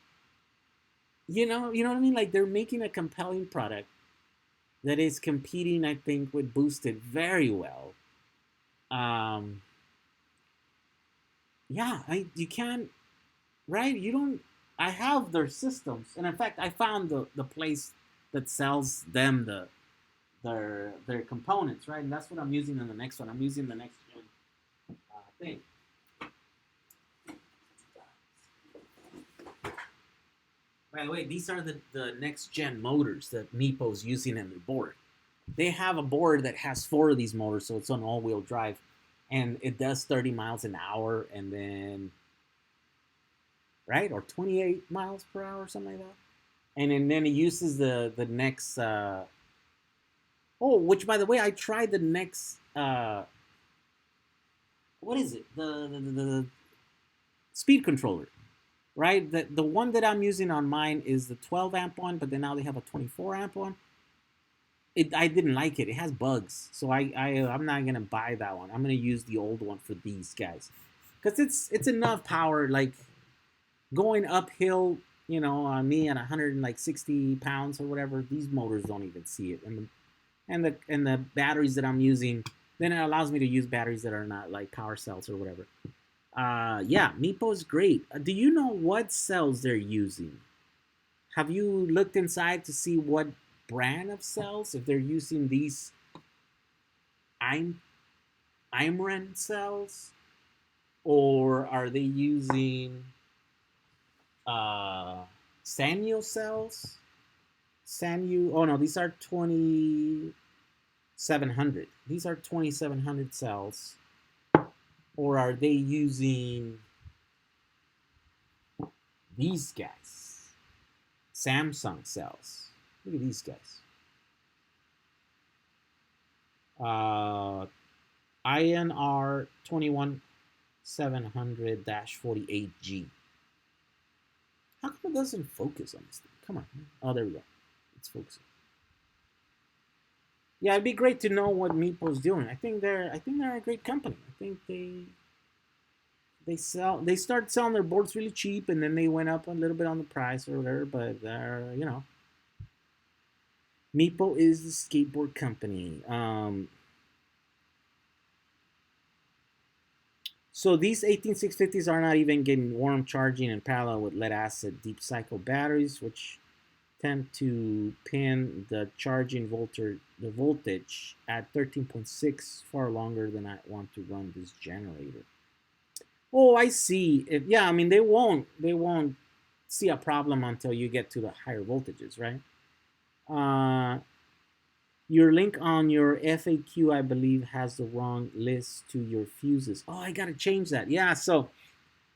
know what I mean? Like, they're making a compelling product that is competing, I think, with Boosted very well. You can't, right? I have their systems, and in fact, I found the place that sells them their components, right? And that's what I'm using in the next one. I'm using the next gen thing. By the way, these are the next gen motors that Meepo's using in their board. They have a board that has 4 of these motors, so it's on all-wheel drive, and it does 30 miles an hour, and then, right, or 28 miles per hour, or something like that. And then it uses the next. Which, by the way, I tried the next. What is it? The speed controller. Right? The one that I'm using on mine is the 12 amp one, but then now they have a 24 amp one. I didn't like it. It has bugs, so I'm not gonna buy that one. I'm gonna use the old one for these guys, because it's enough power. Like going uphill, you know, on me at 160 pounds or whatever, these motors don't even see it, and the batteries that I'm using, then it allows me to use batteries that are not like power cells or whatever. Yeah, Meepo is great. Do you know what cells they're using? Have you looked inside to see what brand of cells? If they're using these I'm Imran cells, or are they using uh, Sanyo cells? Sanyo. Oh no, these are 2700. These are 2700 cells, or are they using these guys? Samsung cells. Look at these guys. INR 21700-48G. How come it doesn't focus on this thing? Come on. Oh, there we go. It's focusing. Yeah, it'd be great to know what Meepo's doing. I think they're a great company. I think they started selling their boards really cheap, and then they went up a little bit on the price or whatever. But you know, Meepo is the skateboard company. So these 18650s are not even getting warm charging in parallel with lead acid deep cycle batteries, which tend to pin the charging voltage at 13.6 far longer than I want to run this generator. Oh, I see. Yeah, I mean they won't see a problem until you get to the higher voltages, right? Your link on your FAQ, I believe, has the wrong list to your fuses. Oh, I gotta change that. Yeah, so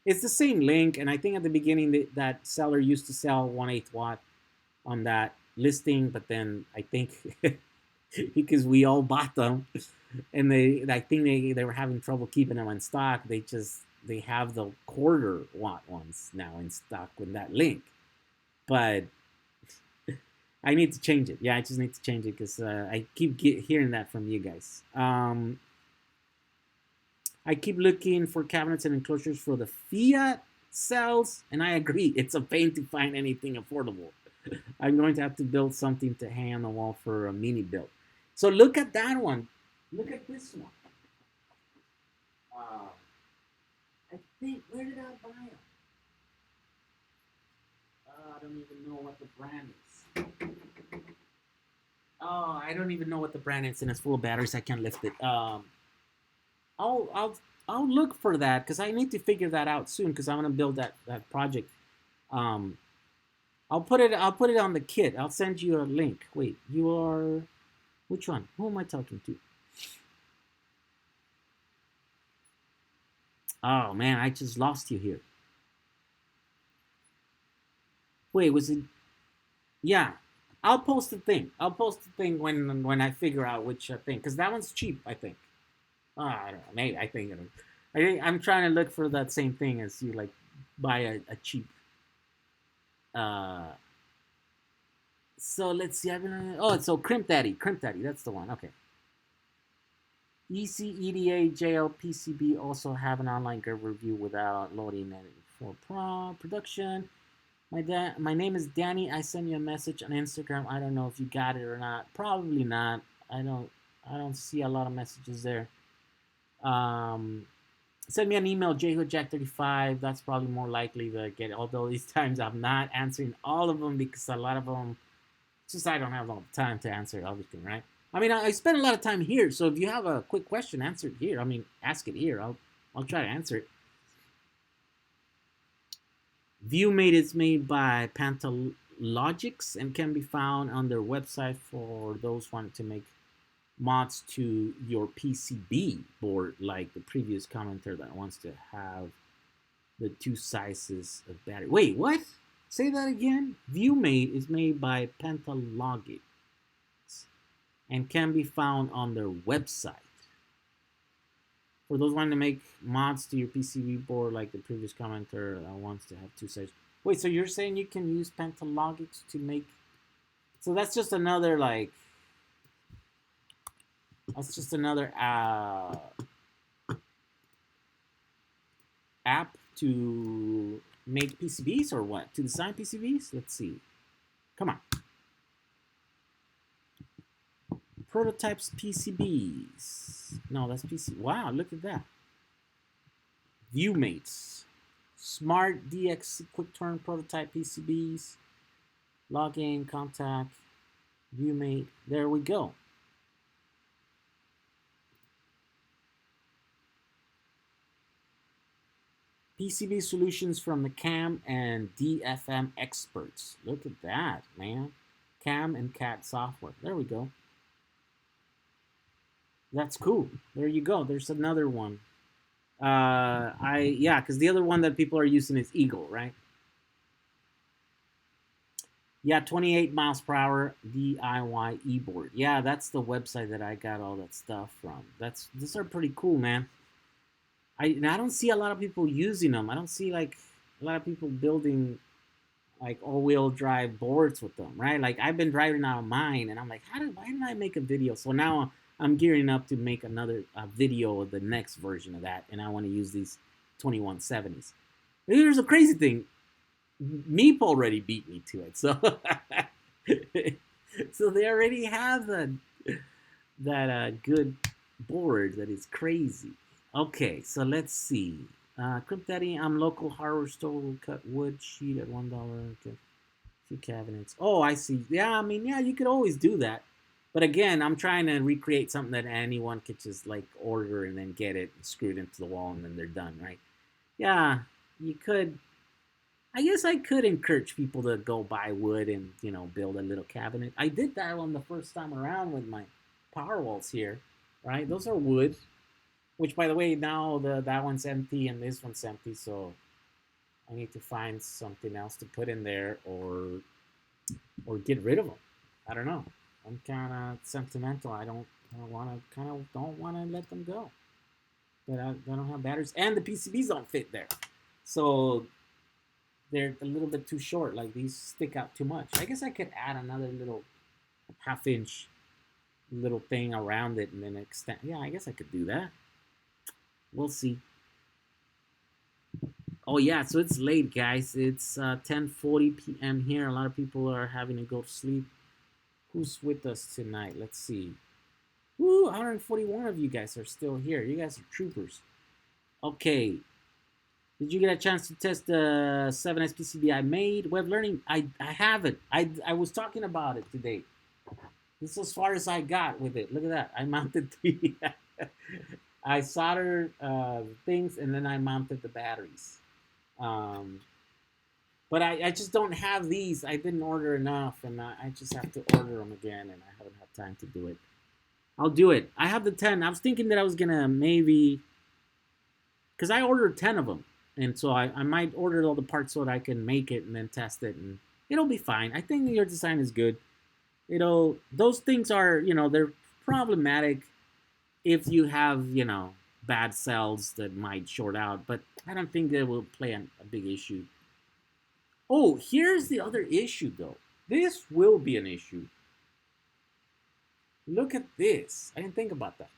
it's the same link, and I think at the beginning that seller used to sell 1/8 watt on that listing, but then I think because we all bought them, and I think they were having trouble keeping them in stock. They have the 1/4 watt ones now in stock with that link, but I need to change it. Yeah, I just need to change it because I keep hearing that from you guys. I keep looking for cabinets and enclosures for the Fiat cells, and I agree, it's a pain to find anything affordable. I'm going to have to build something to hang on the wall for a mini build. So look at that one. Look at this one. I think, where did I buy them? I don't even know what the brand is. Oh, I don't even know what the brand is, and it's full of batteries. I can't lift it. I'll look for that because I need to figure that out soon because I'm gonna build that project. I'll put it on the kit. I'll send you a link. Wait, you are which one? Who am I talking to? Oh man, I just lost you here. Wait, was it? Yeah, I'll post the thing. I'll post the thing when I figure out which thing because that one's cheap. I think. I don't know. Maybe I think I'm trying to look for that same thing as you like buy a cheap. So let's see. Oh, so Crimp Daddy. That's the one. Okay. ECEDA JLPCB also have an online grid review without loading it for production. My name is Danny. I sent you a message on Instagram. I don't know if you got it or not. Probably not. I don't see a lot of messages there. Send me an email, jhoodjack35. That's probably more likely to get it. Although these times I'm not answering all of them because a lot of them, just I don't have all the time to answer everything, right? I mean, I spend a lot of time here, so if you have a quick question, answer it here. I mean, ask it here. I'll try to answer it. ViewMate is made by Pantalogics and can be found on their website for those wanting to make mods to your PCB board, like the previous commenter that wants to have the 2 sizes of battery. Wait, what? Say that again? ViewMate is made by Pantalogics and can be found on their website. For those wanting to make mods to your PCB board, like the previous commenter wants to have 2 sizes. Wait, so you're saying you can use Pantalogics to make... So that's just another, like... That's just another app to make PCBs or what? To design PCBs? Let's see. Come on. Prototypes PCBs. No, that's PC. Wow, look at that. Viewmates. Smart DX quick turn prototype PCBs. Login, contact, viewmate. There we go. PCB solutions from the CAM and DFM experts. Look at that, man. CAM and CAD software. There we go. That's cool. There you go. There's another one. Yeah, because the other one that people are using is Eagle, right? Yeah, 28 miles per hour DIY e-board. Yeah, that's the website that I got all that stuff from. These are pretty cool, man. I don't see a lot of people using them. I don't see like a lot of people building like all-wheel drive boards with them, right? Like I've been driving out of mine, and I'm like, why didn't I make a video? So now I'm gearing up to make another video of the next version of that, and I want to use these 2170s. Here's the crazy thing. Meep already beat me to it, so so they already have that good board that is crazy. Okay, so let's see. Crypt Daddy, I'm local hardware store. Will cut wood sheet at $1. Okay. Few cabinets. Oh, I see. Yeah, I mean, yeah, you could always do that. But again, I'm trying to recreate something that anyone could just like order and then get it screwed into the wall and then they're done, right? Yeah, you could. I guess I could encourage people to go buy wood and, you know, build a little cabinet. I did that one the first time around with my PowerWalls here, right? Those are wood, which, by the way, now that one's empty and this one's empty, so I need to find something else to put in there or get rid of them. I don't know. I'm kind of sentimental. I don't want to let them go. But I don't have batteries, and the PCBs don't fit there, so they're a little bit too short. Like these stick out too much. I guess I could add another little half-inch little thing around it and then extend. Yeah, I guess I could do that. We'll see. Oh yeah, so it's late, guys. It's 10:40 p.m. here. A lot of people are having to go to sleep. Who's with us tonight? Let's see. Woo, 141 of you guys are still here. You guys are troopers. Okay. Did you get a chance to test the 7S PCB I made? Web learning? I haven't. I was talking about it today. This is as far as I got with it. Look at that. I mounted the... I soldered things, and then I mounted the batteries. But I just don't have these. I didn't order enough, and I just have to order them again, and I haven't had time to do it. I'll do it. I have the 10. I was thinking that I was going to maybe... Because I ordered 10 of them. And so I might order all the parts so that I can make it and then test it, and it'll be fine. I think your design is good. Those things are, they're problematic if you have, bad cells that might short out, but I don't think they will play a big issue. Oh, here's the other issue, though. This will be an issue. Look at this. I didn't think about that.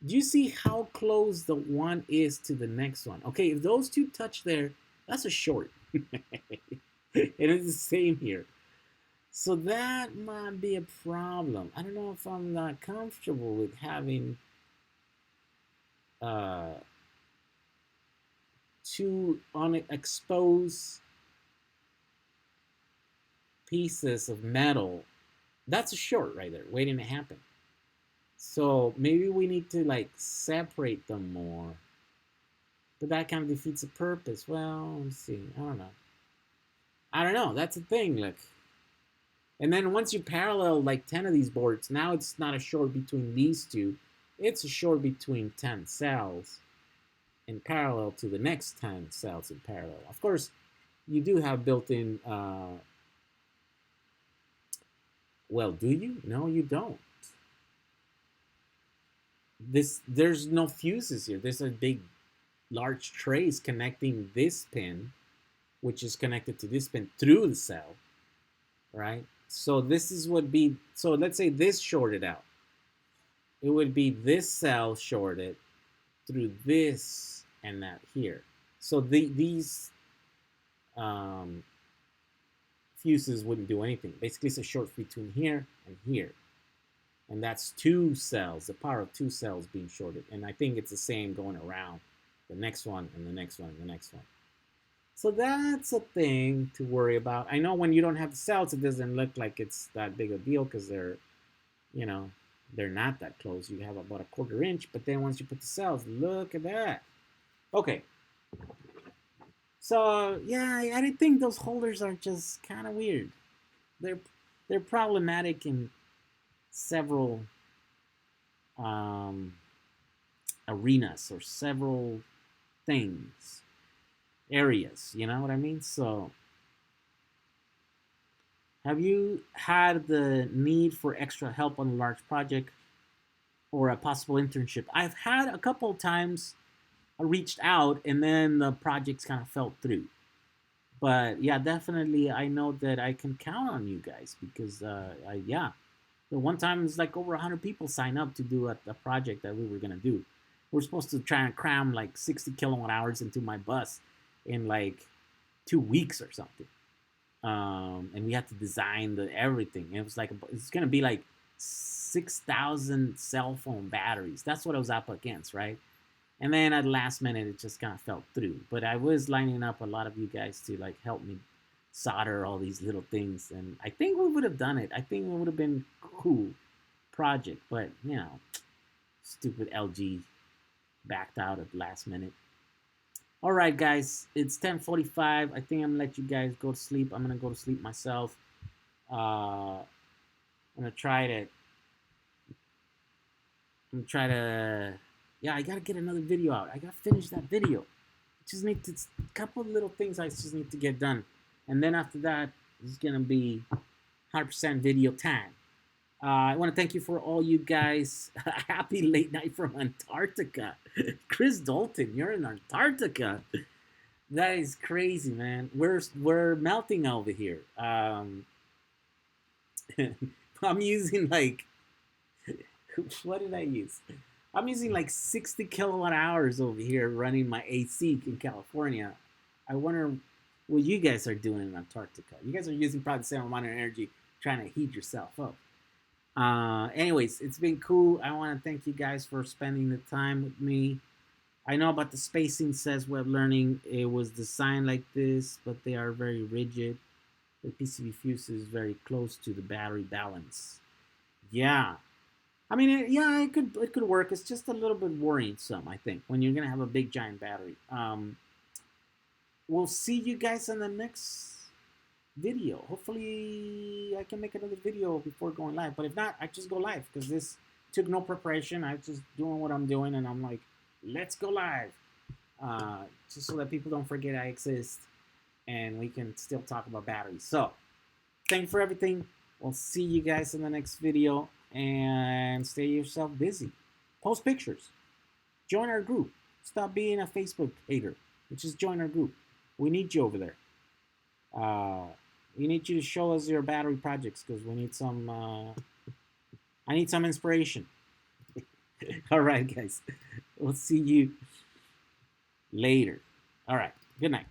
Do you see how close the one is to the next one? Okay, if those two touch there, that's a short. It is the same here. So that might be a problem. I don't know if I'm not comfortable with having two unexposed pieces of metal. That's a short right there, waiting to happen. So maybe we need to like separate them more. But that kind of defeats the purpose. Well, let's see. I don't know. That's the thing. Look. And then once you parallel like 10 of these boards, now it's not a short between these two. It's a short between 10 cells in parallel to the next 10 cells in parallel. Of course, you do have built-in... well, do you? No, you don't. There's no fuses here. There's a big large trace connecting this pin, which is connected to this pin through the cell, right? So this is so let's say this shorted out. it would be this cell shorted through this and that here. So these fuses wouldn't do anything. Basically, it's a short between here and here. And that's two cells, the power of two cells being shorted. And I think it's the same going around the next one and the next one and the next one. So that's a thing to worry about. I know when you don't have the cells, it doesn't look like it's that big a deal because they're, you know, they're not that close. You have about a 1/4 inch, but then once you put the cells, look at that. Okay. So yeah, I think those holders are just kind of weird. They're problematic in several arenas or several things, areas. You know what I mean? So, have you had the need for extra help on a large project or a possible internship? I've had a couple of times. I reached out and then the projects kind of fell through. But yeah, definitely, I know that I can count on you guys because, yeah, the one time it's like over 100 people sign up to do a project that we were gonna do. We're supposed to try and cram like 60 kilowatt hours into my bus in like 2 weeks or something, and we had to design everything. It was like it's gonna be like 6,000 cell phone batteries. That's what I was up against, right? And then at the last minute, it just kind of fell through. But I was lining up a lot of you guys to like help me solder all these little things, and I think we would have done it. I think it would have been a cool project, but you know, stupid LG backed out at the last minute. All right, guys, it's 10:45. I think I'm gonna let you guys go to sleep. I'm gonna go to sleep myself. I'm gonna try to. Yeah, I gotta get another video out. I gotta finish that video. Just need to, a couple of little things I just need to get done. And then after that, it's gonna be 100% video time. I want to thank you for all you guys. Happy late night from Antarctica. Chris Dalton, you're in Antarctica. That is crazy, man. We're melting over here. I'm using like, what did I use? I'm using like 60 kilowatt hours over here running my AC in California. I wonder what you guys are doing in Antarctica. You guys are using probably the same amount of energy trying to heat yourself up. Anyways, it's been cool. I want to thank you guys for spending the time with me. I know about the spacing, says Web Learning. It was designed like this, but they are very rigid. The PCB fuse is very close to the battery balance. Yeah. I mean, it could work. It's just a little bit worrisome, I think, when you're gonna have a big giant battery. We'll see you guys in the next video. Hopefully, I can make another video before going live. But if not, I just go live because this took no preparation. I'm just doing what I'm doing, and I'm like, let's go live, just so that people don't forget I exist, and we can still talk about batteries. So, thank you for everything. We'll see you guys in the next video. And stay yourself busy. Post pictures. Join our group. Stop being a Facebook hater. Just join our group. We need you over there. We need you to show us your battery projects because we need some. I need some inspiration. All right, guys. We'll see you later. All right. Good night.